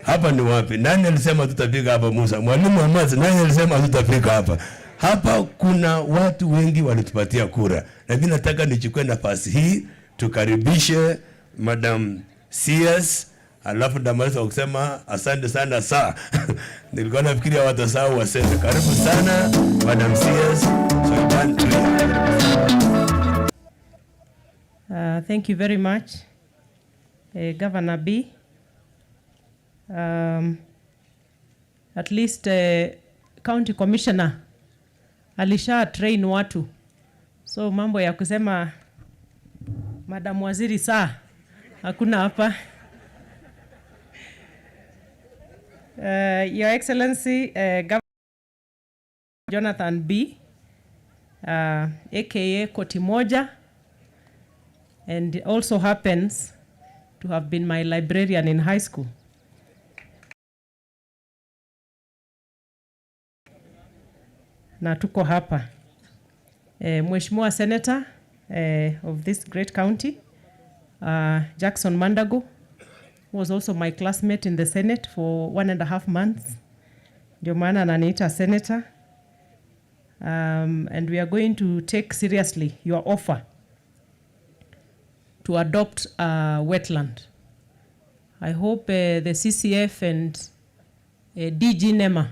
Hapa ni wapi? Nani alisema tutafika hapa Musa? Mwalimu Hamad, nani alisema tutafika hapa? Hapa kuna watu wengi walitupatia kura. Na mimi nataka nichukue nafasi hii tukaribishe Madam CS, alafu ndamaliza kusema asante sana saa. Nilikuwa nafikiria watasahau waseme. Karibu sana Madam CS. Thank you very much, Governor B. At least County Commissioner alisha train watu, so mambo ya kusema Madam Waziri saa hakuna hapa. Your Excellency Governor Jonathan B, aka Koti Moja, and also happens to have been my librarian in high school. Na tuko hapa. Mheshimiwa Senator of this great county, Jackson Mandago, who was also my classmate in the Senate for 1.5 months. Ndio maana ananiita Senator. And we are going to take seriously your offer to adopt a wetland. I hope the CCF and DG NEMA,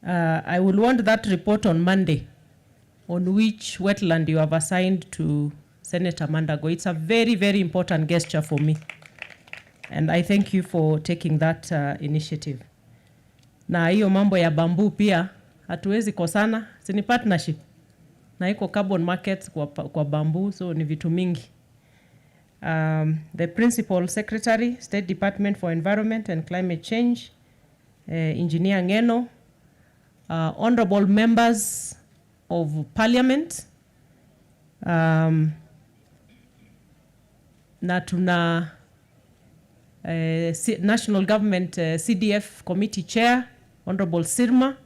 I will want that report on Monday on which wetland you have assigned to Senator Mandago. It's a very, very important gesture for me. And I thank you for taking that initiative. Na hiyo mambo ya bamboo pia, hatuwezi kosana, sini partnership. Na iko carbon markets kwa bamboo, so ni vitu mingi. The Principal Secretary, State Department for Environment and Climate Change, Engineer Ngeno, honorable members of Parliament, na tuna National Government CDF Committee Chair, Honorable Sirma,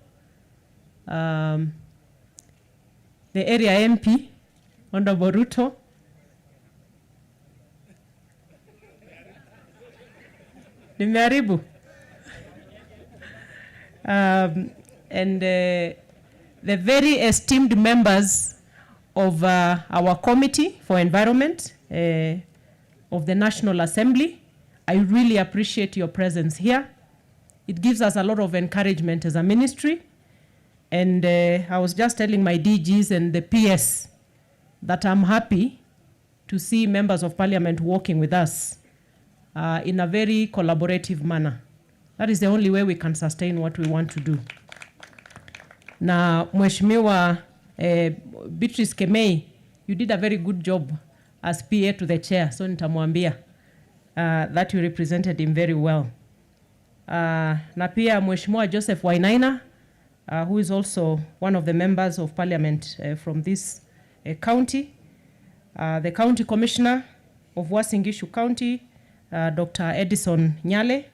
the area MP, Honorable Ruto, nimeharibu, and the very esteemed members of our Committee for Environment of the National Assembly. I really appreciate your presence here. It gives us a lot of encouragement as a ministry. And I was just telling my DGs and the PS that I'm happy to see members of Parliament working with us in a very collaborative manner. That is the only way we can sustain what we want to do. Na Mheshimiwa Beatrice Kemei, you did a very good job as PA to the chair, so nitamwambia that you represented him very well. Na pia Mheshimiwa Joseph Wainaina, who is also one of the members of Parliament from this county. The County Commissioner of UASIN GISHU County, Dr. Edison Nyale,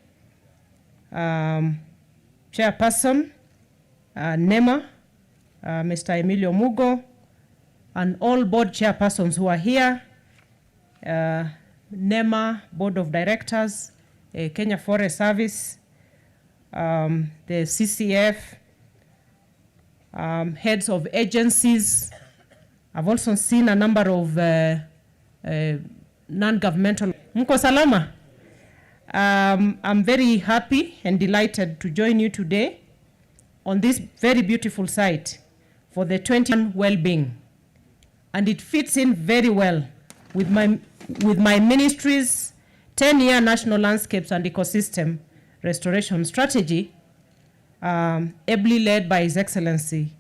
Chairperson, NEMA, Mr. Emilio Mugo, and all board chairpersons who are here, NEMA, Board of Directors, Kenya Forest Service, the CCF, heads of agencies. I've also seen a number of non-governmental. Mko salama? I'm very happy and delighted to join you today on this very beautiful site for the 21 well-being. And it fits in very well with my ministry's 10-year National Landscapes and Ecosystem Restoration Strategy, ably led by His Excellency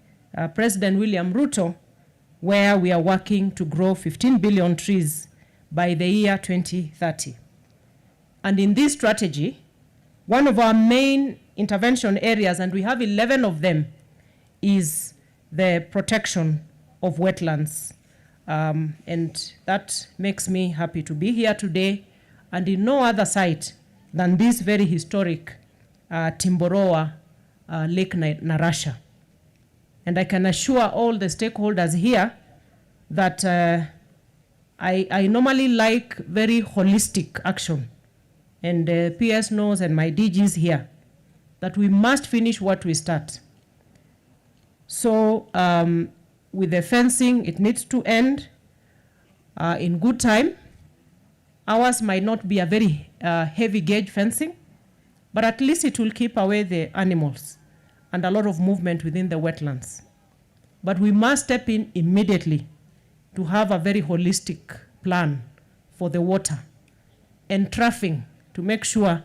President William Ruto, where we are working to grow 15 billion trees by the year 2030. And in this strategy, one of our main intervention areas, and we have 11 of them, is the protection of wetlands. And that makes me happy to be here today, and in no other site than this very historic Timboroa Lake Narasha. And I can assure all the stakeholders here that I normally like very holistic action. And PS knows, and my DGs here, that we must finish what we start. So with the fencing, it needs to end in good time. Ours might not be a very heavy gauge fencing, but at least it will keep away the animals and a lot of movement within the wetlands. But we must step in immediately to have a very holistic plan for the water and troughing, to make sure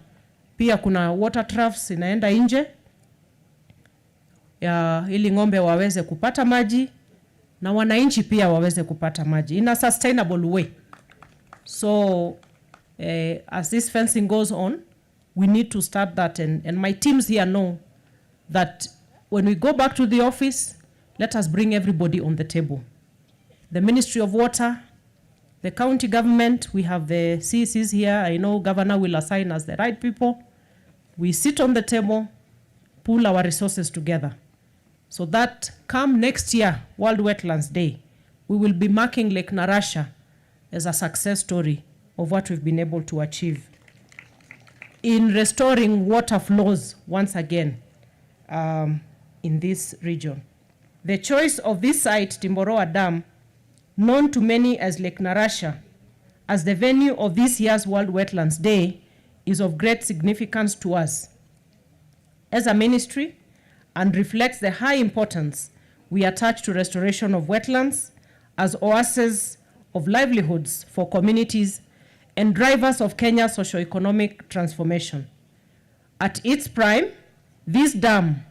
pia kuna water troughs inaenda nje ili ng'ombe waweze kupata maji na wananchi pia waweze kupata maji in a sustainable way. So as this fencing goes on, we need to start that, and my teams here know that when we go back to the office, let us bring everybody on the table. The Ministry of Water, the county government, we have the CECs here. I know Governor will assign us the right people. We sit on the table, pull our resources together, so that come next year, World Wetlands Day, we will be marking Lake Narasha as a success story of what we've been able to achieve in restoring water flows once again in this region. The choice of this site, Timboroa Dam, known to many as Lake Narasha, as the venue of this year's World Wetlands Day, is of great significance to us as a ministry and reflects the high importance we attach to restoration of wetlands as oases of livelihoods for communities and drivers of Kenya's socio-economic transformation. At its prime, this dam,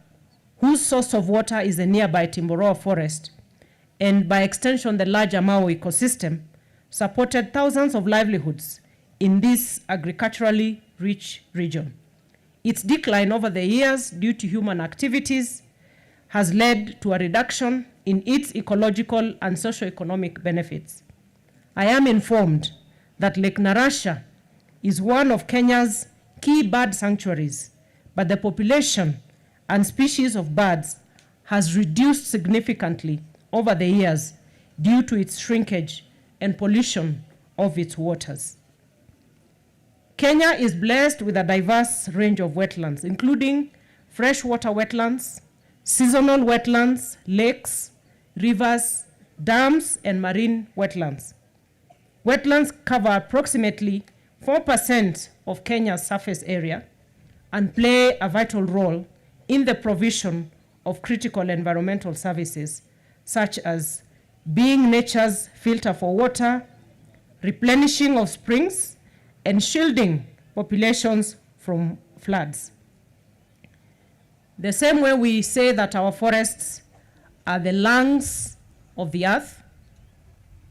whose source of water is the nearby Timboroa forest, and by extension the large Amao ecosystem, supported thousands of livelihoods in this agriculturally rich region. Its decline over the years due to human activities has led to a reduction in its ecological and socio-economic benefits. I am informed that Lake Narasha is one of Kenya's key bird sanctuaries, but the population and species of birds has reduced significantly over the years due to its shrinkage and pollution of its waters. Kenya is blessed with a diverse range of wetlands, including freshwater wetlands, seasonal wetlands, lakes, rivers, dams, and marine wetlands. Wetlands cover approximately 4% of Kenya's surface area and play a vital role in the provision of critical environmental services, such as being nature's filter for water, replenishing of springs, and shielding populations from floods. The same way we say that our forests are the lungs of the earth,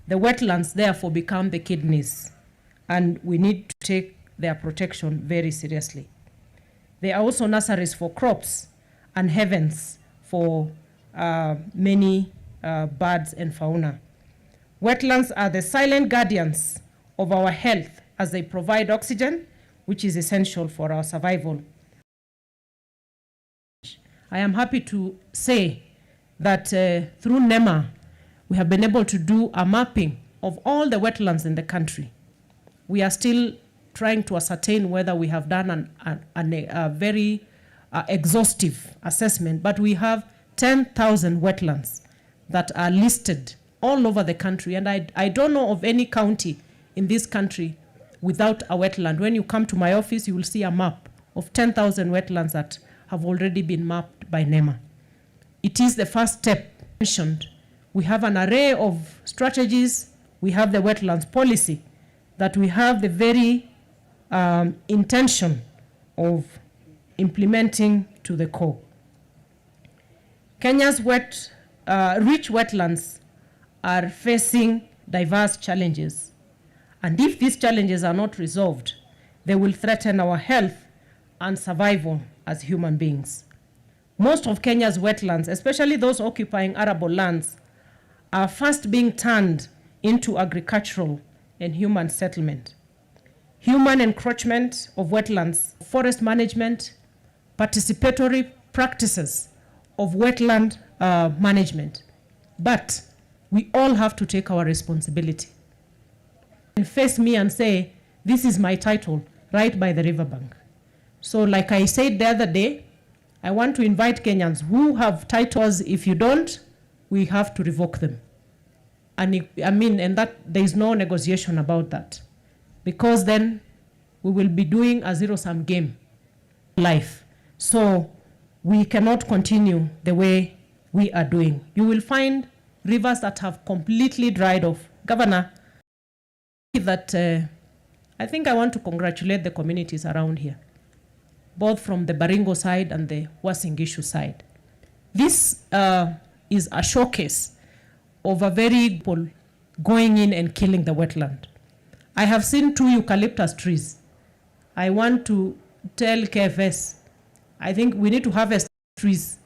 the wetlands therefore become the kidneys, and we need to take their protection very seriously. They are also nurseries for crops and heavens for many birds and fauna. Wetlands are the silent guardians of our health as they provide oxygen, which is essential for our survival. I am happy to say that through NEMA, we have been able to do a mapping of all the wetlands in the country. We are still trying to ascertain whether we have done a very exhaustive assessment, but we have 10,000 wetlands that are listed all over the country. And I don't know of any county in this country without a wetland. When you come to my office, you will see a map of 10,000 wetlands that have already been mapped by NEMA. It is the first step mentioned. We have an array of strategies. We have the wetlands policy that we have the very intention of implementing to the core. Kenya's rich wetlands are facing diverse challenges. And if these challenges are not resolved, they will threaten our health and survival as human beings. Most of Kenya's wetlands, especially those occupying arable lands, are first being turned into agricultural and human settlement. Human encroachment of wetlands, forest management, participatory practices of wetland management. But we all have to take our responsibility and face me and say, this is my title, right by the riverbank. So like I said the other day, I want to invite Kenyans who have titles. If you don't, we have to revoke them. And and that there is no negotiation about that, because then we will be doing a zero-sum game life. So we cannot continue the way we are doing. You will find rivers that have completely dried off. Governor, that I think I want to congratulate the communities around here, both from the Baringo side and the UASIN GISHU side. This is a showcase of a very people going in and killing the wetland. I have seen 2 eucalyptus trees. I want to tell KFS, I think we need to harvest trees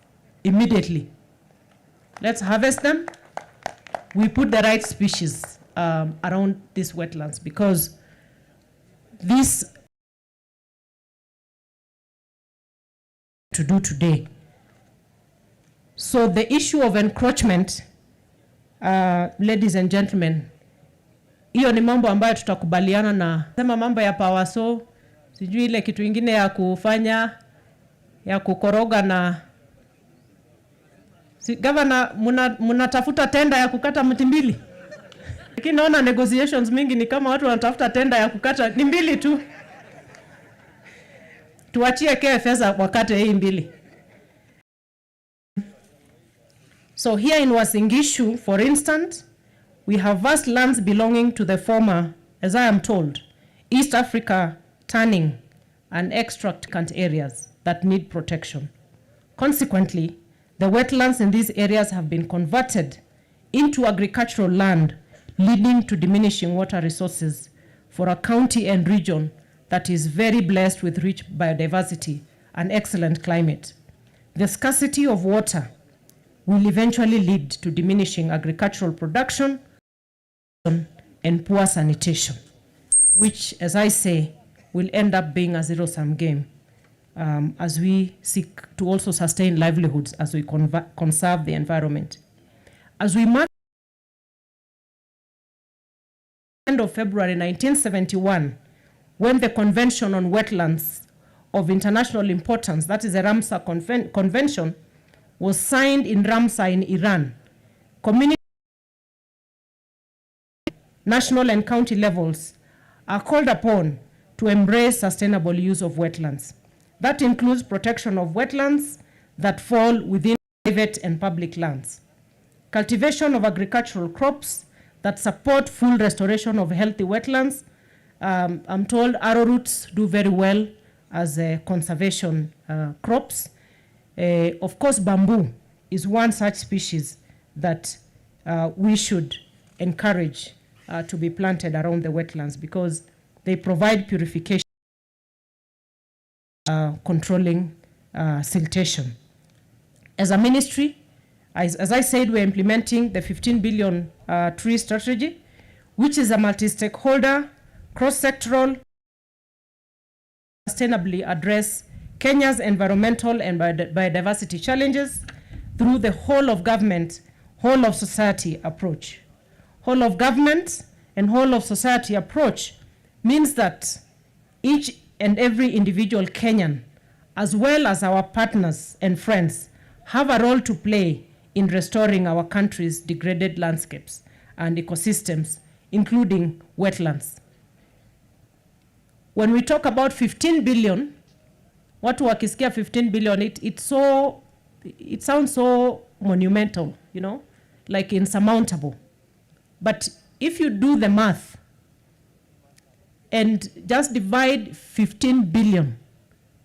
immediately. Let's harvest them. We put the right species around these wetlands, because this to do today. So the issue of encroachment, ladies and gentlemen, hiyo ni mambo ambayo tutakubaliana na sema mambo ya power, so sijui ile kitu ingine ya kufanya ya kukoroga na Governor, mnatafuta tenda ya kukata mti mbili. Lakini naona negotiations mingi ni kama watu wanatafuta tenda ya kukata ni mbili tu. Tuachie KFS wakate hii mbili. So here in UASIN GISHU, for instance, we have vast lands belonging to the former, as I am told, East Africa tanning and extract areas that need protection. Consequently, the wetlands in these areas have been converted into agricultural land, leading to diminishing water resources for a county and region that is very blessed with rich biodiversity and excellent climate. The scarcity of water will eventually lead to diminishing agricultural production and poor sanitation, which, as I say, will end up being a zero-sum game as we seek to also sustain livelihoods as we conserve the environment. As we mark the end of February 1971, when the Convention on Wetlands of International Importance, that is the Ramsar Convention, was signed in Ramsar in Iran, community, national and county levels are called upon to embrace sustainable use of wetlands. That includes protection of wetlands that fall within private and public lands, cultivation of agricultural crops that support full restoration of healthy wetlands. I'm told arrowroots do very well as conservation crops. Of course, bamboo is one such species that we should encourage to be planted around the wetlands, because they provide purification, controlling siltation. As a ministry, as I said, we're implementing the 15 billion tree strategy, which is a multi-stakeholder, cross-sectoral, sustainably address Kenya's environmental and biodiversity challenges through the whole of government, whole of society approach. Whole of government and whole of society approach means that each and every individual Kenyan, as well as our partners and friends, have a role to play in restoring our country's degraded landscapes and ecosystems, including wetlands. When we talk about 15 billion, watu wakisikia 15 billion, it sounds so monumental, you know, like insurmountable. But if you do the math and just divide 15 billion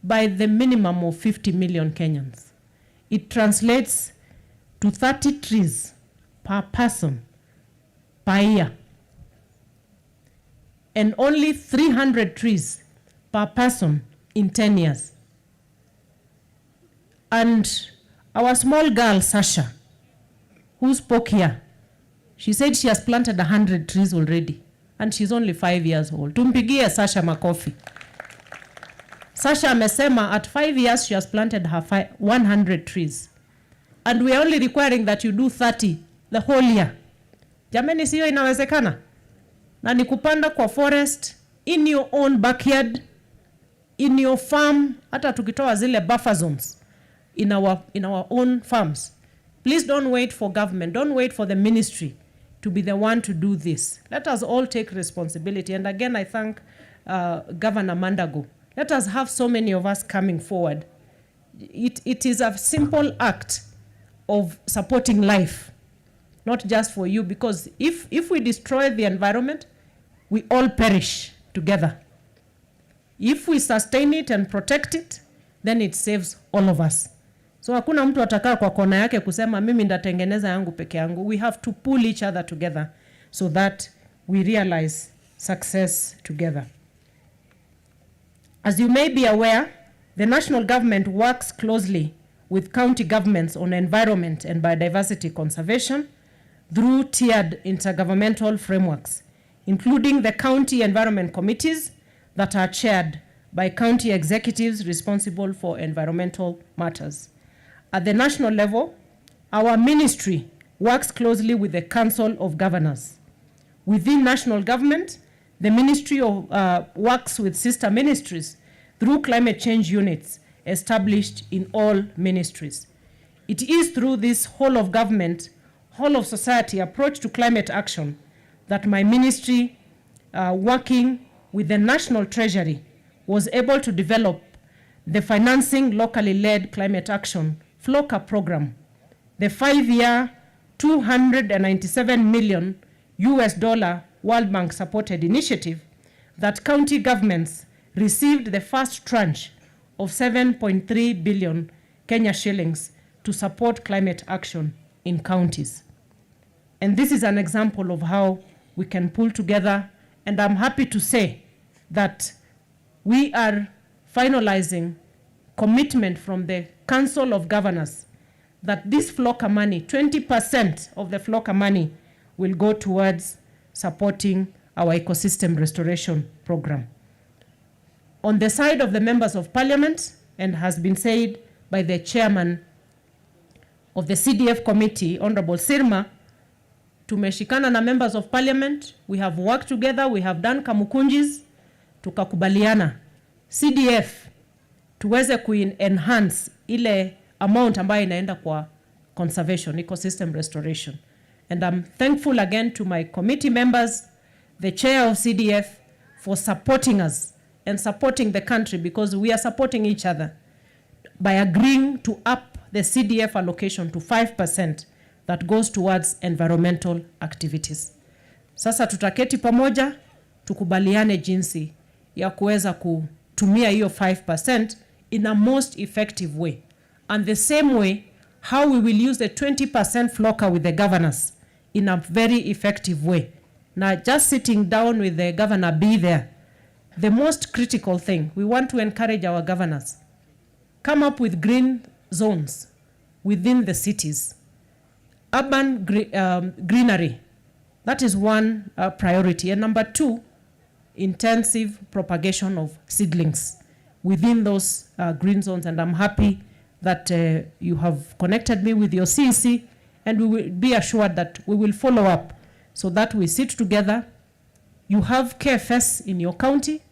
by the minimum of 50 million Kenyans, it translates to 30 trees per person per year, and only 300 trees per person in 10 years. And our small girl, Sasha, who spoke here, she said she has planted 100 trees already, and she's only 5 years old. Tumpigie Sasha makofi. Sasha amesema at 5 years she has planted her 100 trees. And we are only requiring that you do 30 the whole year. Jameni, siyo inawezekana? Na ni kupanda kwa forest, in your own backyard, in your farm, hata tukitoa zile buffer zones, in our own farms. Please don't wait for government, don't wait for the ministry to be the one to do this. Let us all take responsibility. And again, I thank Governor Mandago. Let us have so many of us coming forward. It is a simple act of supporting life, not just for you, because if we destroy the environment, we all perish together. If we sustain it and protect it, then it saves all of us. So hakuna mtu atakaa kwa kona yake kusema mimi ndatengeneza yangu peke yangu. We have to pull each other together so that we realize success together. As you may be aware, the national government works closely with county governments on environment and biodiversity conservation through tiered intergovernmental frameworks, including the county environment committees that are chaired by county executives responsible for environmental matters. At the national level, our ministry works closely with the Council of Governors. Within national government, the ministry works with sister ministries through climate change units established in all ministries. It is through this whole of government, whole of society approach to climate action that my ministry, working with the National Treasury, was able to develop the Financing Locally Led Climate Action FLOCA program, the 5-year, $297 million World Bank supported initiative that county governments received the first tranche of 7.3 billion Kenya shillings to support climate action in counties. And this is an example of how we can pull together, and I'm happy to say that we are finalizing commitment from the Council of Governors that this FLOCA money, 20% of the FLOCA money, will go towards supporting our ecosystem restoration program. On the side of the members of parliament, and has been said by the chairman of the CDF committee, Honorable Sirma, tumeshikana na members of parliament, we have worked together, we have done kamukunjis, tukakubaliana CDF tuweze enhance ile amount ambayo inaenda kwa conservation, ecosystem restoration. And I'm thankful again to my committee members, the chair of CDF, for supporting us and supporting the country, because we are supporting each other by agreeing to up the CDF allocation to 5% that goes towards environmental activities. Sasa tutaketi pamoja, tukubaliane jinsi ya kuweza kutumia hiyo 5% in a most effective way. And the same way, how we will use the 20% FLOCA with the governors in a very effective way. Now, just sitting down with the governor, be there. The most critical thing, we want to encourage our governors, come up with green zones within the cities. Urban greenery, that is one priority. And number 2, intensive propagation of seedlings within those green zones. And I'm happy that you have connected me with your CEC, and we will be assured that we will follow up so that we sit together. You have KESSES in your county,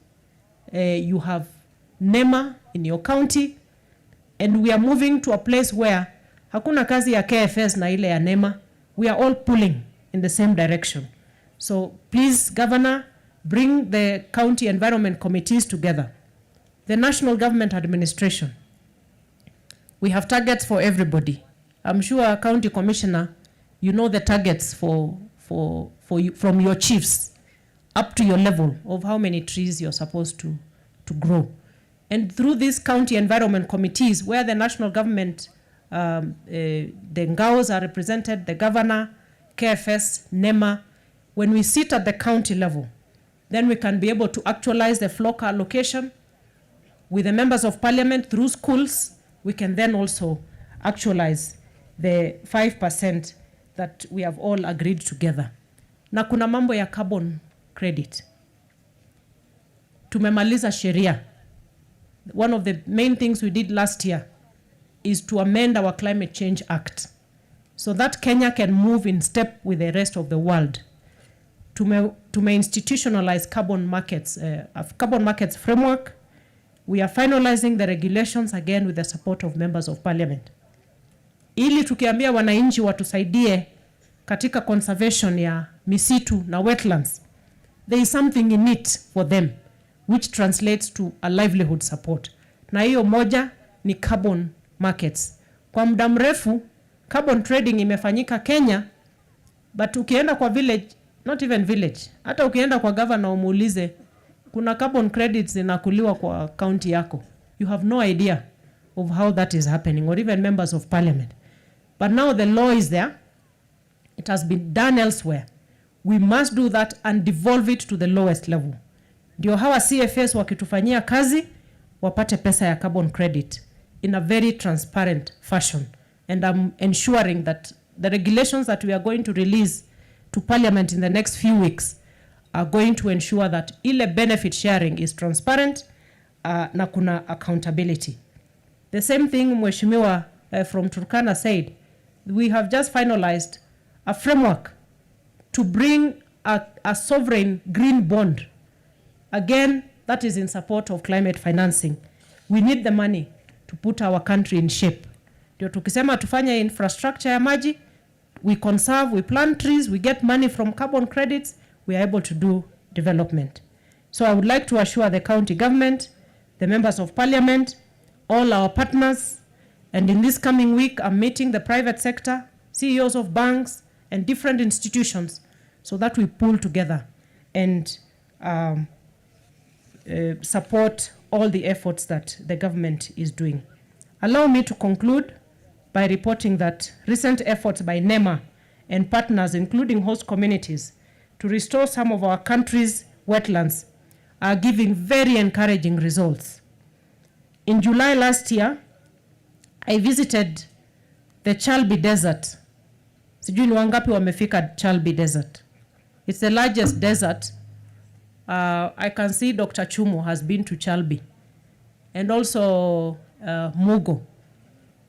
you have NEMA in your county, and we are moving to a place where Hakuna kazi ya KFS na ile ya NEMA. We are all pulling in the same direction. So please, Governor, bring the county environment committees together. The national government administration. We have targets for everybody. I'm sure, County Commissioner, you know the targets for you, from your chiefs up to your level of how many trees you're supposed to grow. And through these county environment committees, where the national government, the NGAOs are represented, the governor, KFS, NEMA, when we sit at the county level, then we can be able to actualize the flock allocation with the members of parliament through schools. We can then also actualize the 5% that we have all agreed together. Na kuna mambo ya carbon credit. Tumemaliza sheria. One of the main things we did last year is to amend our Climate Change Act so that Kenya can move in step with the rest of the world. To institutionalize carbon markets framework. We are finalizing the regulations again with the support of members of parliament. Ili tukiambia wananchi watusaidie katika conservation ya misitu na wetlands, there is something in it for them which translates to a livelihood support. Na hiyo moja ni carbon markets. Kwa muda mrefu carbon trading imefanyika Kenya, but ukienda kwa village, not even village, hata ukienda kwa governor umuulize kuna carbon credits zinakuliwa kwa county yako, you have no idea of how that is happening, or even members of parliament. But now the law is there. It has been done elsewhere. We must do that and devolve it to the lowest level. Ndio hawa CFS wakitufanyia kazi wapate pesa ya carbon credit in a very transparent fashion. And I'm ensuring that the regulations that we are going to release to parliament in the next few weeks are going to ensure that ile benefit sharing is transparent, na kuna accountability. The same thing Mheshimiwa from Turkana said, we have just finalized a framework to bring a sovereign green bond. Again, that is in support of climate financing. We need the money to put our country in shape. Ndio tukisema tufanye infrastructure ya maji, we conserve, we plant trees, we get money from carbon credits, we are able to do development. So I would like to assure the county government, the members of parliament, all our partners, and in this coming week I'm meeting the private sector, CEOs of banks and different institutions, so that we pull together and support all the efforts that the government is doing. Allow me to conclude by reporting that recent efforts by NEMA and partners, including host communities, to restore some of our country's wetlands are giving very encouraging results. In July last year, I visited the Chalbi Desert. Sijui ni wangapi wamefika Chalbi Desert. It's the largest desert. I can see Dr. Chumo has been to Chalbi, and also Mugo.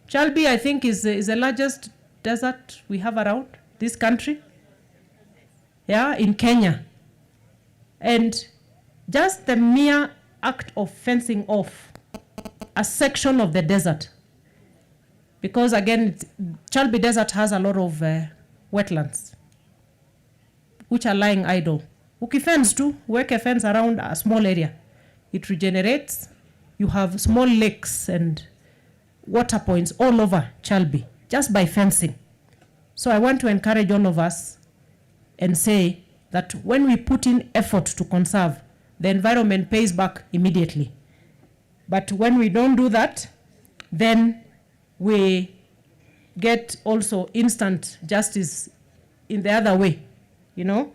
Chalbi, I think, is the largest desert we have around this country. Yeah, in Kenya. And just the mere act of fencing off a section of the desert, because again, Chalbi Desert has a lot of wetlands which are lying idle. Ukifence too, work a fence around a small area. It regenerates. You have small lakes and water points all over Chalbi just by fencing. So I want to encourage all of us and say that when we put in effort to conserve, the environment pays back immediately. But when we don't do that, then we get also instant justice in the other way, you know.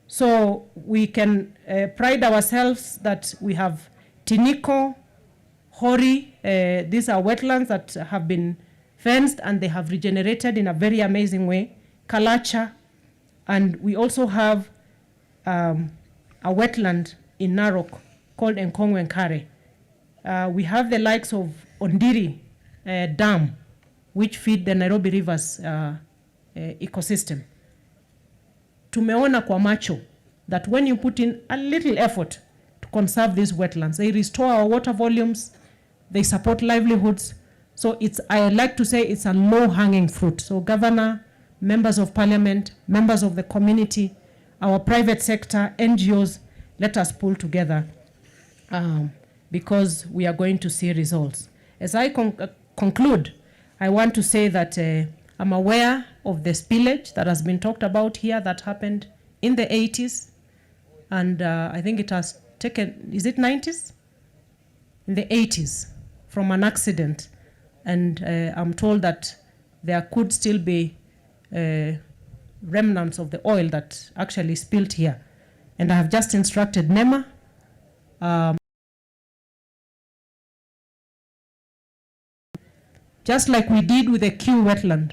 So we can pride ourselves that we have Tiniko, Hori, these are wetlands that have been fenced and they have regenerated in a very amazing way. Kalacha, and we also have a wetland in Narok called Nkongwenkare. We have the likes of Ondiri Dam, which feed the Nairobi River's ecosystem. Tumeona kwa macho that when you put in a little effort to conserve these wetlands, they restore our water volumes, they support livelihoods, So I like to say it's a low-hanging fruit. So Governor, members of parliament, members of the community, our private sector, NGOs, let us pull together because we are going to see results. As I conclude, I want to say that I'm aware of the spillage that has been talked about here that happened in the 80s. And I think it has taken, is it 90s? In the 80s from an accident. And I'm told that there could still be remnants of the oil that actually spilled here. And I have just instructed NEMA just like we did with the Q wetland.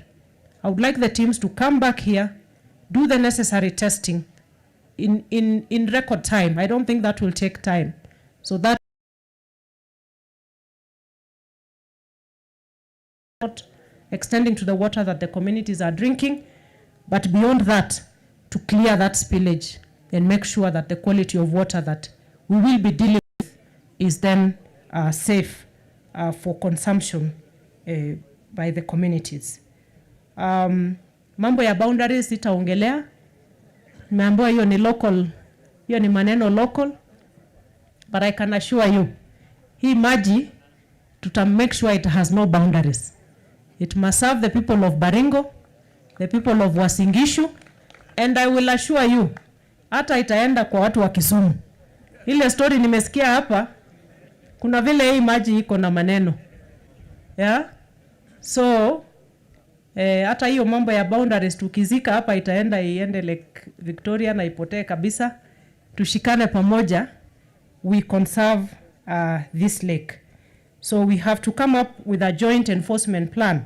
I would like the teams to come back here, do the necessary testing in record time. I don't think that will take time. So that not extending to the water that the communities are drinking, but beyond that, to clear that spillage and make sure that the quality of water that we will be dealing with is then safe for consumption by the communities. Mambo ya boundaries itaongelea. Mambo hiyo ni local, hiyo ni maneno local, but I can assure you, hii maji tuta make sure it has no boundaries. It must serve the people of Baringo, the people of Uasin Gishu, and I will assure you, hata itaenda kwa watu wa Kisumu. Ile story nimesikia hapa, kuna vile hii maji iko na maneno. Yeah? So, hata hiyo mambo ya boundaries tukizika hapa itaenda iende Lake Victoria na ipotee kabisa. Tushikane pamoja, we conserve this lake. So we have to come up with a joint enforcement plan.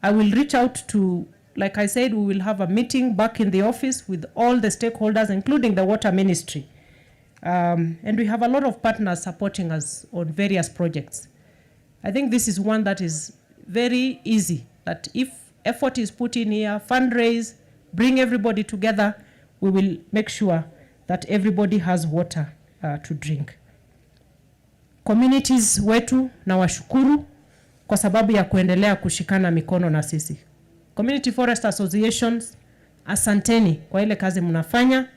I will reach out to, like I said, we will have a meeting back in the office with all the stakeholders, including the water ministry. And we have a lot of partners supporting us on various projects. I think this is one that is very easy, that if effort is put in here, fundraise, bring everybody together, we will make sure that everybody has water to drink. Communities wetu na washukuru kwa sababu ya kuendelea kushikana mikono na sisi. Community Forest Associations, asanteni kwa ile kazi mnafanya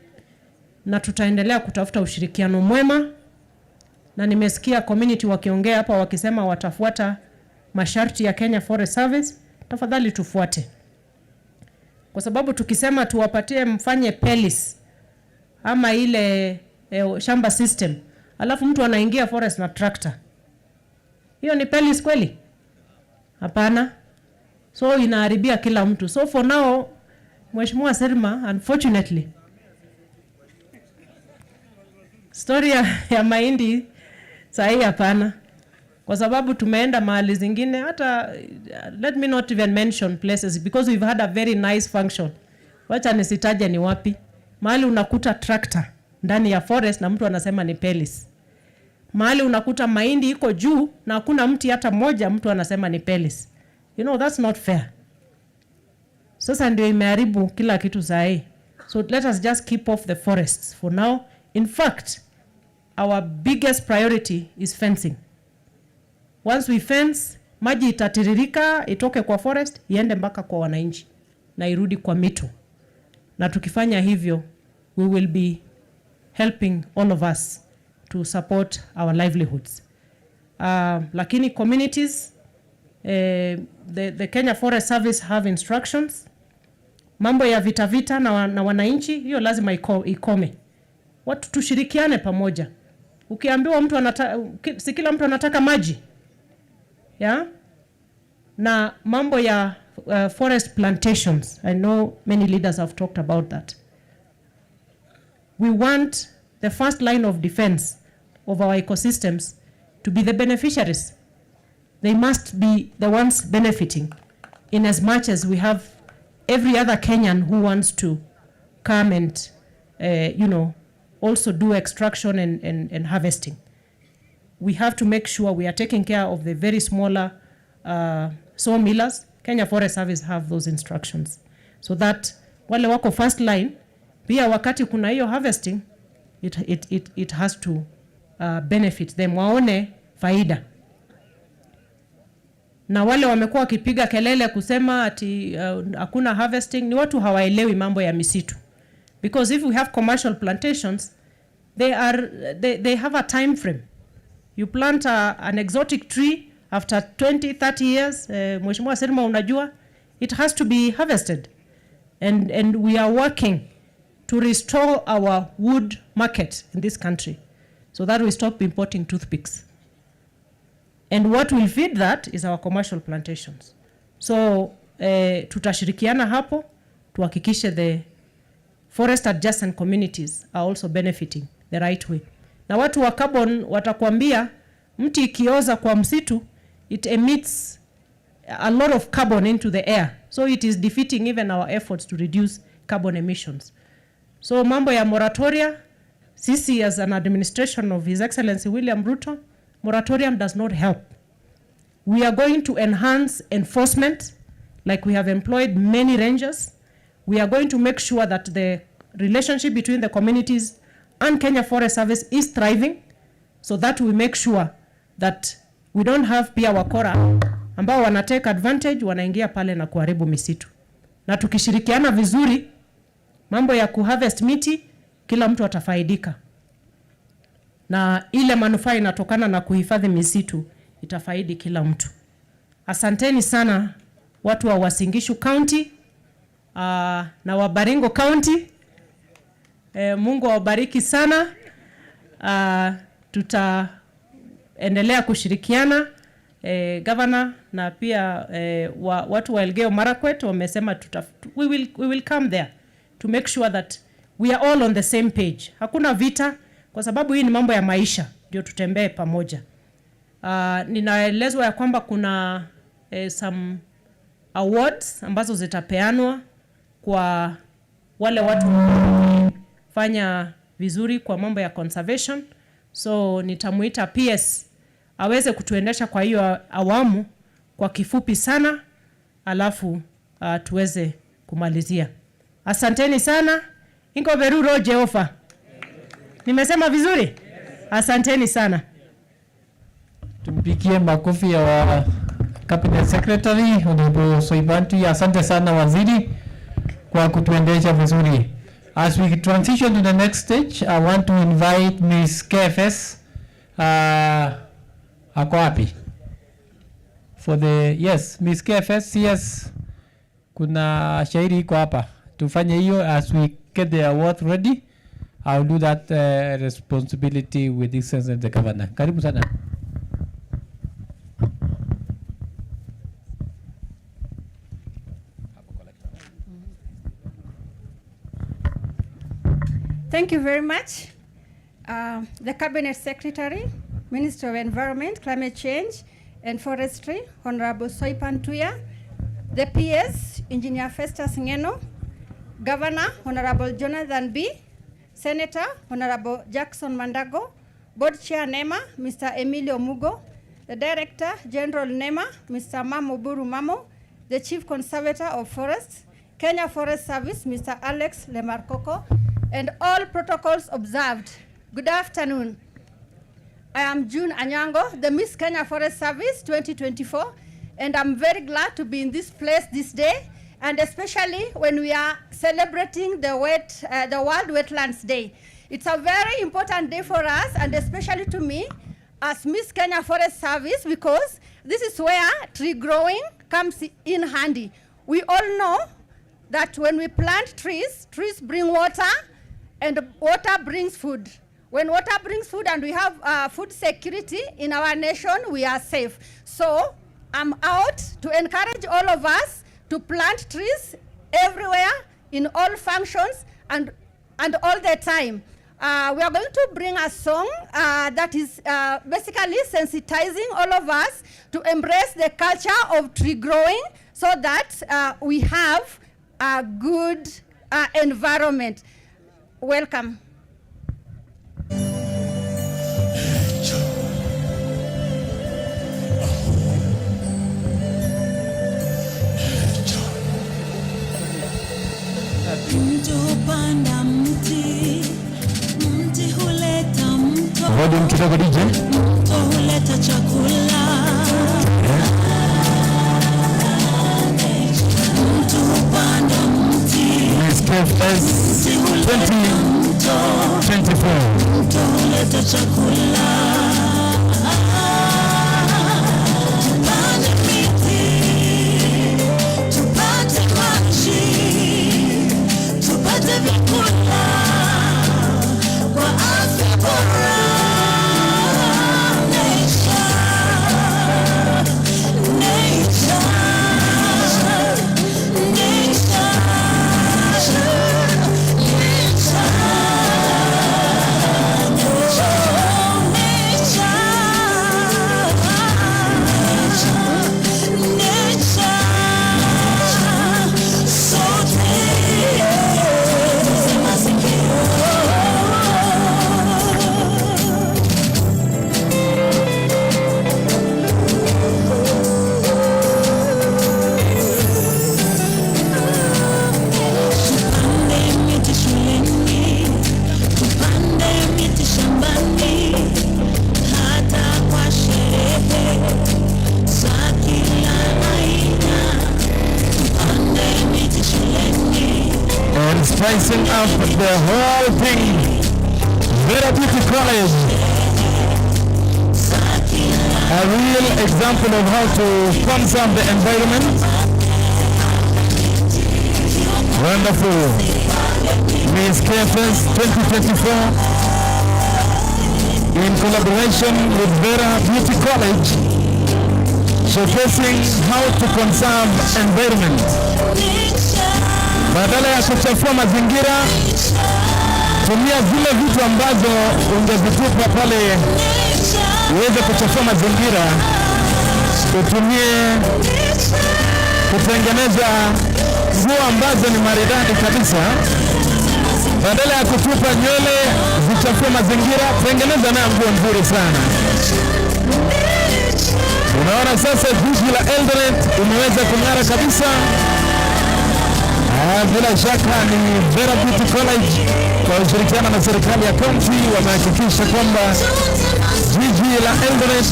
na tutaendelea kutafuta ushirikiano mwema, na nimesikia community wakiongea hapa wakisema watafuata masharti ya Kenya Forest Service. Tafadhali tufuate. Kwa sababu tukisema tuwapatie mfanye pelis ama ile shamba system, alafu mtu anaingia forest na tractor, hiyo ni pelis kweli? Hapana. So inaharibia kila mtu. So for now, Mheshimiwa Sirma, unfortunately, story ya mahindi sahi hapana. Kwa sababu tumeenda mahali zingine, hata let me not even mention places because we've had a very nice function. Wacha nisitaje ni wapi. Mahali unakuta tractor ndani ya forest na mtu anasema ni pelis. Mahali unakuta mahindi iko juu na hakuna mti hata moja, mtu anasema ni pelis. You know, that's not fair. Sasa ndio imeharibu kila kitu sahi. So let us just keep off the forests for now. In fact, our biggest priority is fencing. Once we fence, maji itatiririka, itoke kwa forest, iende mpaka kwa wananchi na irudi kwa mito. Na tukifanya hivyo, we will be helping all of us to support our livelihoods. Lakini communities, the Kenya Forest Service have instructions. Mambo ya vita na wananchi, hiyo lazima ikome. Watu tushirikiane pamoja. Ukiambiwa mtu si kila mtu anataka maji. Yeah? Na mambo ya forest plantations, I know many leaders have talked about that. We want the first line of defense of our ecosystems to be the beneficiaries. They must be the ones benefiting, in as much as we have every other Kenyan who wants to come and, also do extraction and harvesting. We have to make sure we are taking care of the very smaller sawmillers. Kenya Forest Service have those instructions. So that wale wako first line, pia wakati kuna hiyo harvesting, it has to benefit them, waone faida. na wale wamekuwa wakipiga kelele kusema ati hakuna harvesting ni watu hawaelewi mambo ya misitu. Because if we have commercial plantations, they have a time frame. You plant an exotic tree after 20, 30 years, Mheshimiwa Sirma unajua, it has to be harvested. And we are working to restore our wood market in this country so that we stop importing toothpicks. And what will feed that is our commercial plantations. So tutashirikiana hapo tuhakikishe the forest adjacent communities are also benefiting the right way. Na watu wa carbon watakwambia mti ikioza kwa msitu it emits a lot of carbon into the air. So it is defeating even our efforts to reduce carbon emissions. So mambo ya moratoria, sisi as an administration of His Excellency William Ruto, moratorium does not help. We are going to enhance enforcement like we have employed many rangers. We are going to make sure that the relationship between the communities and Kenya Forest Service is thriving so that we make sure that we don't have pia wakora ambao wana take advantage wanaingia pale na kuharibu misitu. Na tukishirikiana vizuri mambo ya kuharvest miti kila mtu atafaidika. Na ile manufaa inatokana na kuhifadhi misitu itafaidi kila mtu. Asanteni sana watu wa Uasin Gishu County na wa Baringo County. Mungu awabariki sana. Tutaendelea kushirikiana. Governor na pia watu wa Elgeyo Marakwet wamesema we will come there to make sure that we are all on the same page. Hakuna vita kwa sababu hii ni mambo ya maisha, ndio tutembee pamoja. Ninaelezwa ya kwamba kuna some awards ambazo zitapeanwa kwa wale watu fanya vizuri kwa mambo ya conservation. So nitamuita PS aweze kutuendesha kwa hiyo awamu kwa kifupi sana, alafu tuweze kumalizia. Asanteni sana. Inko beruro Jehova. Nimesema vizuri? Asanteni sana. Tumpigie makofi ya wa Cabinet Secretary Honorable Soipan. Asante sana waziri kwa kutuendesha vizuri. As we transition to the next stage, I want to invite Ms. KESSES. Ako wapi? For the yes, Ms. KESSES, yes. Kuna shairi iko hapa. Tufanye hiyo as we get the award ready. I'll do that responsibility with the sense of the governor. Karibu sana. Thank you very much. The Cabinet Secretary, Minister of Environment, Climate Change and Forestry, Honorable Soipan Tuya, the PS, Engineer Festus Ngeno, Governor, Honorable Jonathan B., Senator, Honorable Jackson Mandago, Board Chair NEMA, Mr. Emilio Mugo, the Director General NEMA, Mr. Mamo Buru Mamo, the Chief Conservator of Forests, Kenya Forest Service, Mr. Alex Lemarkoko, and all protocols observed. Good afternoon. I am June Anyango, the Miss Kenya Forest Service 2024, and I'm very glad to be in this place this day, and especially when we are celebrating the World Wetlands Day. It's a very important day for us, and especially to me as Miss Kenya Forest Service, because this is where tree growing comes in handy. We all know that when we plant trees, trees bring water, and water brings food. When water brings food and we have food security in our nation, we are safe. So I'm out to encourage all of us to plant trees everywhere, in all functions, and all the time. We are going to bring a song that is basically sensitizing all of us to embrace the culture of tree growing so that we have a good environment. Welcome. Mtopanda mti, mti huleta mto. Volume kidogo DJ. Mto huleta chakula. KFS 2024. Spicing up the whole thing. Vera Beauty College. A real example of how to conserve the environment. Wonderful. Miss KFS 2024 in collaboration with Vera Beauty College, showcasing how to conserve environment. Badala ya kuchafua mazingira, tumia zile vitu ambazo ungezitupa pale uweze kuchafua mazingira, utumie kutengeneza nguo ambazo ni maridadi kabisa. Badala ya kutupa nywele zichafue mazingira, tengeneza na nguo nzuri sana. Unaona sasa jiji la Eldoret umeweza kung'ara kabisa. Bila shaka ni Vera Beauty College kwa ushirikiano na serikali ya kaunti wamehakikisha kwamba jiji la Eldoret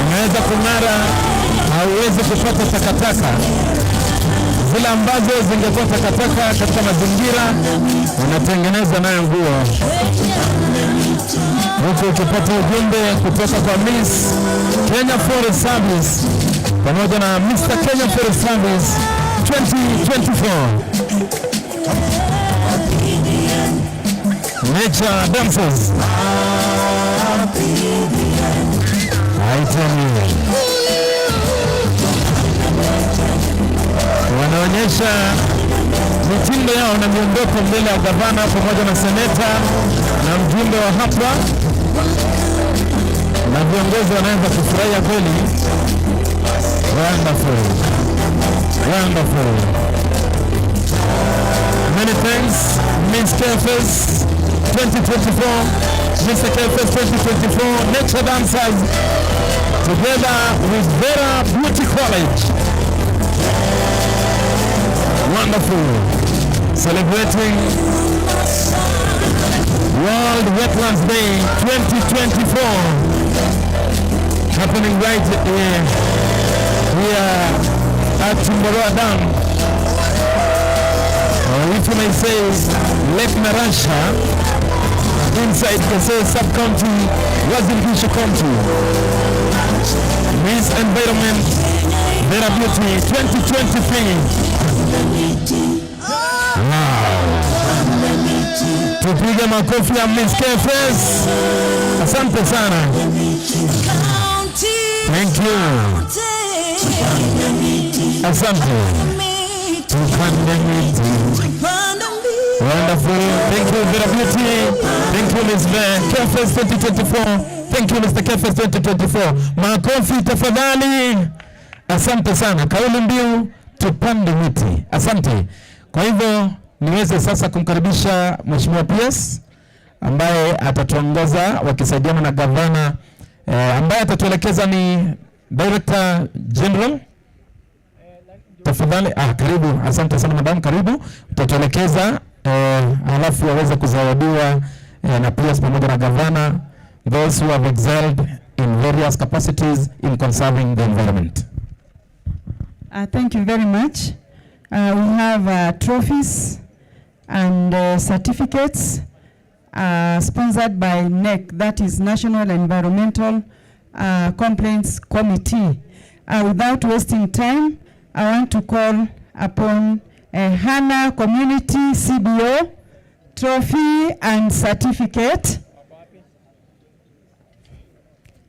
imeweza kung'ara, hauwezi kupata takataka. Zile ambazo zingekuwa takataka katika mazingira unatengeneza nayo nguo. Huku ukipata ujumbe kutoka kwa Miss Kenya Forest Service pamoja na Mr. Kenya Forest Service 2024. Nature dancers. I tell you. Wanaonyesha mitindo yao na miondoko mbele ya gavana pamoja na seneta na mjumbe wa hapa, na viongozi wanaweza kufurahia kweli. Wonderful. Wonderful. Many thanks, Miss KFS 2024, Mr. KFS 2024, Nature Dancers, together with Vera Beauty College. Wonderful. Celebrating World Wetlands Day 2024, happening right here at Timboroa Dam, or if you may say Lake Narasha, inside KESSES sub-county, UASIN GISHU county. Miss Environment, Vera Beauty 2023. Wow. Tupige makofi ya Miss KFS. Asante sana. Thank you. Asante. Wonderful. Thank you, Vera Beauty. Thank you, Miss KFS 2024. Thank you, Mr. KFS 2024. Makofi tafadhali. Asante sana. Kauli mbiu tupande miti. Asante. Kwa hivyo niweze sasa kumkaribisha Mheshimiwa PS ambaye atatuongoza wakisaidiana na gavana ambaye atatuelekeza ni Director General. Tafadhali, karibu. Asante sana madam, karibu. Utatuelekeza halafu waweze kuzawadiwa na PS pamoja na gavana, those who have excelled in various capacities in conserving the environment. Thank you very much. We have trophies and certificates sponsored by NEC, that is National Environmental Complaints Committee. Without wasting time, I want to call upon Hana Community CBO trophy and certificate.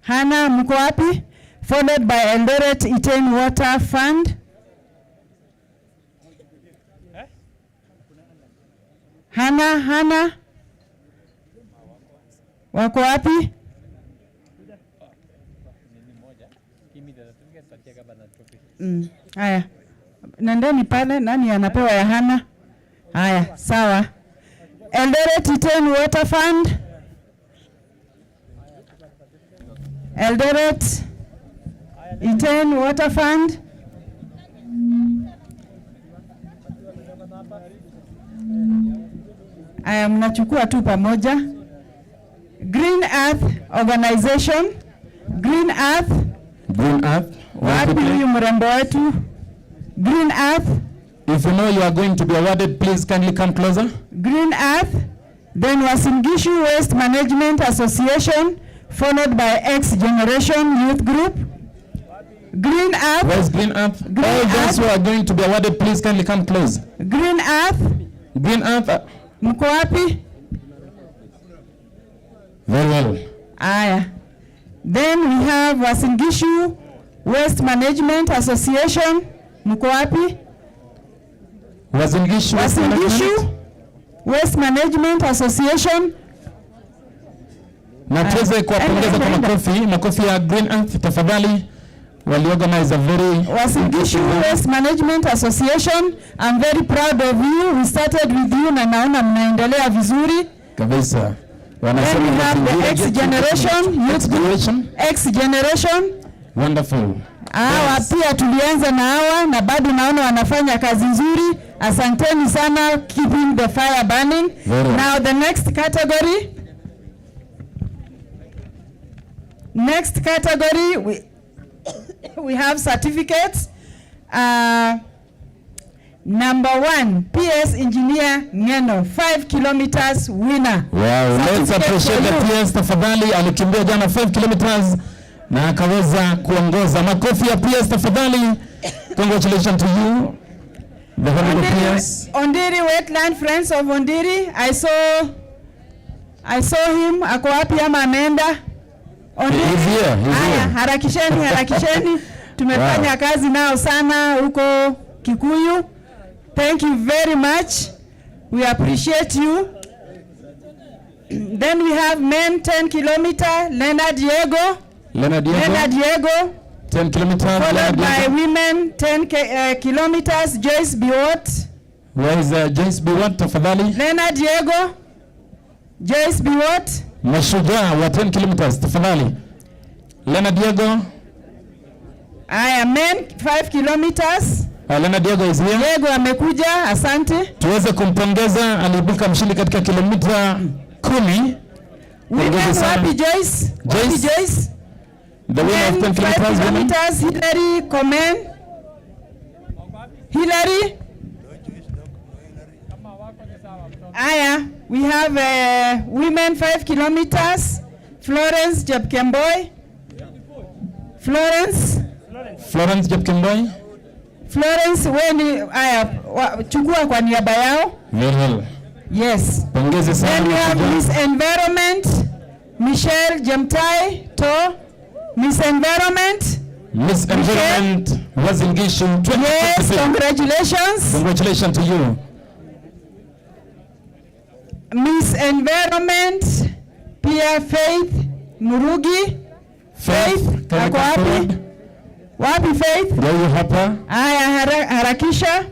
Hana, mko wapi? Followed by Eldoret Iten Water Fund. Hana wako wapi? Haya, nendeni pale, nani anapewa ya Hana? Haya, sawa. Eldoret Iten Water Fund. Eldoret Iten Water Fund. Aya, mnachukua tu pamoja. Green Earth Organization. Green Earth. Wapi huyu mrembo wetu? Green Earth. If you know you are going to be awarded, please kindly come closer. Green Earth. Then UASIN GISHU Waste Management Association, followed by X Generation Youth Group. Green Earth. Where's Green Earth? All those who are going to be awarded, please kindly come close. Green Earth. Green Earth. Mko wapi? Very well. Aya. Then we have UASIN GISHU Waste Management Association. Mko wapi? UASIN GISHU Waste Management Association. Na tuweze kuwapongeza kwa makofi ya Green Earth tafadhali. Wali organize a very UASIN GISHU Waste Management Association. I'm very proud of you. We started with you na naona mnaendelea vizuri. Kabisa. Then we have the X Generation Youth Group. X Generation. Wonderful. Hawa pia tulianza na hawa na bado naona wanafanya kazi nzuri. Asanteni sana, keeping the fire burning. Now the next category. Next category, we have certificates. Number 1, PS Engineer Ngeno, 5 kilometers winner. Wow, let's appreciate the PS tafadhali. Alikimbia jana 5 kilometers na akaweza kuongoza. Makofi ya PS tafadhali. Congratulations to you. The honorable PS. Ondiri Wetland, Friends of Ondiri. I saw him. Ako wapi ama ameenda? Ondiri. He's here. Haya, harakisheni. Tumefanya kazi nao sana huko Kikuyu. Thank you very much. We appreciate you. Then we have men 10 kilometer, Leonard Diego. 10 kilometers. Followed by women 10 kilometers, Joyce Biwot. Where is Joyce Biwot tafadhali? Leonard Diego. Joyce Biwot. Mashujaa wa 10 kilometers tafadhali. Leonard Diego. Aya, men 5 kilometers. Leonard Diego is here. Diego amekuja, asante. Tuweze kumpongeza, aliibuka mshindi katika kilomita 10. Women wapi Joyce? Joyce. The winner of 10 kilometers, Hillary Komen. Hillary. Aya, we have women 5 kilometers. Florence Jepkemboy. Florence Jepkemboy. Florence, weni chukua kwa niaba yao. Very well. Yes. Pongezi sana. Then we have Miss Environment, Michelle Jemtai To. Miss Environment, UASIN GISHU 2023. Yes, congratulations. Congratulations to you. Miss Environment, Pia Faith Murugi. Faith, ako wapi? Wapi Faith? Ndio hapa. Aya, harakisha.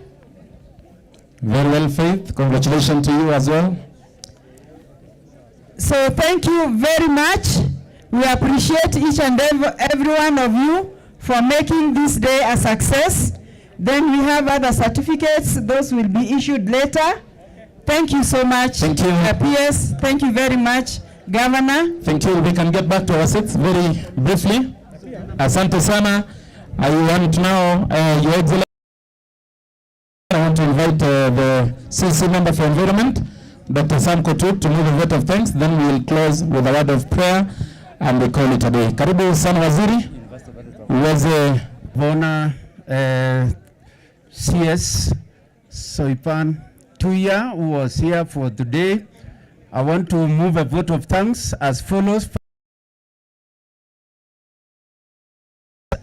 Very well, Faith. Congratulations to you as well. So thank you very much. We appreciate each and every one of you for making this day a success. Then we have other certificates. Those will be issued later. Thank you so much. Thank you. PS, thank you very much. Governor. Thank you. We can get back to our seats very briefly. Asante sana. I want now, Your Excellency, I want to invite the CC member for environment, Dr. Sam Kotut, to move a vote of thanks. Then we will close with a word of prayer and we call it a day. Karibu sana waziri. Uweze Bona CS Soipan Tuya, who was here for today. I want to move a vote of thanks as follows.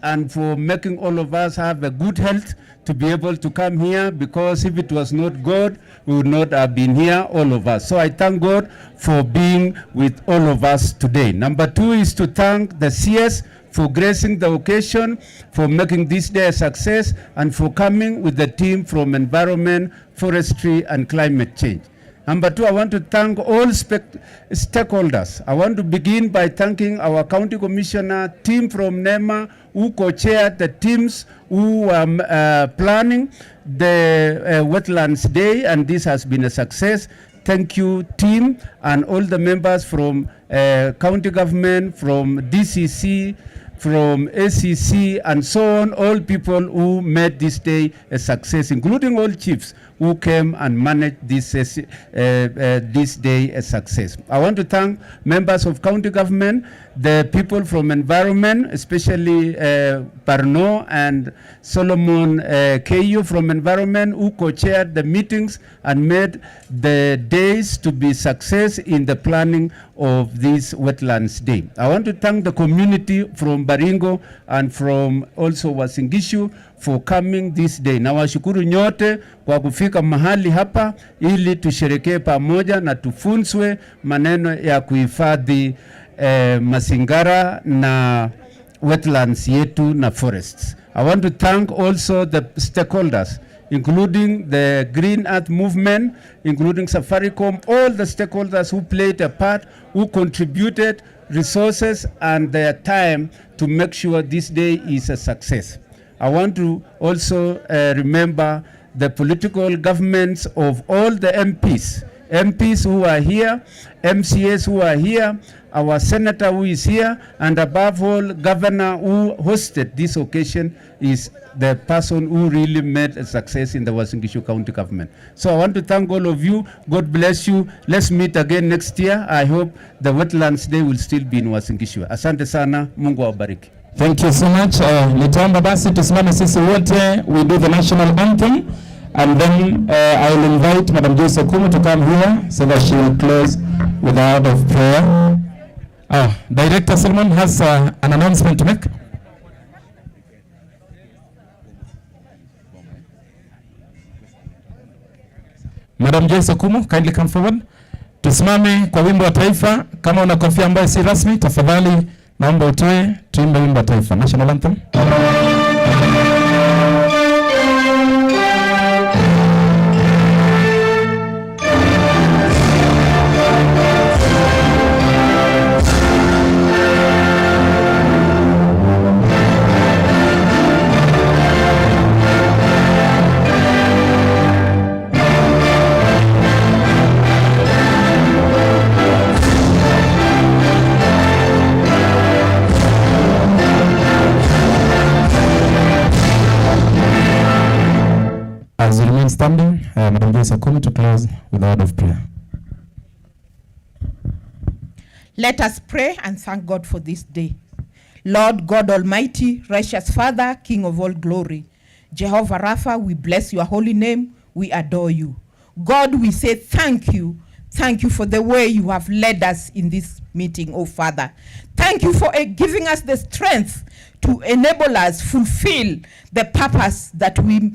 And for making all of us have a good health to be able to come here, because if it was not God, we would not have been here, all of us. So I thank God for being with all of us today. Number two is to thank the CS for gracing the occasion, for making this day a success, and for coming with the team from Environment, Forestry, and Climate Change. Number two, I want to thank all stakeholders. I want to begin by thanking our County Commissioner, team from NEMA, who co-chaired the teams who were planning the Wetlands Day, and this has been a success. Thank you, team, and all the members from county government, from DCC, from ACC, and so on, all people who made this day a success, including all chiefs who came and managed this day a success. I want to thank members of county government, the people from environment, especially Parno and Solomon KU from environment, who co-chaired the meetings and made the days to be success in the planning of this Wetlands Day. I want to thank the community from Baringo and from also UASIN GISHU for coming this day. Na washukuru nyote kwa kufika mahali hapa ili tusherekee pamoja na tufunzwe maneno ya kuhifadhi mazingara na wetlands yetu na forests. I want to thank also the stakeholders, including the Green Earth Movement, including Safaricom, all the stakeholders who played a part, who contributed resources and their time to make sure this day is a success. I want to also remember the political governments of all the MPs who are here, MCAs who are here, our senator who is here, and above all, governor who hosted this occasion is the person who really made a success in the UASIN GISHU County Government. So I want to thank all of you. God bless you. Let's meet again next year. I hope the Wetlands Day will still be in UASIN GISHU. Asante sana, Mungu awabariki. Thank you so much. Nitaomba basi tusimame sisi wote, we do the national anthem, and then I will invite Madam Joyce Okumu to come here so that she will close with a word of prayer. Director Solomon has an announcement to make. Madam Joyce Okumu, kindly come forward. Tusimame kwa wimbo wa taifa. Kama una kofia ambayo si rasmi, tafadhali naomba utoe, tuimbe wimbo wa taifa, national anthem. As we remain standing, Madam Joyce Okumu to close with a word of prayer. Let us pray and thank God for this day. Lord God Almighty, righteous Father, King of all glory, Jehovah Rapha, we bless your holy name. We adore you. God, we say thank you. Thank you for the way you have led us in this meeting, oh Father. Thank you for giving us the strength to enable us fulfill the purpose that we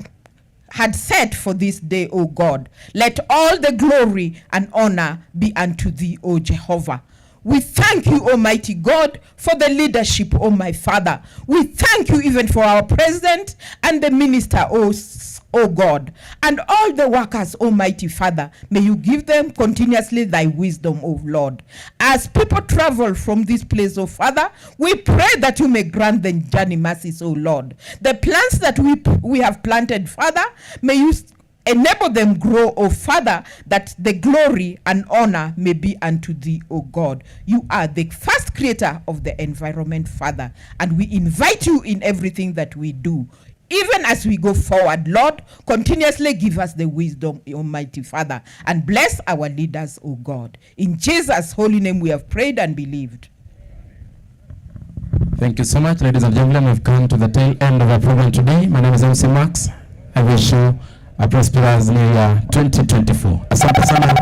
had set for this day, O God. Let all the glory and honor be unto thee, O Jehovah. We thank you, Almighty God, for the leadership, O my Father. We thank you even for our president and the minister, O God, and all the workers, Almighty Father. May you give them continuously thy wisdom, O Lord. As people travel from this place, O Father, we pray that you may grant them journey mercies, O Lord. The plants that we have planted, Father, may you enable them grow, O Father, that the glory and honor may be unto thee, O God. You are the first creator of the environment, Father, and we invite you in everything that we do. Even as we go forward, Lord, continuously give us the wisdom, Almighty Father, and bless our leaders, O God. In Jesus' holy name we have prayed and believed. Thank you so much, ladies and gentlemen. We've come to the tail end of our program today. My name is MC Max. I wish you a prosperous new year 2024. Asante sana.